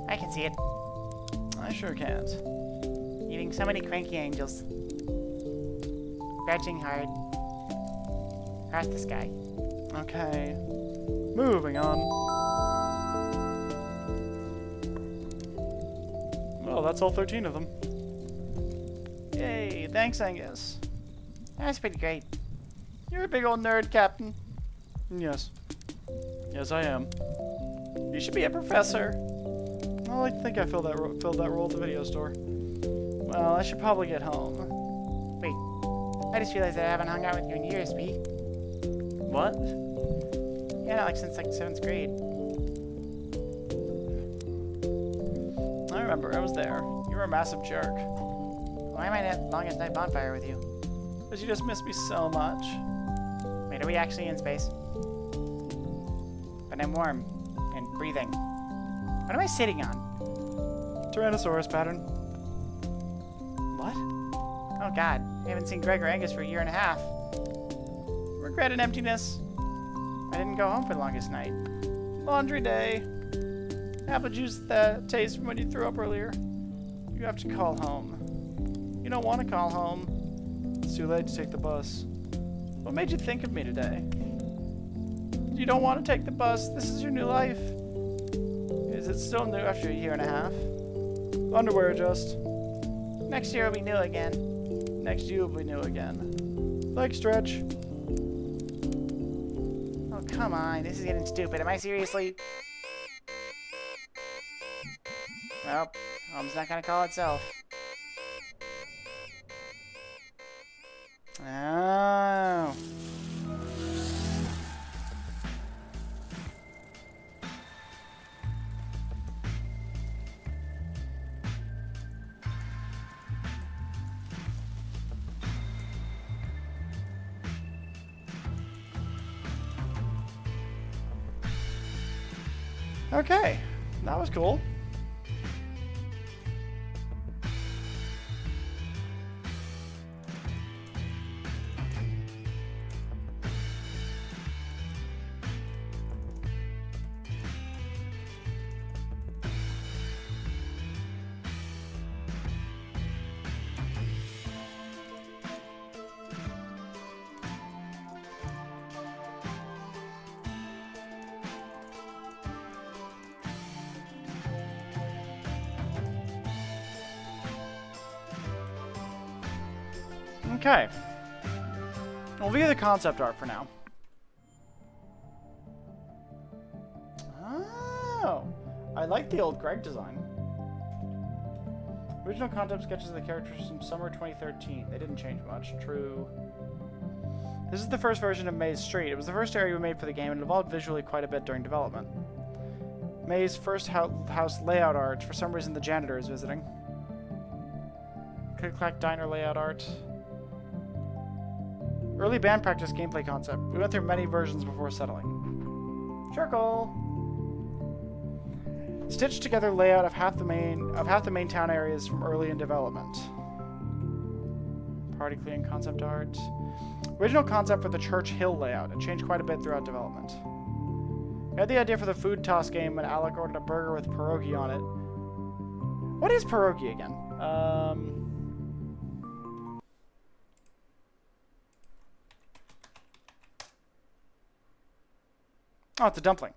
B: I can see it.
A: I sure can't.
B: Eating so many cranky angels. Scratching hard. Across the sky.
A: Okay. Moving on. Well, that's all 13 of them. Yay, thanks, Angus.
B: That's pretty great.
A: You're a big old nerd, Captain. Yes. Yes, I am. You should be a professor. I like to think I filled that role at the video store. Well, I should probably get home.
B: Wait, I just realized that I haven't hung out with you in years, B.
A: What?
B: Yeah, not like since like 7th grade.
A: I remember, I was there. You were a massive jerk.
B: Why am I at longest night bonfire with you?
A: Because you just missed me so much.
B: Wait, are we actually in space? But I'm warm and breathing. What am I sitting on?
A: Tyrannosaurus pattern.
B: What? Oh god, I haven't seen Gregg or Angus for a year and a half.
A: Regret and emptiness.
B: I didn't go home for the longest night.
A: Laundry day. Apple juice that taste from when you threw up earlier. You have to call home. You don't want to call home. It's too late to take the bus. What made you think of me today? You don't want to take the bus. This is your new life. Is it still new after a year and a half? Underwear adjust.
B: Next year will be new again.
A: Next you will be new again. Leg stretch.
B: Oh, come on. This is getting stupid. Am I seriously? Well, home's not gonna call itself.
A: Oh. Okay, that was cool. Okay. We'll view the concept art for now. Oh, I like the old Gregg design. Original concept sketches of the characters from summer 2013. They didn't change much. True. This is the first version of Maze Street. It was the first area we made for the game and it evolved visually quite a bit during development. May's first house layout art. For some reason, the janitor is visiting. Click-clack diner layout art. Early band practice gameplay concept. We went through many versions before settling. Circle. Stitched together layout of half the main town areas from early in development. Party cleaning concept art. Original concept for the Church Hill layout. It changed quite a bit throughout development. We had the idea for the food toss game when Alec ordered a burger with pierogi on it. What is pierogi again? Oh, it's a dumpling.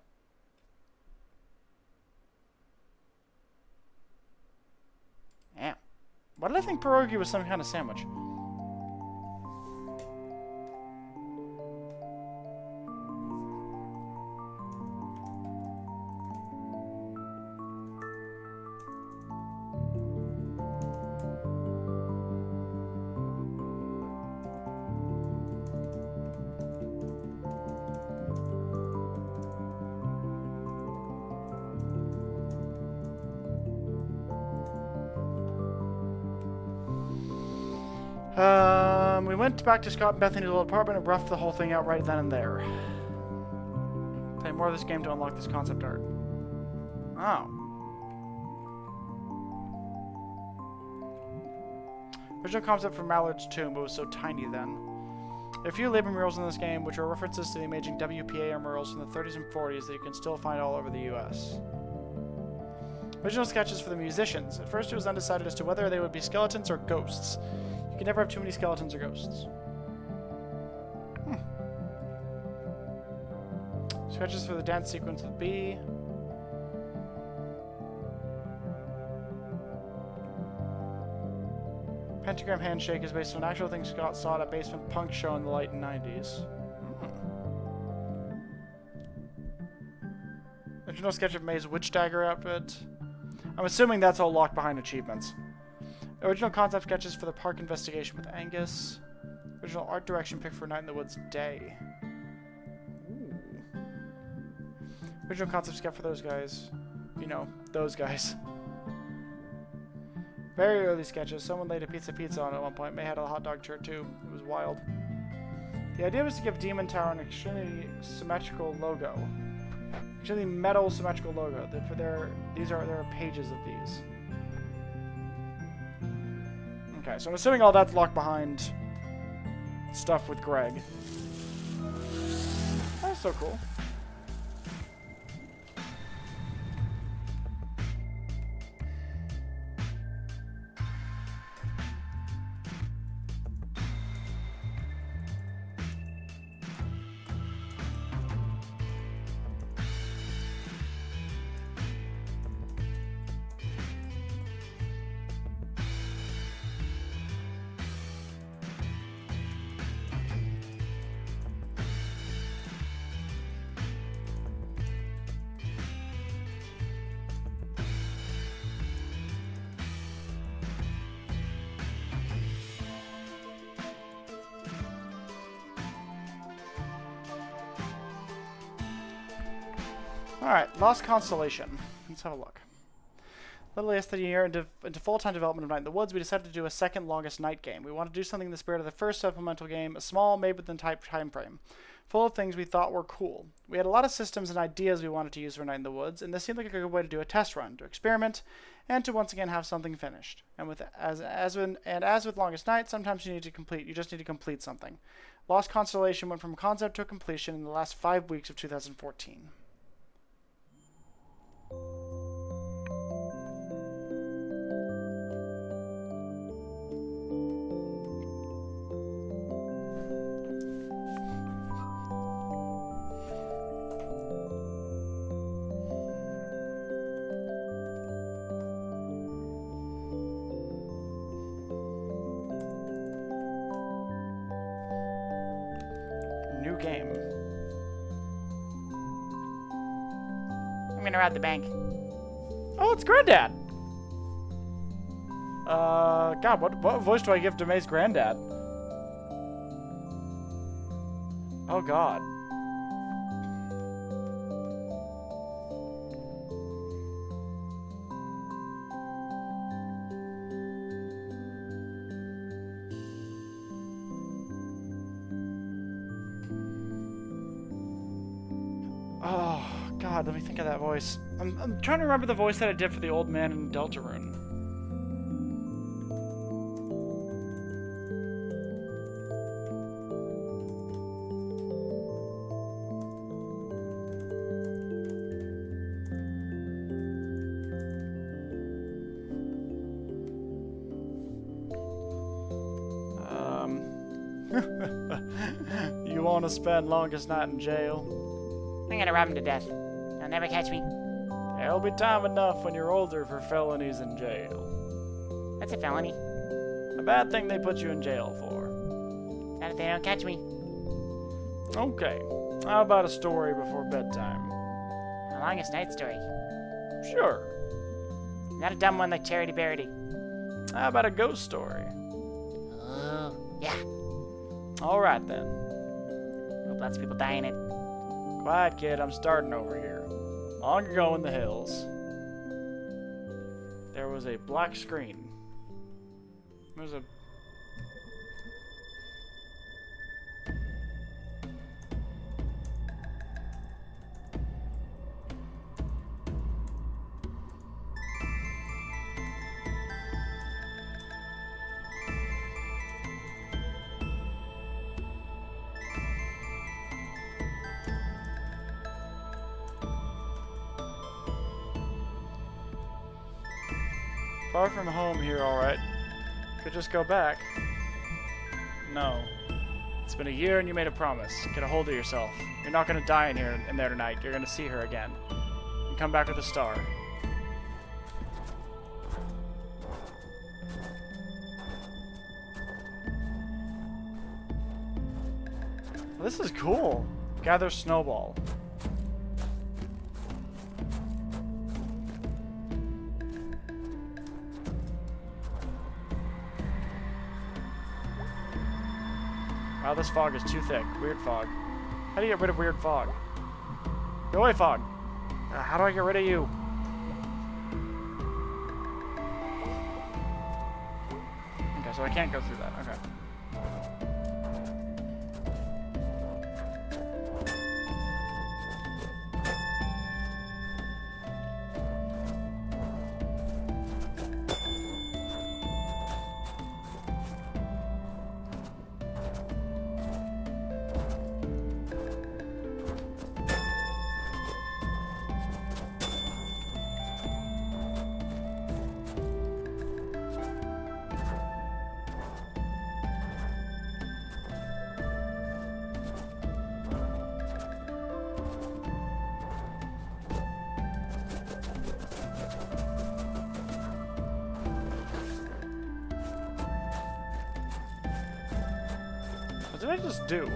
A: Yeah. Why did I think pierogi was some kind of sandwich? We went back to Scott and Bethany's old apartment and roughed the whole thing out right then and there. Play more of this game to unlock this concept art. Oh. Original concept for Mallard's tomb, but was so tiny then. There are a few labor murals in this game, which are references to the amazing WPA murals from the 30s and 40s that you can still find all over the US. Original sketches for the musicians. At first it was undecided as to whether they would be skeletons or ghosts. You can never have too many skeletons or ghosts. Sketches for the dance sequence with B. Pentagram Handshake is based on actual things Scott saw at a basement punk show in the late 90s. Original sketch of May's witch dagger outfit. I'm assuming that's all locked behind achievements. Original concept sketches for the park investigation with Angus. Original art direction pick for Night in the Woods Day. Ooh. Original concept sketch for those guys. You know, those guys. Very early sketches. Someone laid a pizza on it at one point. May had a hot dog shirt too. It was wild. The idea was to give Demon Tower an extremely symmetrical logo. Extremely metal symmetrical logo. There are pages of these. Okay, so I'm assuming all that's locked behind stuff with Gregg. That's so cool. Alright, Lost Constellation. Let's have a look. Little less than a year into full-time development of Night in the Woods, we decided to do a second longest night game. We wanted to do something in the spirit of the first supplemental game, a small, made within type time frame, full of things we thought were cool. We had a lot of systems and ideas we wanted to use for Night in the Woods, and this seemed like a good way to do a test run, to experiment, and to once again have something finished. And as with Longest Night, sometimes you just need to complete something. Lost Constellation went from concept to completion in the last 5 weeks of 2014. new game.
B: I'm gonna rob the bank.
A: Oh, it's Granddad! God, what voice do I give to May's granddad? Oh, God. Oh, God, let me think of that voice. I'm trying to remember the voice that I did for the old man in Deltarune. You want to spend longest night in jail?
B: I'm gonna rob him to death. He'll never catch me.
A: There'll be time enough when you're older for felonies in jail.
B: That's a felony.
A: A bad thing they put you in jail for.
B: Not if they don't catch me.
A: Okay, how about a story before bedtime?
B: The longest night story.
A: Sure.
B: Not a dumb one like Charity Barity.
A: How about a ghost story?
B: Oh, yeah.
A: Alright then.
B: Hope lots of people die in it.
A: Quiet, kid, I'm starting over here. Long ago in the hills, there was a black screen. There was a... Far from home here, alright. Could just go back. No. It's been a year and you made a promise. Get a hold of yourself. You're not gonna die in there tonight. You're gonna see her again. And come back with a star. This is cool. Gather snowball. Wow, this fog is too thick. Weird fog. How do you get rid of weird fog? Go away, fog. How do I get rid of you? Okay, so I can't go through that. Okay. What did I just do?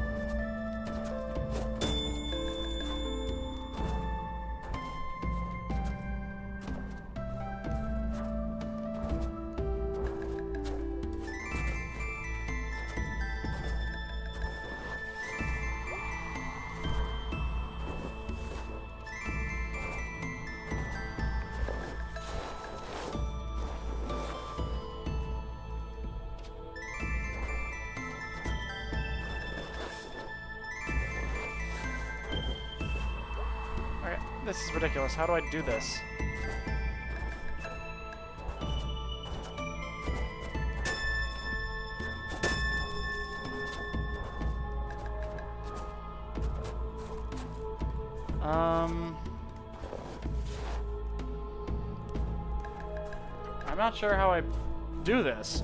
A: This is ridiculous. How do I do this? I'm not sure how I do this.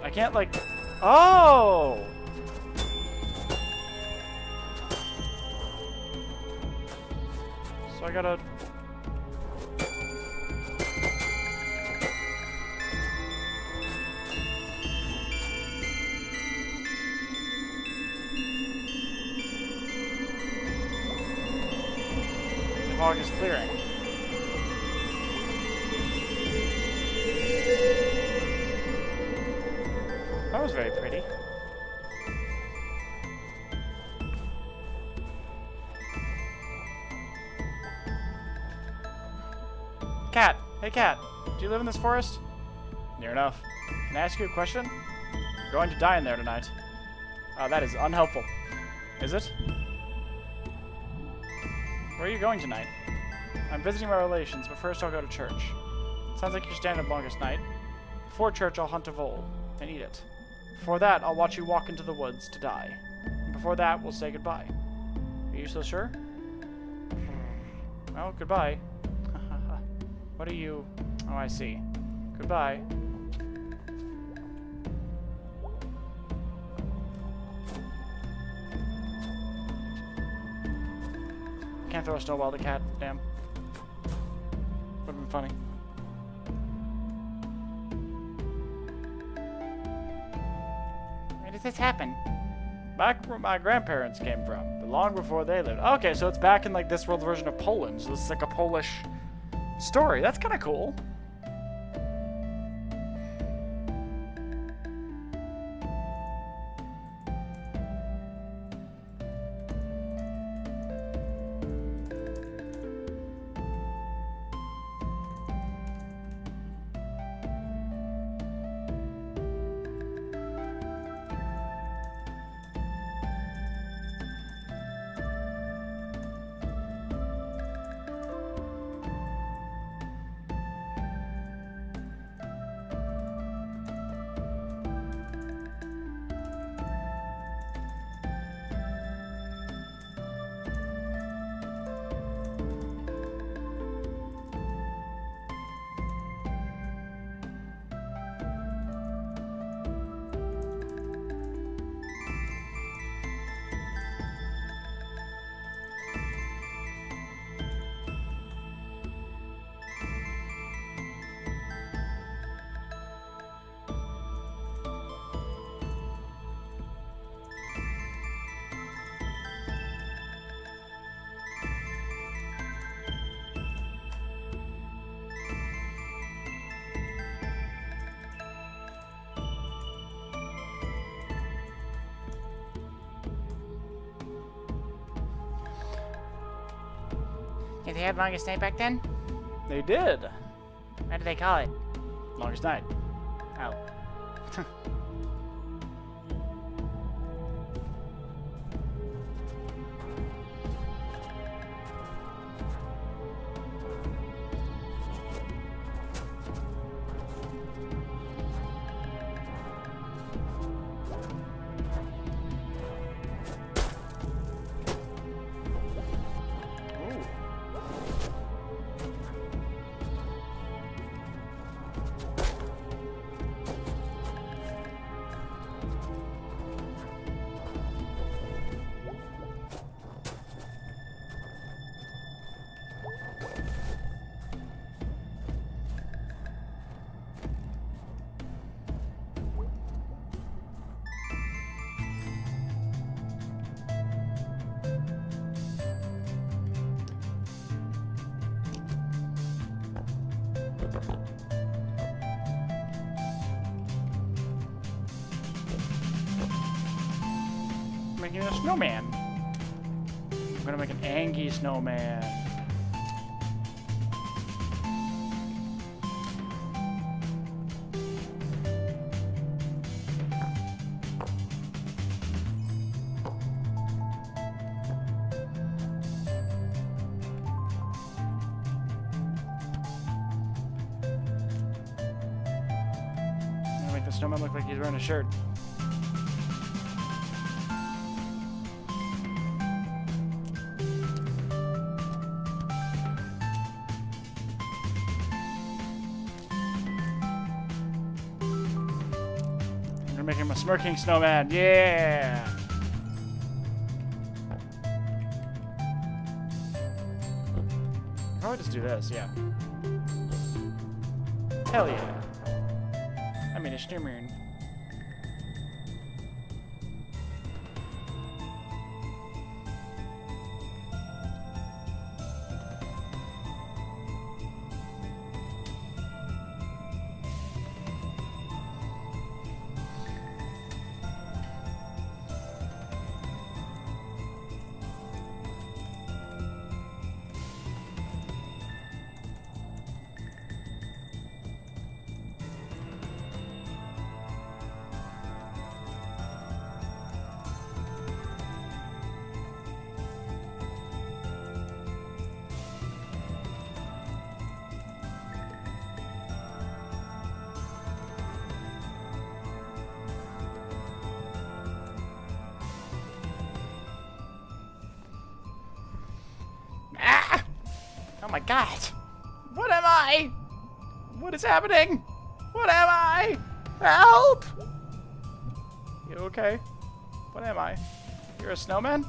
A: I can't, like... Oh! So I gotta... The fog is clearing. That was very pretty. Cat! Hey, cat! Do you live in this forest? Near enough. Can I ask you a question? You're going to die in there tonight. That is unhelpful. Is it? Where are you going tonight? I'm visiting my relations, but first I'll go to church. Sounds like you're staying up longest night. Before church, I'll hunt a vole and eat it. Before that, I'll watch you walk into the woods to die. And before that, we'll say goodbye. Are you so sure? Well, goodbye. What are you... Oh, I see. Goodbye. Can't throw a snowball at the cat. Damn. Would've been funny.
B: Where does this happen?
A: Back where my grandparents came from, but long before they lived. Okay, so it's back in like this world's version of Poland. So this is like a Polish story. That's kind of cool.
B: Did they have longest night back then?
A: They did.
B: What do they call it?
A: Longest night.
B: Oh.
A: Making a snowman. I'm gonna make an Angie snowman. I'm gonna make the snowman look like he's wearing a shirt. Make him a smirking snowman. Yeah! probably just do this, yeah. Hell yeah. I mean, a Stimmian. Oh my god! What am I? What is happening? What am I? Help! You okay? What am I? You're a snowman?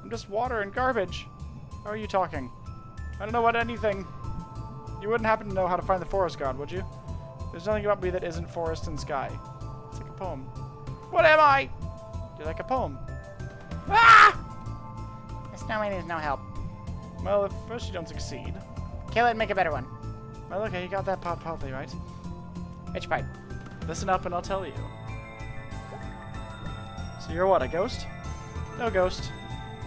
A: I'm just water and garbage. How are you talking? I don't know what anything. You wouldn't happen to know how to find the forest god, would you? There's nothing about me that isn't forest and sky. It's like a poem. What am I? You're like a poem. Ah!
B: The snowman needs no help.
A: Well, if first you don't succeed.
B: Kill it and make a better one.
A: Well, okay, you got that part partly right.
B: Which part?
A: Listen up and I'll tell you. So you're what, a ghost? No ghost.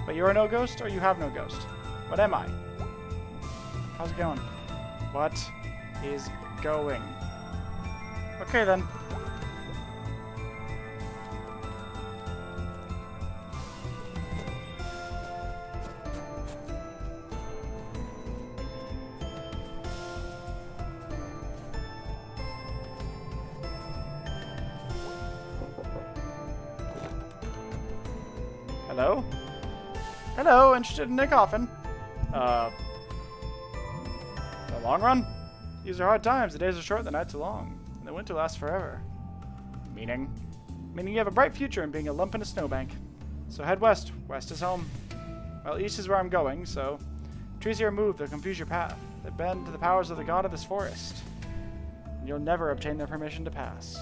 A: But you're a no ghost or you have no ghost? What am I? How's it going? What is going? Okay then. Hello? Hello, interested in a coffin? The long run? These are hard times. The days are short, the nights are long. And the winter lasts forever. Meaning? Meaning you have a bright future in being a lump in a snowbank. So head west. West is home. Well, east is where I'm going, so... Trees here move, they'll confuse your path. They bend to the powers of the god of this forest. And you'll never obtain their permission to pass.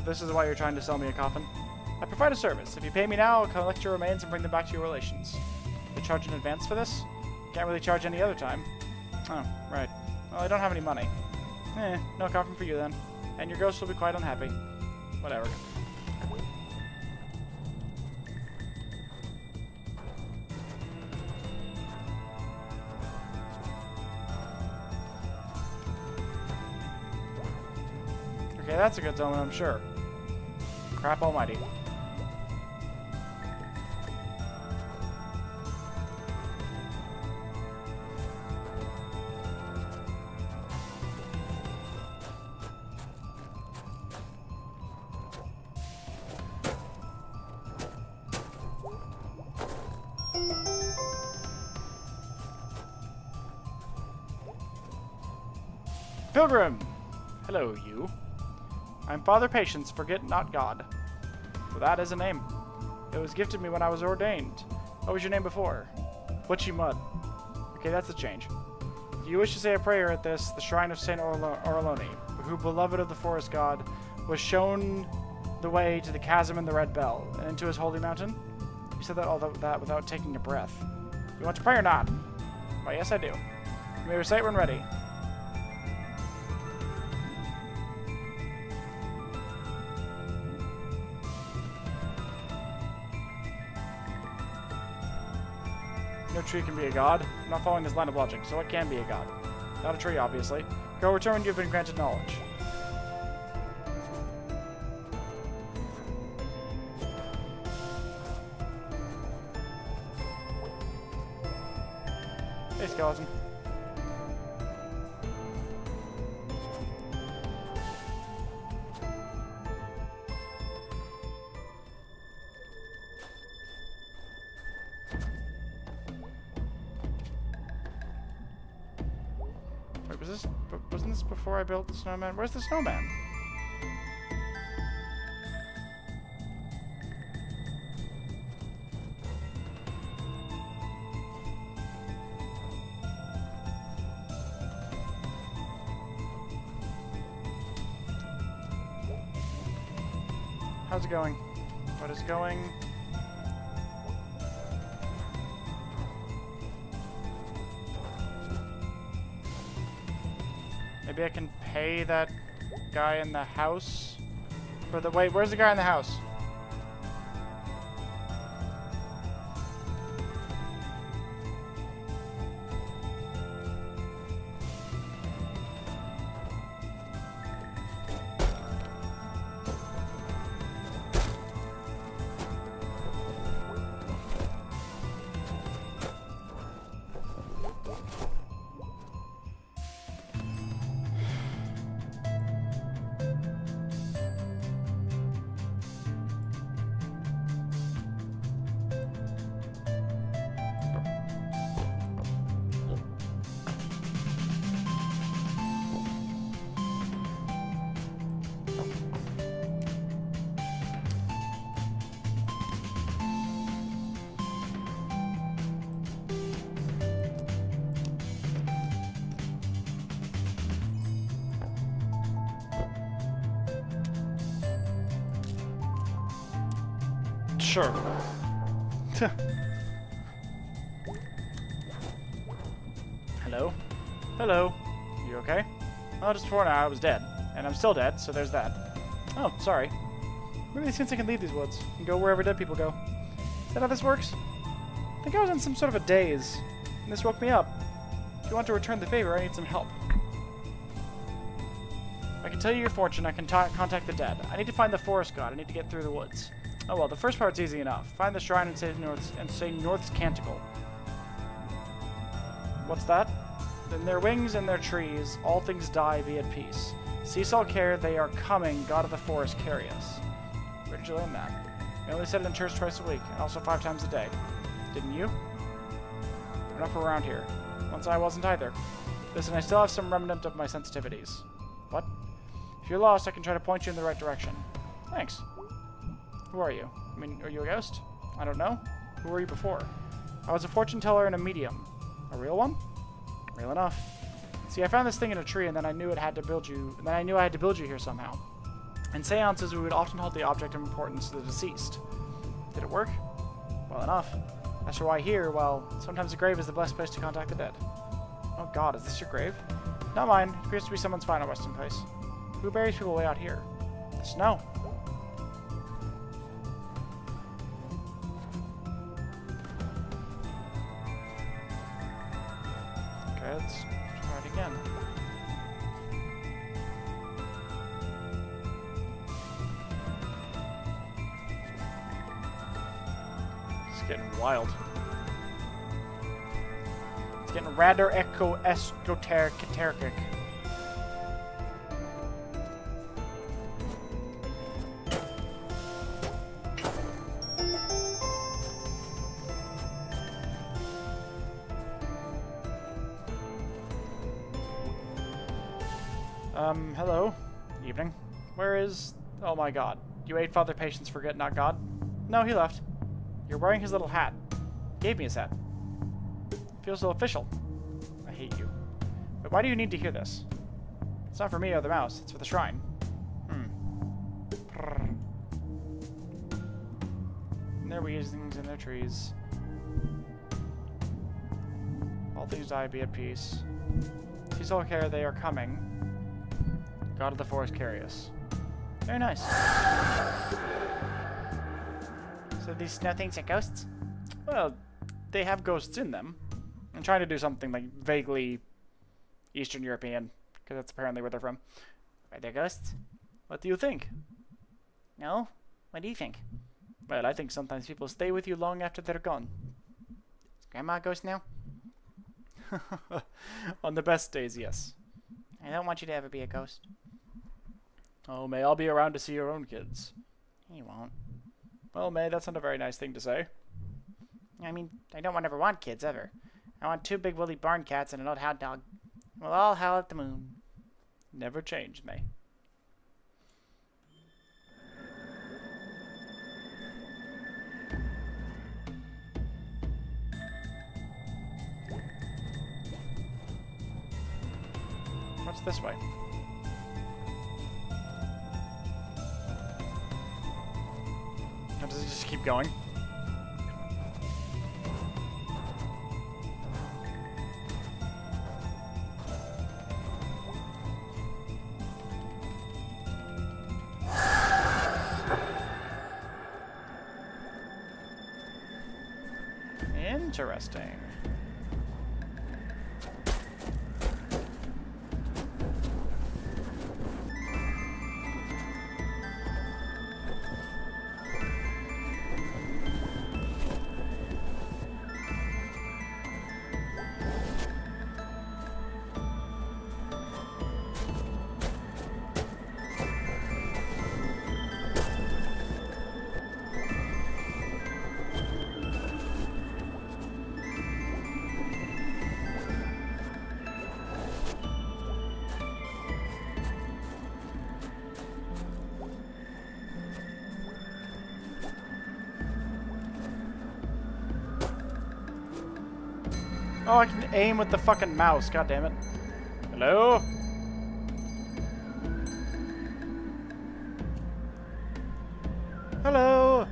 A: This is why you're trying to sell me a coffin? I provide a service. If you pay me now, I'll collect your remains and bring them back to your relations. They charge in advance for this? Can't really charge any other time. Oh, right. Well, I don't have any money. No coffin for you then. And your ghost will be quite unhappy. Whatever. Okay, that's a good zone, I'm sure. Crap almighty. Pilgrim! Hello, you. I'm Father Patience, forget not God. For that is a name. It was gifted me when I was ordained. What was your name before? Butchie Mud. Okay, that's a change. If you wish to say a prayer at this, the shrine of Saint Orloni, who, beloved of the forest god, was shown the way to the chasm in the Red Bell, and into his holy mountain? You said that all that without taking a breath. You want to pray or not? Why, yes I do. You may recite when ready. No tree can be a god. I'm not following this line of logic, so what can be a god? Not a tree, obviously. Go return when you've been granted knowledge. Hey, skeleton. Wasn't this before I built the snowman? Where's the snowman? How's it going? What is going? Maybe I can pay that guy in the house for the... Wait, where's the guy in the house? Sure. Hello? Hello? You okay? Oh, just before now I was dead. And I'm still dead, so there's that. Oh, sorry. Maybe since I can leave these woods and go wherever dead people go. Is that how this works? I think I was in some sort of a daze, and this woke me up. If you want to return the favor, I need some help. I can tell you your fortune. I can contact the dead. I need to find the forest god. I need to get through the woods. Oh well, the first part's easy enough. Find the shrine and say North's Canticle. What's that? In their wings and their trees, all things die, be at peace. Cease all care, they are coming, God of the forest, carry us. Where did you learn that? I only said it in church twice a week, and also 5 times a day. Didn't you? You're not from around here. Once I wasn't either. Listen, I still have some remnant of my sensitivities. What? If you're lost, I can try to point you in the right direction. Thanks. Who are you? I mean, are you a ghost? I don't know. Who were you before? I was a fortune teller and a medium. A real one? Real enough. See, I found this thing in a tree, and then I knew it had to build you. And then I knew I had to build you here somehow. In seances, we would often hold the object of importance to the deceased. Did it work? Well enough. As for why here, well, sometimes the grave is the best place to contact the dead. Oh God, is this your grave? Not mine. It appears to be someone's final resting place. Who buries people way out here? The snow. Let's try it again. It's getting wild. It's getting rather esoteric. Hello. Evening. Where is... Oh my God. You ate Father Patience, forget not God? No, he left. You're wearing his little hat. Gave me his hat. Feels so official. I hate you. But why do you need to hear this? It's not for me or the mouse. It's for the shrine. And their weasings and their trees. All things die, be at peace. Cease all care, they are coming. God of the forest, carry us. Very nice.
B: So these snow things are ghosts?
A: Well, they have ghosts in them. I'm trying to do something like vaguely Eastern European, because that's apparently where they're from.
B: Are they ghosts?
A: What do you think?
B: No? What do you think?
A: Well, I think sometimes people stay with you long after they're gone.
B: Is Grandma a ghost now?
A: On the best days, yes.
B: I don't want you to ever be a ghost.
A: Oh, May, I'll be around to see your own kids.
B: You won't.
A: Well, May, that's not a very nice thing to say.
B: I mean, I don't ever want kids, ever. I want 2 big woolly barn cats and an old hound dog. Well, all hell at the moon.
A: Never changed me. What's this way? Or does it just keep going? Interesting. Oh, I can aim with the fucking mouse. God damn it. Hello? Hello?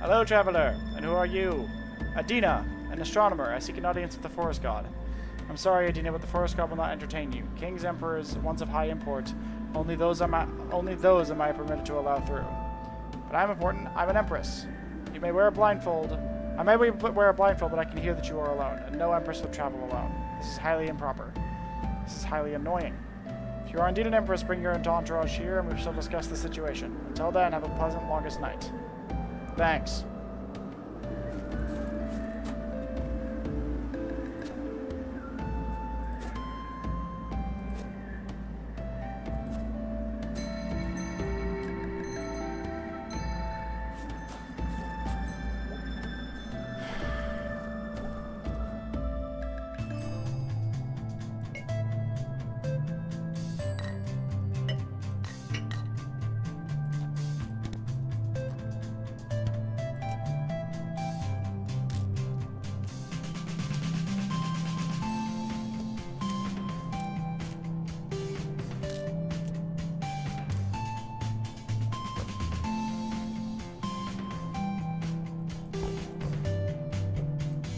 A: Hello, traveler. And who are you? Adina, an astronomer. I seek an audience with the forest god. I'm sorry, Adina, but the forest god will not entertain you. Kings, emperors, ones of high import. Only those am I permitted to allow through. But I'm important. I'm an empress. You may wear a blindfold. I may wear a blindfold, but I can hear that you are alone, and no empress would travel alone. This is highly improper. This is highly annoying. If you are indeed an empress, bring your entourage here, and we shall discuss the situation. Until then, have a pleasant longest night. Thanks.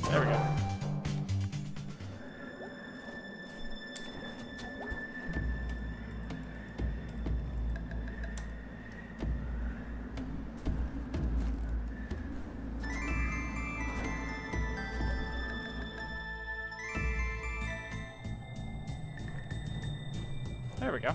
A: There we go. There we go.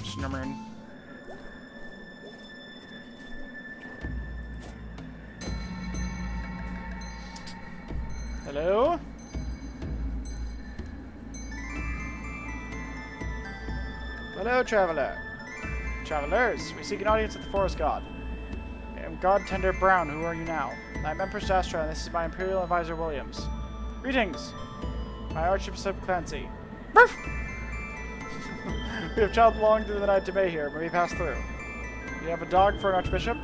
A: Snurmern. Hello? Hello, traveler. Travelers, we seek an audience with the forest god. I am God Tender Brown. Who are you now? I am Empress Astra, and this is my Imperial Advisor Williams. Greetings, my Archbishop Clancy. Ruff! We have traveled long through the night to May here. May we pass through? You have a dog for an Archbishop?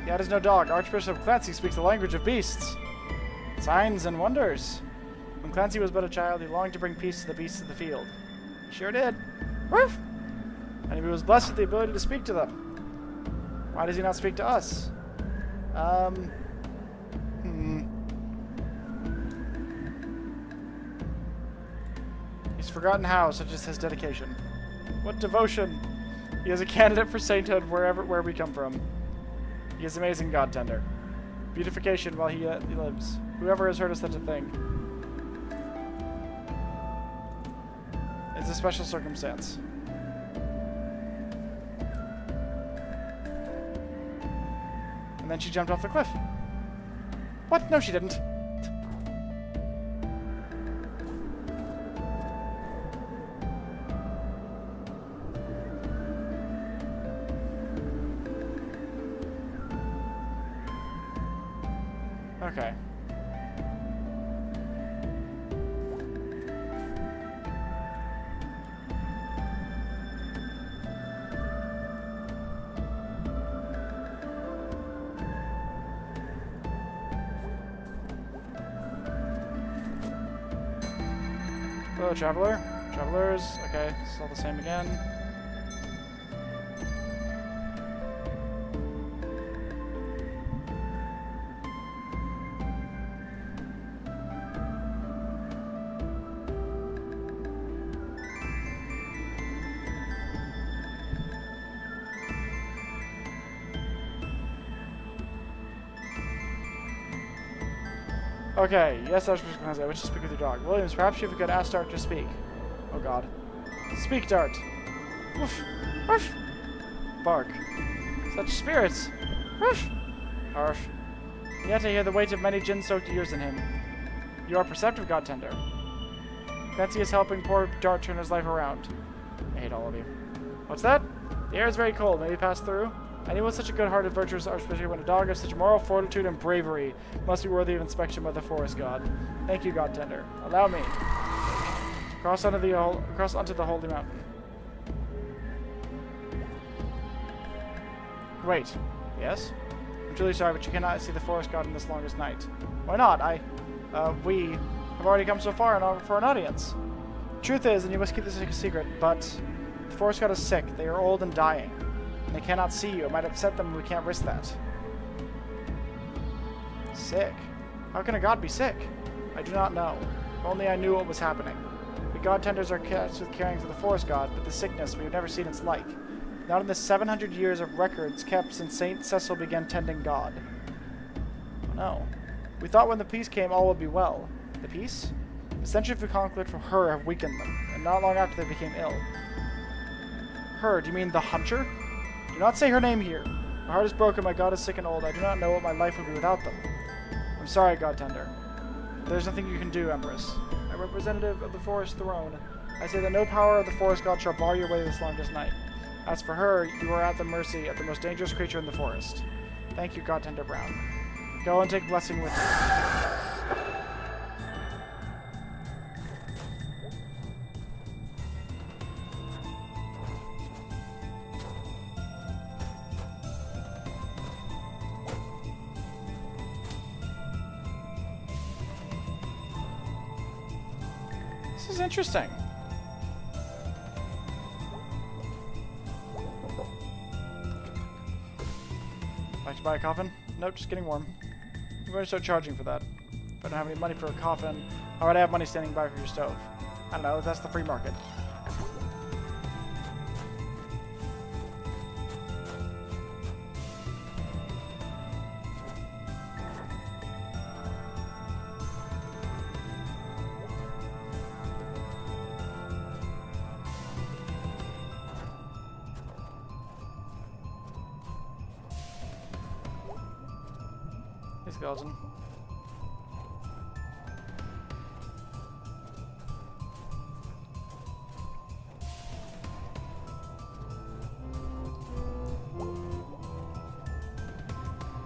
A: That is no dog. Archbishop Clancy speaks the language of beasts. Signs and wonders. When Clancy was but a child, he longed to bring peace to the beasts of the field. He sure did. Ruff! And he was blessed with the ability to speak to them. Why does he not speak to us? Hmm. He's forgotten how, such as his dedication. What devotion! He is a candidate for sainthood where we come from. He is amazing god tender. Beautification while he lives. Whoever has heard of such a thing. It's a special circumstance. And then she jumped off the cliff. What? No, she didn't. Okay. Hello, traveler. Travelers. Okay, it's all the same again. Okay, yes, I wish to speak with your dog. Williams, perhaps you could ask Dart to speak. Oh god. Speak, Dart! Woof! Woof! Bark. Such spirits! Woof! Arf. Yet I hear the weight of many gin-soaked years in him. You are perceptive, god tender. Fancy is helping poor Dart turn his life around. I hate all of you. What's that? The air is very cold. May we pass through? Anyone such a good-hearted, virtuous archbishop when a dog of such moral fortitude and bravery must be worthy of inspection by the forest god. Thank you, god tender. Allow me. Cross onto the holy mountain. Wait. Yes? I'm truly sorry, but you cannot see the forest god in this longest night. Why not? We have already come so far for an audience. Truth is, and you must keep this a secret, but the forest god is sick. They are old and dying. And they cannot see you. It might upset them, and we can't risk that. Sick? How can a god be sick? I do not know. If only I knew what was happening. The god tenders are tasked with caring for the forest god, but the sickness we have never seen its like. Not in the 700 years of records kept since Saint Cecil began tending God. Oh no. We thought when the peace came all would be well. The peace? The centuries of conflict from her have weakened them, and not long after they became ill. Her? Do you mean the Hunter? Do not say her name here. My heart is broken, my god is sick and old. I do not know what my life would be without them. I'm sorry, god tender. There's nothing you can do, Empress. A representative of the forest throne, I say that no power of the forest god shall bar your way this longest night. As for her, you are at the mercy of the most dangerous creature in the forest. Thank you, god tender Brown. Go and take blessing with you. This is interesting. Like to buy a coffin? Nope, just getting warm. I'm going to start charging for that. If I don't have any money for a coffin, how would I have money standing by for your stove? I don't know, that's the free market. Hey, skeleton.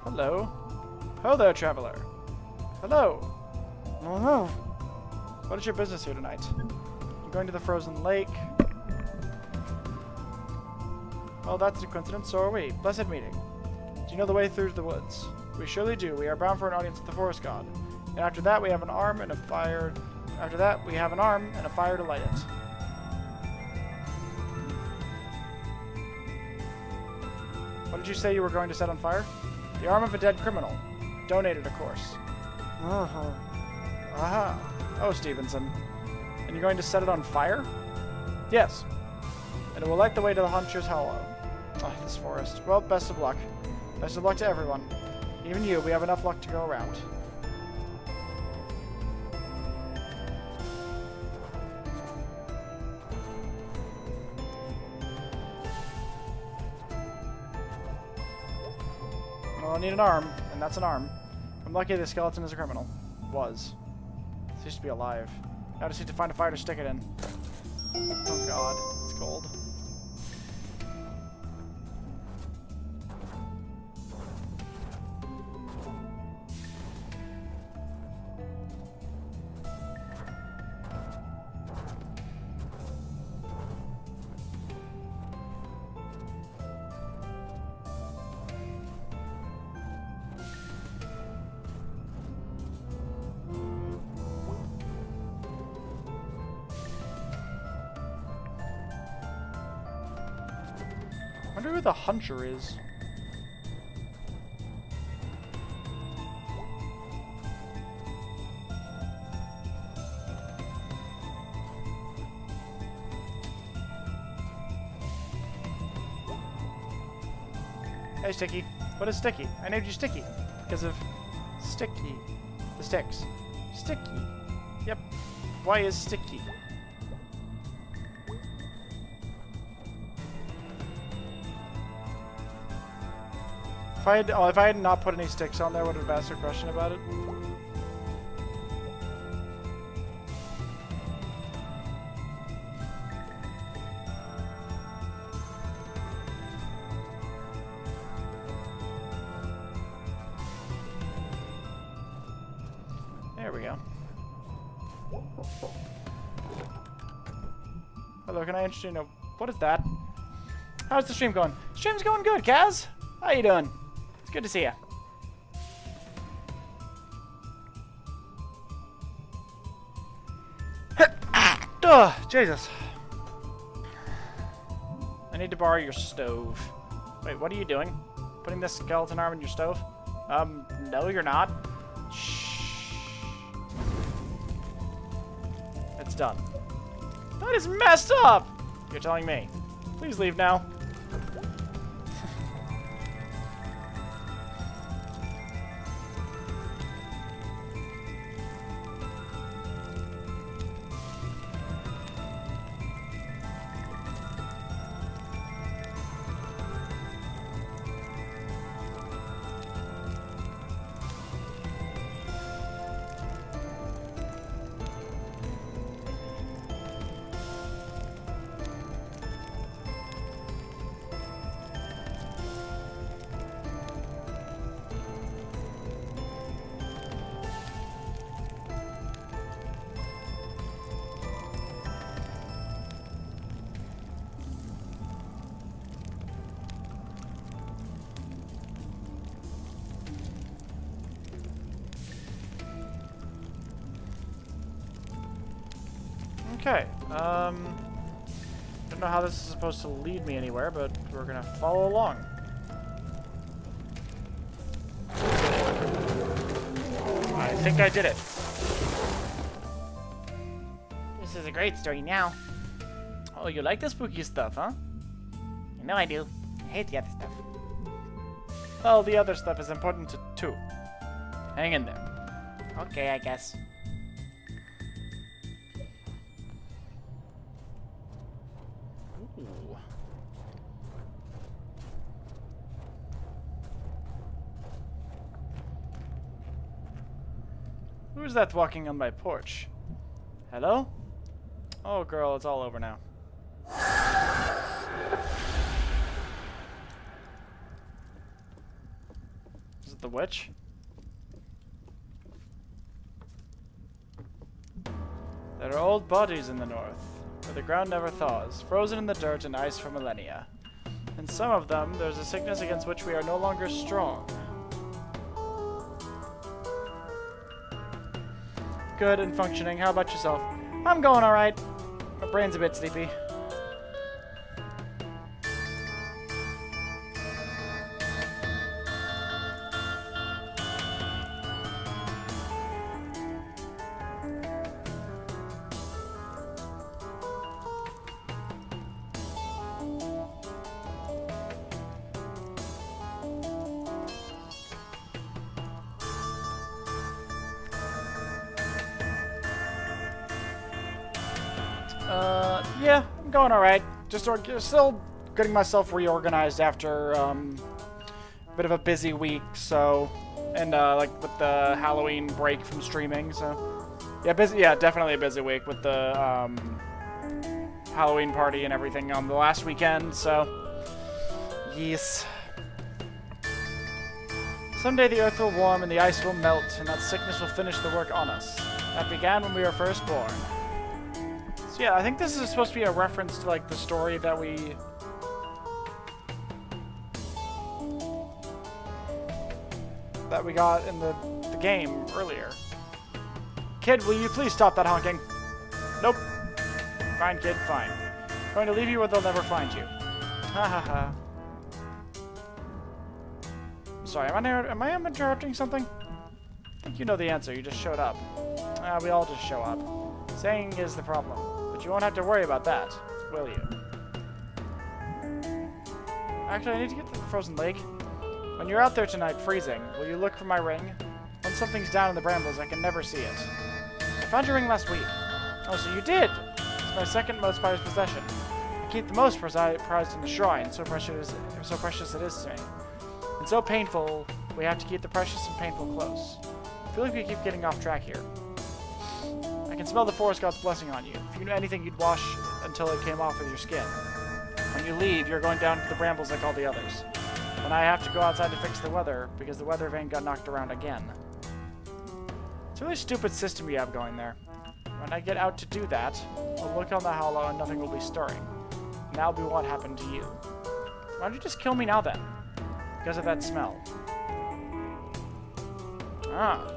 A: Hello. Hello there, traveler. Hello. Oh, what is your business here tonight? I'm going to the frozen lake. Well, that's a coincidence, so are we. Blessed meeting. Do you know the way through the woods? We surely do. We are bound for an audience with the forest god. And after that, we have an arm and a fire. After that, we have an arm and a fire to light it. What did you say you were going to set on fire? The arm of a dead criminal. Donated, of course. Aha. Oh, Stevenson. And you're going to set it on fire? Yes. And it will light the way to the Hunter's Hollow. Oh, this forest. Well, best of luck. Best of luck to everyone. Even you, we have enough luck to go around. Well, I need an arm, and that's an arm. I'm lucky the skeleton is a criminal. Was. He used to be alive. I just need to find a fire to stick it in. Oh god, it's cold. I wonder who the hunter is. Hey, Sticky. What is Sticky? I named you Sticky because of Sticky. The sticks. Sticky. Yep. Why is Sticky? If I had not put any sticks on there, would have asked a question about it. There we go. Hello, can I interest you in what is that? How's the stream going? Stream's going good, Kaz. How you doing? It's good to see you. Duh, Jesus. I need to borrow your stove. Wait, what are you doing? Putting this skeleton arm in your stove? No, you're not. Shh. It's done. That is messed up! You're telling me. Please leave now. Okay, don't know how this is supposed to lead me anywhere, but we're gonna follow along. I think I did it.
B: This is a great story now.
A: Oh, you like the spooky stuff, huh?
B: You know I do. I hate the other stuff.
A: Well, the other stuff is important too. Hang in there.
B: Okay, I guess.
A: Ooh. Who's that walking on my porch? Hello? Oh, girl, it's all over now. Is it the witch? There are old bodies in the north, where the ground never thaws, frozen in the dirt and ice for millennia. In some of them, there's a sickness against which we are no longer strong. Good and functioning. How about yourself? I'm going alright. My brain's a bit sleepy. Yeah, I'm going alright. Just still getting myself reorganized after a bit of a busy week, so... And, like, with the Halloween break from streaming, so... Yeah, busy. Yeah, definitely a busy week with the Halloween party and everything on the last weekend, so... Yes. Someday the earth will warm and the ice will melt, and that sickness will finish the work on us. That began when we were first born. So yeah, I think this is supposed to be a reference to, like, the story that we... got in the game earlier. Kid, will you please stop that honking? Nope. Fine, kid, fine. Going to leave you where they'll never find you. Ha ha ha. Sorry, am I interrupting something? I think you know the answer, you just showed up. We all just show up. Saying is the problem, but you won't have to worry about that, will you? Actually, I need to get to the frozen lake. When you're out there tonight, freezing, will you look for my ring? When something's down in the brambles, I can never see it. I found your ring last week. Oh, so you did! It's my second most prized possession. I keep the most prized in the shrine, so precious it is to me. And so painful, we have to keep the precious and painful close. I feel like we keep getting off track here. I can smell the forest god's blessing on you. If you knew anything, you'd wash until it came off with your skin. When you leave, you're going down to the brambles like all the others. When I have to go outside to fix the weather, because the weather vane got knocked around again. It's a really stupid system you have going there. When I get out to do that, I'll look on the hollow and nothing will be stirring. And that'll be what happened to you. Why don't you just kill me now then? Because of that smell. Ah.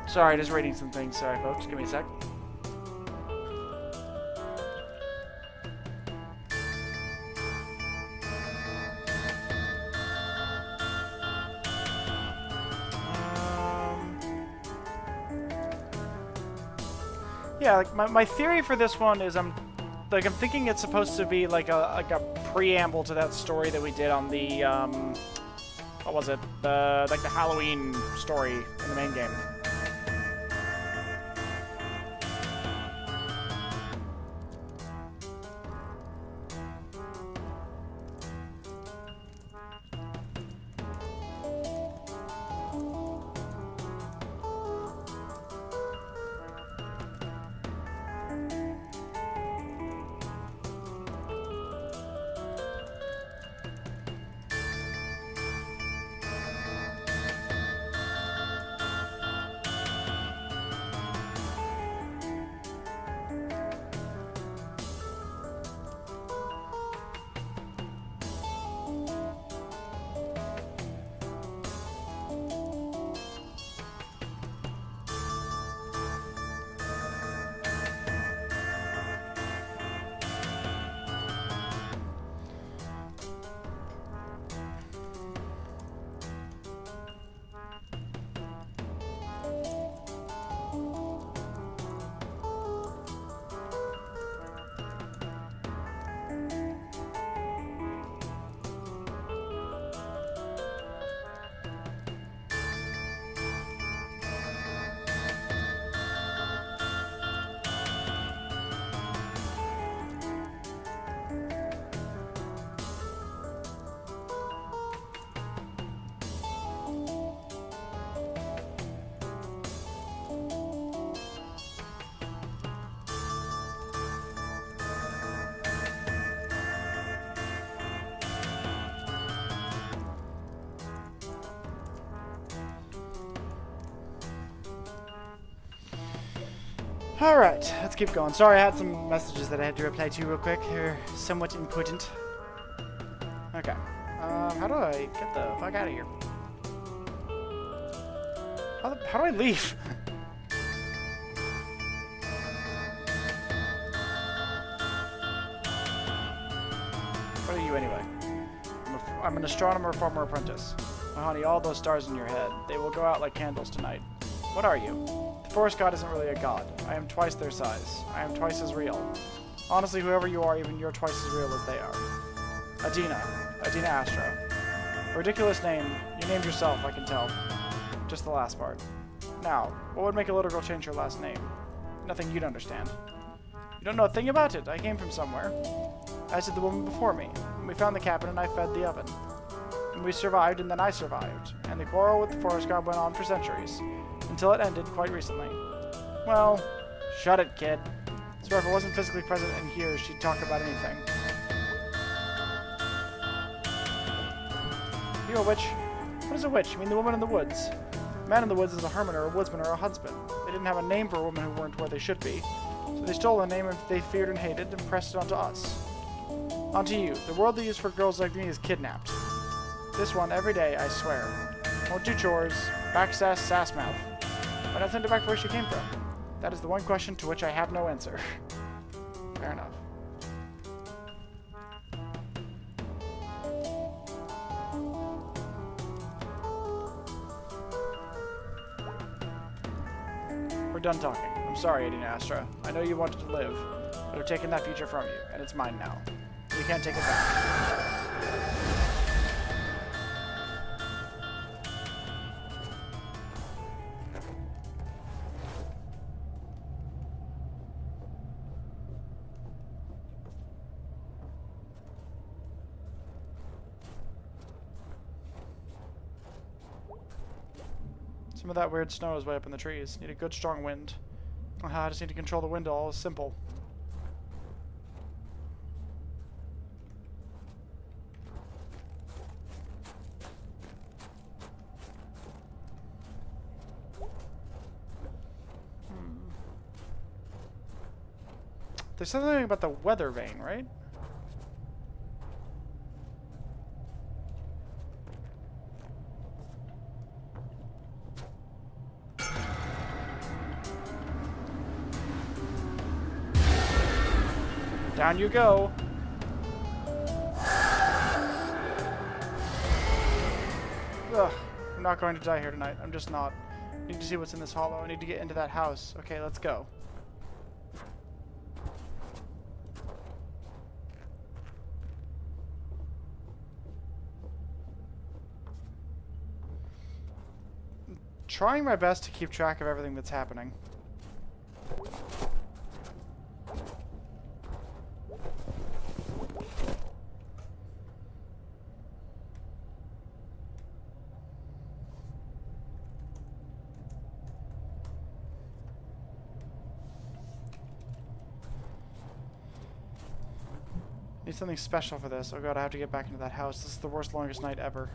A: Sorry, just reading some things. Sorry, folks. Give me a sec. Yeah, like my theory for this one is I'm thinking it's supposed to be like a preamble to that story that we did on the what was it? The Halloween story in the main game. Alright, let's keep going. Sorry, I had some messages that I had to reply to real quick. They're somewhat important. Okay. How do I get the fuck out of here? How do I leave? What are you anyway? I'm an astronomer, farmer, apprentice. Oh, honey, all those stars in your head, they will go out like candles tonight. What are you? The forest god isn't really a god. I am twice their size. I am twice as real. Honestly, whoever you are, even you're twice as real as they are. Adina Astra. A ridiculous name. You named yourself, I can tell. Just the last part. Now, what would make a little girl change her last name? Nothing you'd understand. You don't know a thing about it. I came from somewhere. As did the woman before me. And we found the cabin and I fed the oven. And we survived and then I survived. And the quarrel with the forest god went on for centuries. Until it ended quite recently. Well, shut it, kid. So if I wasn't physically present in here, she'd talk about anything. You a witch? What is a witch? You mean the woman in the woods? A man in the woods is a hermit or a woodsman or a huntsman. They didn't have a name for a woman who weren't where they should be. So they stole a name they feared and hated and pressed it onto us. Onto you. The world they use for girls like me is kidnapped. This one every day, I swear. Won't do chores. Backsass, sass mouth. Why not send her back where she came from? That is the one question to which I have no answer. Fair enough. We're done talking. I'm sorry, Adina Astra. I know you wanted to live, but I've taken that future from you, and it's mine now. You can't take it back. Some of that weird snow is way up in the trees. Need a good strong wind. I just need to control the wind. All is simple. There's something about the weather vane, right? Down you go. Ugh, I'm not going to die here tonight. I'm just not. I need to see what's in this hollow. I need to get into that house. Okay, let's go. I'm trying my best to keep track of everything that's happening. Need something special for this. Oh god, I have to get back into that house. This is the worst, longest night ever.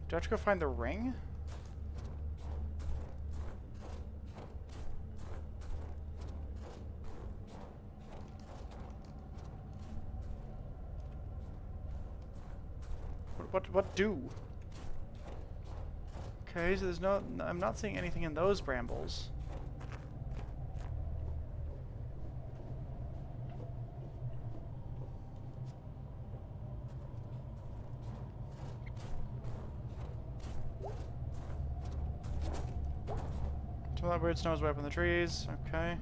A: Do I have to go find the ring? What do? Okay, so there's no... I'm not seeing anything in those brambles. Some of that weird snow is way up in the trees. Okay.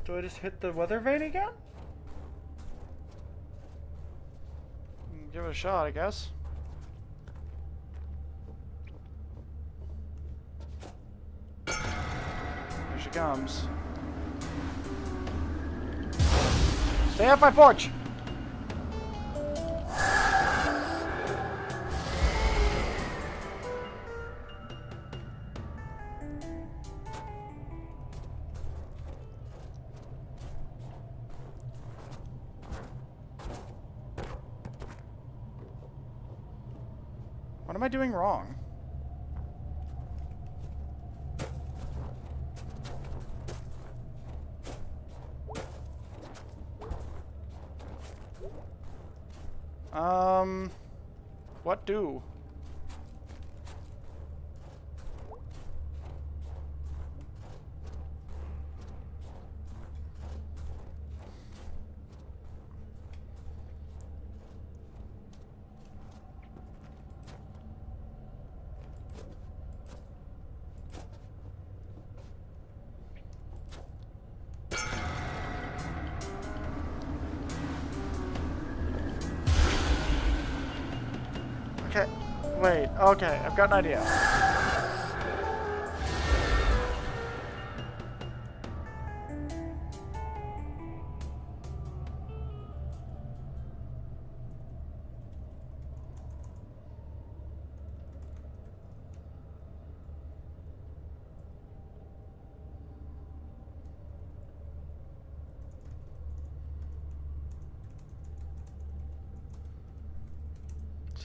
A: Do I just hit the weather vane again? Give it a shot, I guess. Here she comes. Stay off my porch! What am I doing wrong? What do? Okay, wait, okay, I've got an idea.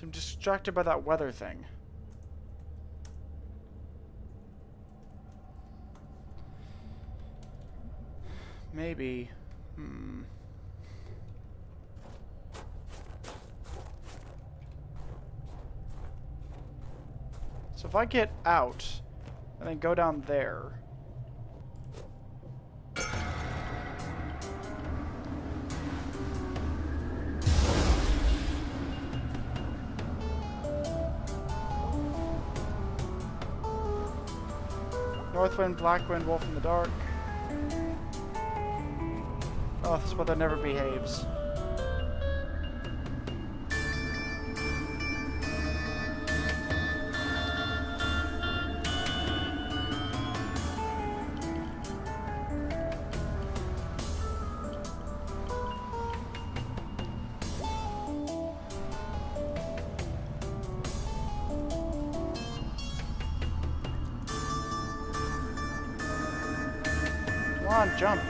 A: I'm distracted by that weather thing. Maybe. So if I get out and then go down there. North wind, black wind, wolf in the dark. Oh, this weather never behaves. Come on, jump.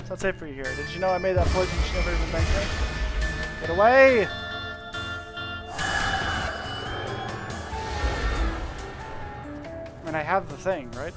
A: So that's it for you here. Did you know I made that poison you never even mentioned? Get away! I mean, I have the thing, right?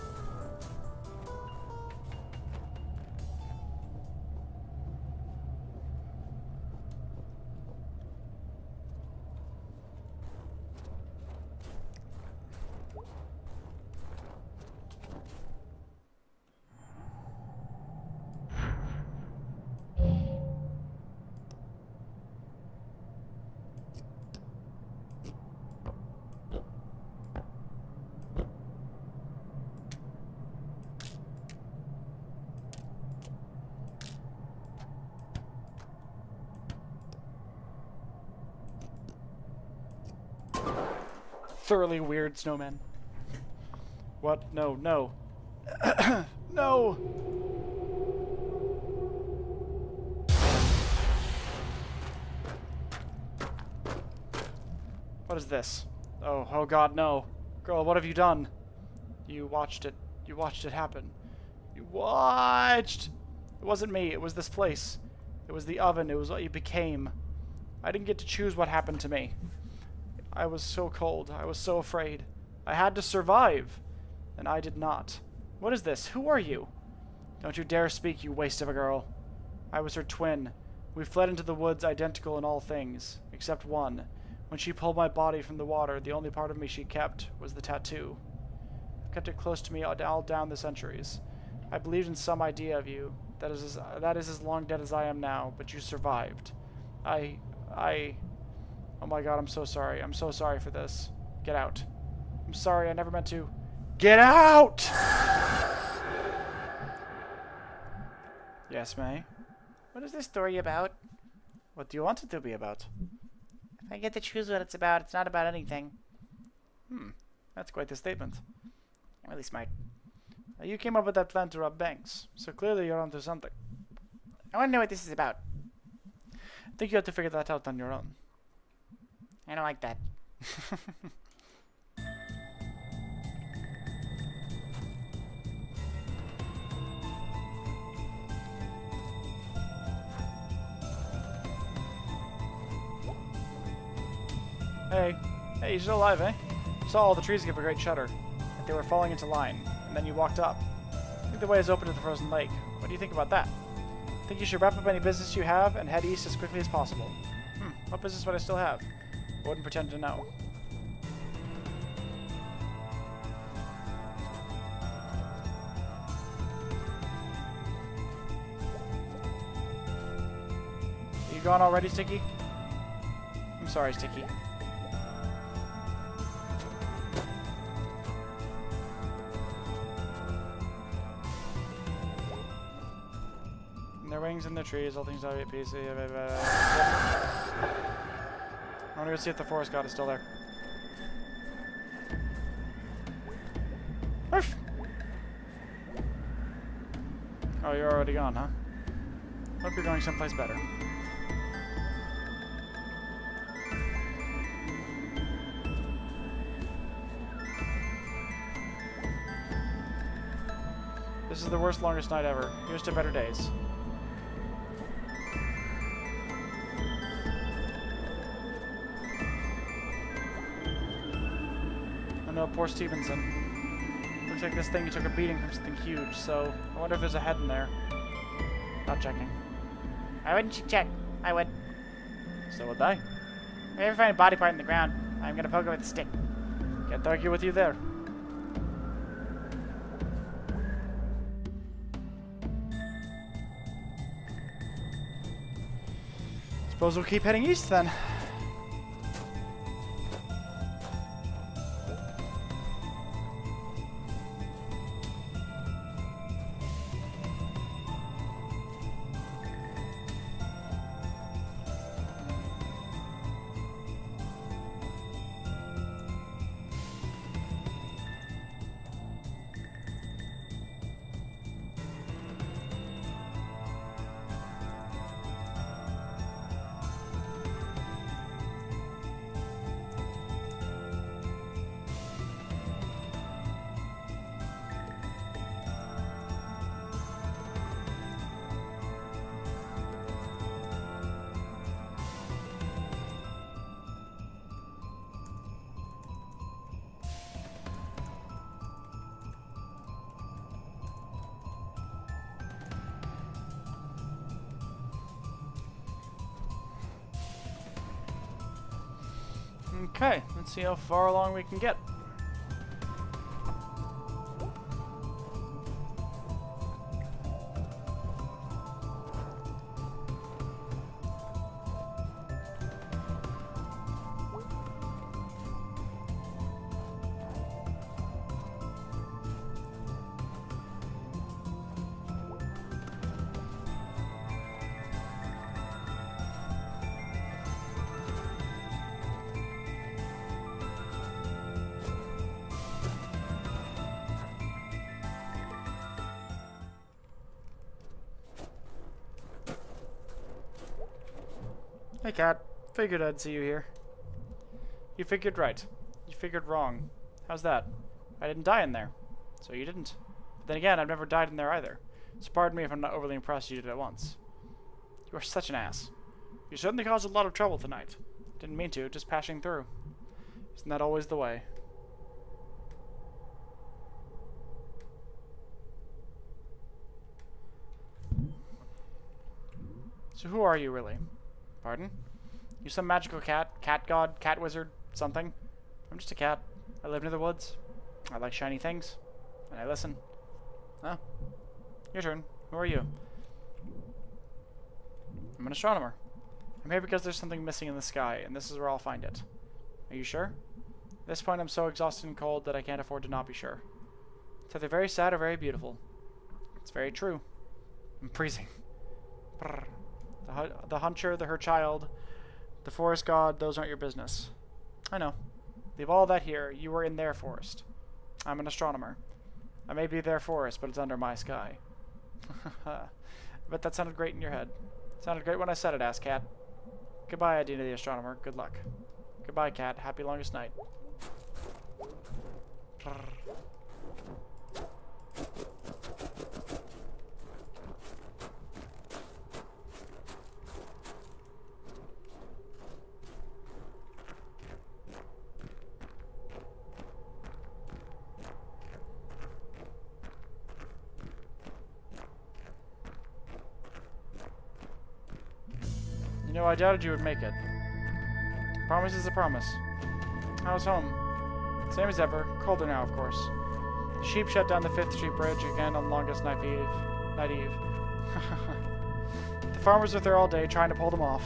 A: Thoroughly weird snowman. What? No, no. No! What is this? Oh, oh god, no. Girl, what have you done? You watched it. You watched it happen. You watched! It wasn't me, it was this place. It was the oven, it was what you became. I didn't get to choose what happened to me. I was so cold. I was so afraid. I had to survive. And I did not. What is this? Who are you? Don't you dare speak, you waste of a girl. I was her twin. We fled into the woods identical in all things, except one. When she pulled my body from the water, the only part of me she kept was the tattoo. I've kept it close to me all down the centuries. I believed in some idea of you. That is as long dead as I am now, but you survived. Oh my god, I'm so sorry. I'm so sorry for this. Get out. I'm sorry, I never meant to. Get out! Yes, May?
B: What is this story about?
A: What do you want it to be about?
B: If I get to choose what it's about, it's not about anything.
A: That's quite a statement.
B: I'm really smart.
A: You came up with that plan to rob banks, so clearly you're onto something.
B: I want to know what this is about.
A: I think you have to figure that out on your own.
B: I don't like that.
A: Hey. Hey, you're still alive, eh? Saw all the trees give a great shudder. Like they were falling into line, and then you walked up. I think the way is open to the frozen lake. What do you think about that? I think you should wrap up any business you have and head east as quickly as possible. What business would I still have? I wouldn't pretend to know. Are you gone already, Sticky? I'm sorry, Sticky. Their wings and their trees, all things are PC. I want to go see if the forest god is still there. Arf! Oh, you're already gone, huh? Hope you're going someplace better. This is the worst, longest night ever. Here's to better days. Oh no, poor Stevenson. Looks like this thing took a beating from something huge, so I wonder if there's a head in there. Not checking.
B: Why wouldn't you check? I would.
A: So would I.
B: If I ever find a body part in the ground, I'm gonna poke it with a stick.
A: Can't argue with you there. Suppose we'll keep heading east then. Okay, let's see how far along we can get. Hey, Cat. Figured I'd see you here. You figured right. You figured wrong. How's that? I didn't die in there. So you didn't. But then again, I've never died in there either. So pardon me if I'm not overly impressed you did it once. You are such an ass. You certainly caused a lot of trouble tonight. Didn't mean to, just passing through. Isn't that always the way? So who are you, really? Pardon? You some magical cat god, cat wizard, something? I'm just a cat. I live near the woods. I like shiny things. And I listen. Oh. Your turn. Who are you? I'm an astronomer. I'm here because there's something missing in the sky, and this is where I'll find it. Are you sure? At this point, I'm so exhausted and cold that I can't afford to not be sure. It's either very sad or very beautiful. It's very true. I'm freezing. Brrr. The hunter, her child, the forest god, those aren't your business. I know. Leave all that here. You were in their forest. I'm an astronomer. I may be their forest, but it's under my sky. I bet that sounded great in your head. Sounded great when I said it, ass cat. Goodbye, Idina the astronomer. Good luck. Goodbye, cat. Happy longest night. You know, I doubted you would make it. Promise is a promise. How's home? Same as ever. Colder now, of course. The sheep shut down the 5th Street Bridge again on longest night eve. The farmers are there all day trying to pull them off.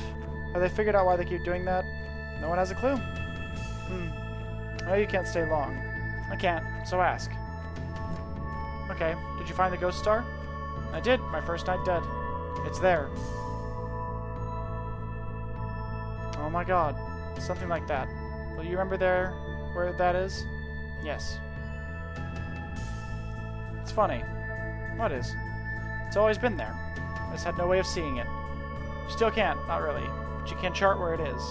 A: Have they figured out why they keep doing that? No one has a clue. I know you can't stay long. I can't, so ask. Okay, did you find the ghost star? I did, my first night dead. It's there. Oh my god, something like that. Will you remember where that is? Yes. It's funny. What is? It's always been there. I just had no way of seeing it. You still can't, not really. But you can chart where it is.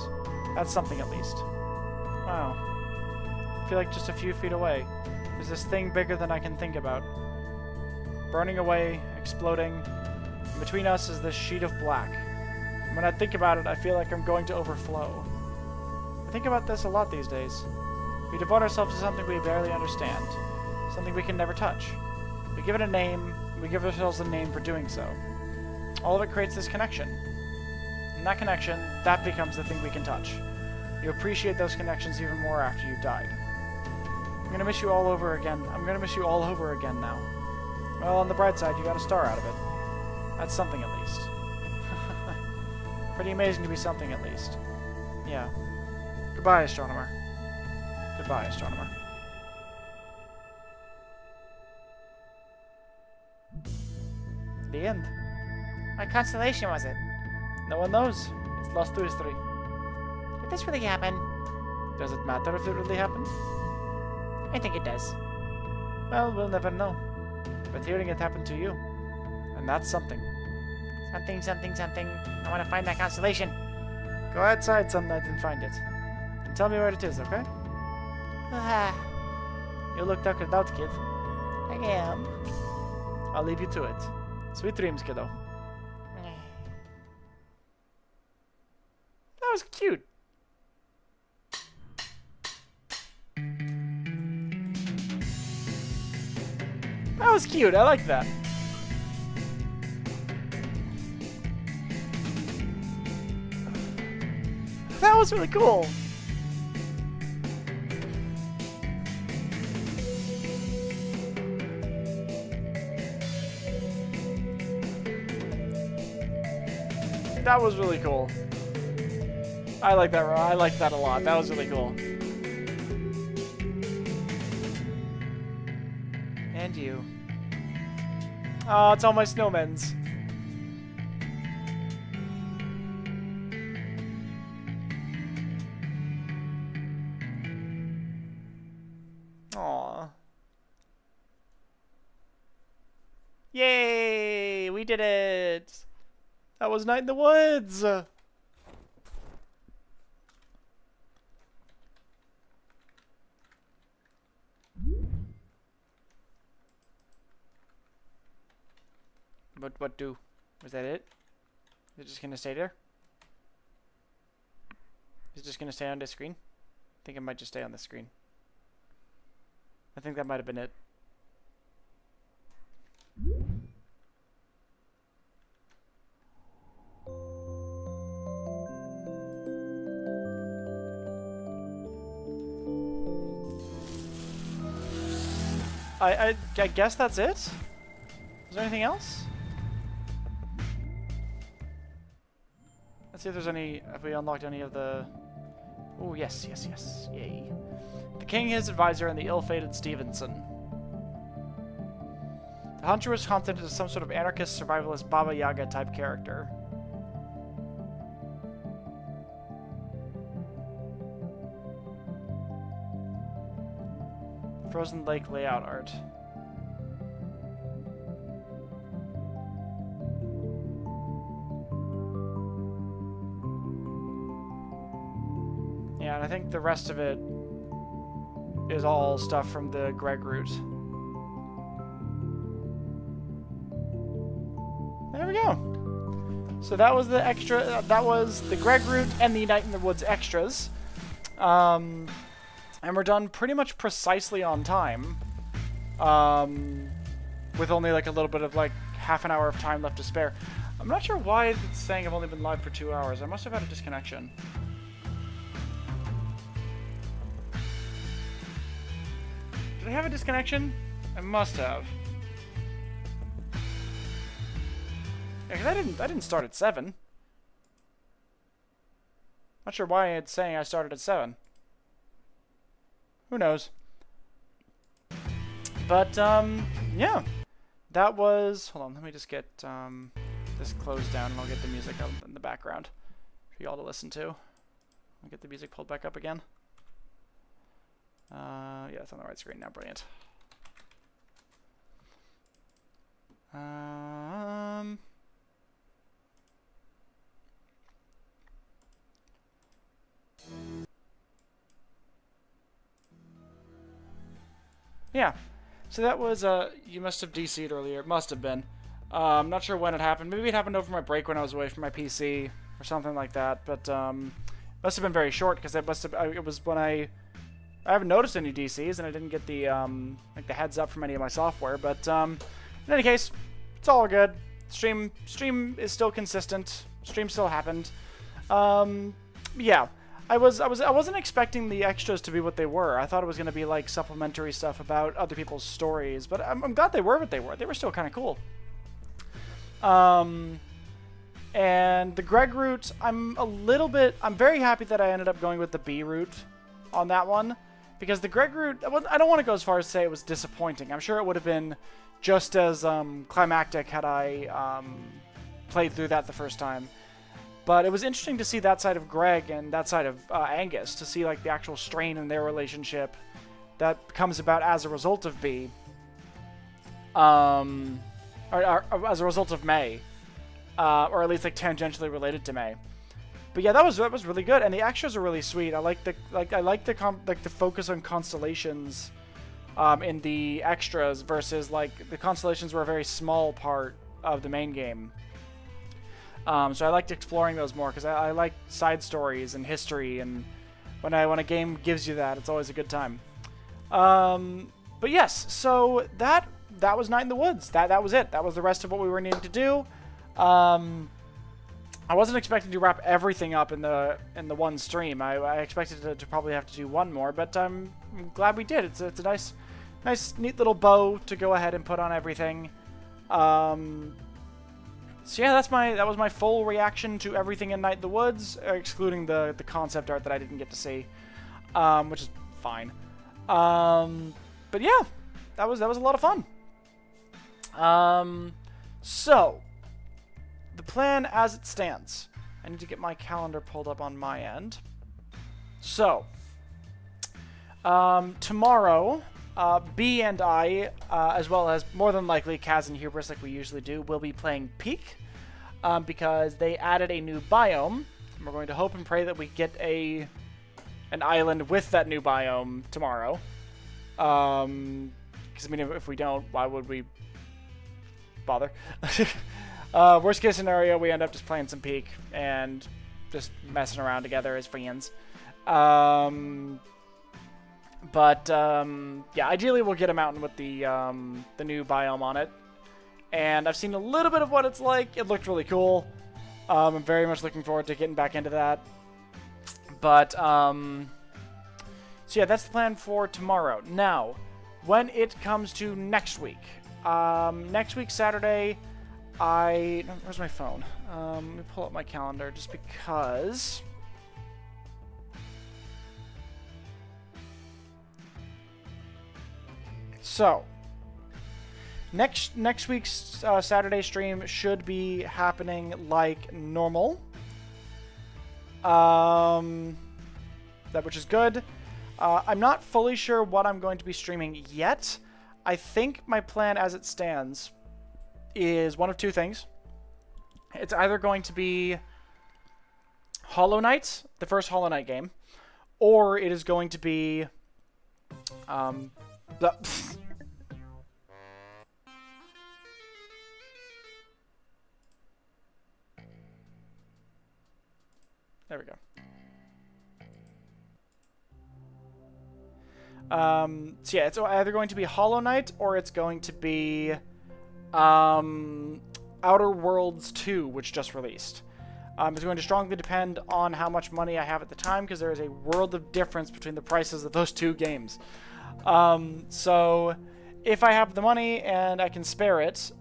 A: That's something at least. Wow. I feel like just a few feet away. There's this thing bigger than I can think about. Burning away, exploding. And between us is this sheet of black. And when I think about it, I feel like I'm going to overflow. I think about this a lot these days. We devote ourselves to something we barely understand. Something we can never touch. We give it a name, and we give ourselves a name for doing so. All of it creates this connection. And that connection, that becomes the thing we can touch. You appreciate those connections even more after you've died. I'm gonna miss you all over again. I'm gonna miss you all over again now. Well, on the bright side, you got a star out of it. That's something at least. Pretty amazing to be something at least. Yeah. Goodbye, astronomer. Goodbye, astronomer. The end.
B: What constellation was it?
A: No one knows. It's lost to history.
B: Did this really happen?
A: Does it matter if it really happened?
B: I think it does.
A: Well, we'll never know. But hearing it happen to you, and that's something.
B: Something, something, something. I want to find that constellation.
A: Go outside some night and find it. And tell me where it is, okay?
B: Ah,
A: You look tuckered out, kid.
B: I am.
A: I'll leave you to it. Sweet dreams, kiddo. That was cute. That was cute. I like that. That was really cool. That was really cool. I like that. I like that a lot. That was really cool. And you. Oh, it's all my snowmen's. Aw. Yay! We did it! That was Night in the Woods! What do? Was that it? Is it just gonna stay there? Is it just gonna stay on this screen? I think it might just stay on this screen. I think that might have been it. I guess that's it? Is there anything else? Let's see if there's any, have we unlocked any of the... Oh, yes, yes, yes. Yay. The king, his advisor, and the ill-fated Stevenson. The hunter was hunted as some sort of anarchist survivalist Baba Yaga type character. Frozen Lake layout art. Yeah, and I think the rest of it is all stuff from the Gregg route. There we go. So that was the extra. That was the Gregg route and the Night in the Woods extras. And we're done pretty much precisely on time. With only like a little bit of like half an hour of time left to spare. I'm not sure why it's saying I've only been live for 2 hours. I must have had a disconnection. Did I have a disconnection? I must have. Yeah, 'cause I didn't start at 7. Not sure why it's saying I started at 7. Who knows? But yeah. That was... Hold on, let me just get this closed down and I'll get the music out in the background for y'all to listen to. I'll get the music pulled back up again. Yeah, it's on the right screen now. Brilliant. Yeah. So that was, you must have DC'd earlier. It must have been. I'm not sure when it happened. Maybe it happened over my break when I was away from my PC or something like that. But must have been very short because it was when I haven't noticed any DCs and I didn't get the like the heads up from any of my software. But in any case, it's all good. Stream is still consistent. Stream still happened. Yeah. I wasn't expecting the extras to be what they were. I thought it was going to be like supplementary stuff about other people's stories, but I'm glad they were what they were. They were still kind of cool. And the Gregg route, I'm very happy that I ended up going with the B route on that one, because the Gregg route, I don't want to go as far as to say it was disappointing. I'm sure it would have been just as climactic had I played through that the first time. But it was interesting to see that side of Gregg and that side of Angus, to see like the actual strain in their relationship that comes about as a result of B, or as a result of May, or at least like tangentially related to May. But yeah, that was really good, and the extras are really sweet. I like the focus on constellations in the extras versus like the constellations were a very small part of the main game. So I liked exploring those more because I like side stories and history, and when a game gives you that, it's always a good time. But yes, so that was Night in the Woods. That was it. That was the rest of what we were needing to do. I wasn't expecting to wrap everything up in the one stream. I expected to probably have to do one more, but I'm glad we did. It's a nice, neat little bow to go ahead and put on everything. So yeah, that was my full reaction to everything in Night in the Woods, excluding the concept art that I didn't get to see, which is fine. But yeah, that was a lot of fun. So the plan as it stands. I need to get my calendar pulled up on my end. So tomorrow, B and I, as well as more than likely Kaz and Hubris, like we usually do, will be playing Peak, because they added a new biome. And we're going to hope and pray that we get an island with that new biome tomorrow. Because I mean, if we don't, why would we bother? Worst case scenario, we end up just playing some Peak and just messing around together as friends. But yeah, ideally we'll get a mountain with the new biome on it. And I've seen a little bit of what it's like. It looked really cool. I'm very much looking forward to getting back into that. But so yeah, that's the plan for tomorrow. Now, when it comes to next week, Saturday, where's my phone? Let me pull up my calendar just because. So, next week's Saturday stream should be happening like normal. Which is good. I'm not fully sure what I'm going to be streaming yet. I think my plan as it stands is one of two things. It's either going to be Hollow Knight, the first Hollow Knight game, or it is going to be the there we go. So yeah, it's either going to be Hollow Knight or it's going to be Outer Worlds 2, which just released. It's going to strongly depend on how much money I have at the time, because there is a world of difference between the prices of those two games. So if I have the money and I can spare it,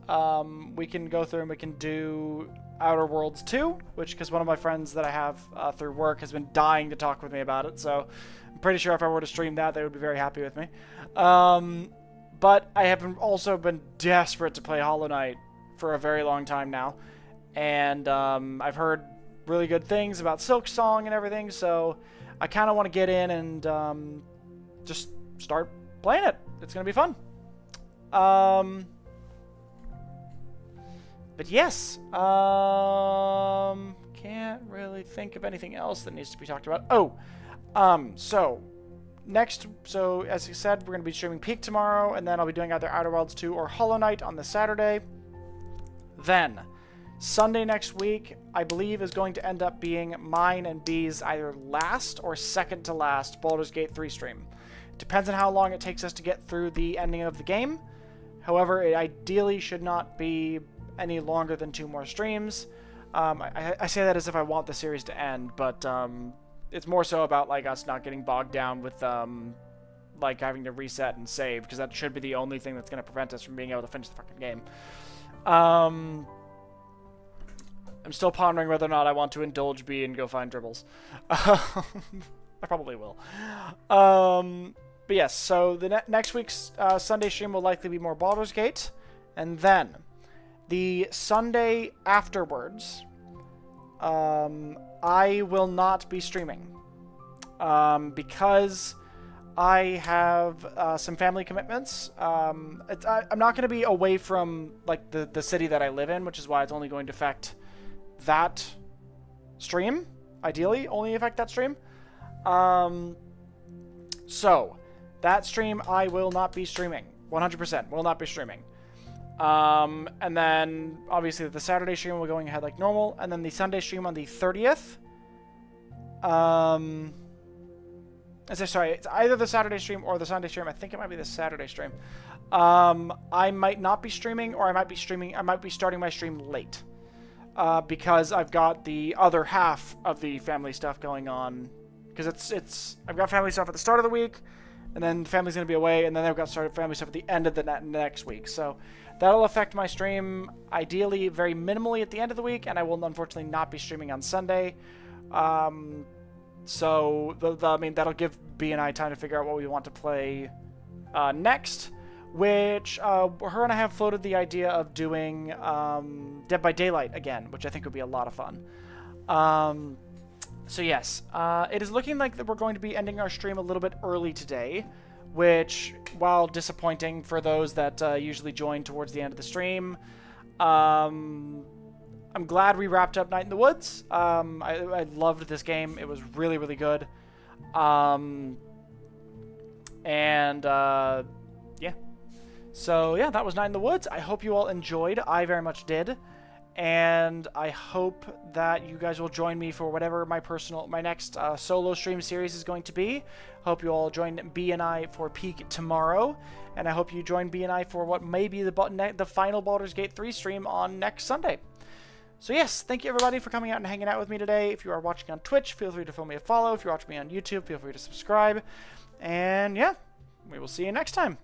A: we can go through and we can do Outer Worlds 2, which, because one of my friends that I have through work has been dying to talk with me about it, so I'm pretty sure if I were to stream that, they would be very happy with me. But I have also been desperate to play Hollow Knight for a very long time now, and I've heard really good things about Silksong and everything, so I kind of want to get in and just start playing it. It's going to be fun. But yes, can't really think of anything else that needs to be talked about. Oh, so as you said, we're going to be streaming Peak tomorrow, and then I'll be doing either Outer Worlds 2 or Hollow Knight on the Saturday. Then, Sunday next week, I believe, is going to end up being mine and B's either last or second to last Baldur's Gate 3 stream. Depends on how long it takes us to get through the ending of the game. However, it ideally should not be any longer than 2 more streams. I say that as if I want the series to end, but it's more so about like us not getting bogged down with like having to reset and save, because that should be the only thing that's going to prevent us from being able to finish the fucking game. I'm still pondering whether or not I want to indulge B and go find dribbles. I probably will. But yes, so the next week's Sunday stream will likely be more Baldur's Gate, and then the Sunday afterwards, I will not be streaming because I have some family commitments. I'm not going to be away from like the city that I live in, which is why it's only going to affect that stream. Ideally, only affect that stream. So that stream I will not be streaming. 100% will not be streaming. And then obviously the Saturday stream will be going ahead like normal, and then the Sunday stream on the 30th. Sorry, it's either the Saturday stream or the Sunday stream. I think it might be the Saturday stream. I might not be streaming, or I might be starting my stream late. Because I've got the other half of the family stuff going on. Because I've got family stuff at the start of the week, and then the family's going to be away, and then I've got family stuff at the end of the next week. So that'll affect my stream, ideally, very minimally at the end of the week, and I will unfortunately not be streaming on Sunday. So, I mean, that'll give B and I time to figure out what we want to play next, which her and I have floated the idea of doing Dead by Daylight again, which I think would be a lot of fun. So yes, it is looking like that we're going to be ending our stream a little bit early today, which, while disappointing for those that usually join towards the end of the stream, I'm glad we wrapped up Night in the Woods. I loved this game. It was really, really good. Yeah. So yeah, that was Night in the Woods. I hope you all enjoyed. I very much did. And I hope that you guys will join me for whatever my next solo stream series is going to be. Hope you all join B and I for Peak tomorrow, and I hope you join B and I for what may be the final Baldur's Gate 3 stream on next Sunday. So yes, thank you everybody for coming out and hanging out with me today. If you are watching on Twitch, feel free to throw me a follow. If you're watching me on YouTube, feel free to subscribe. And yeah, we will see you next time.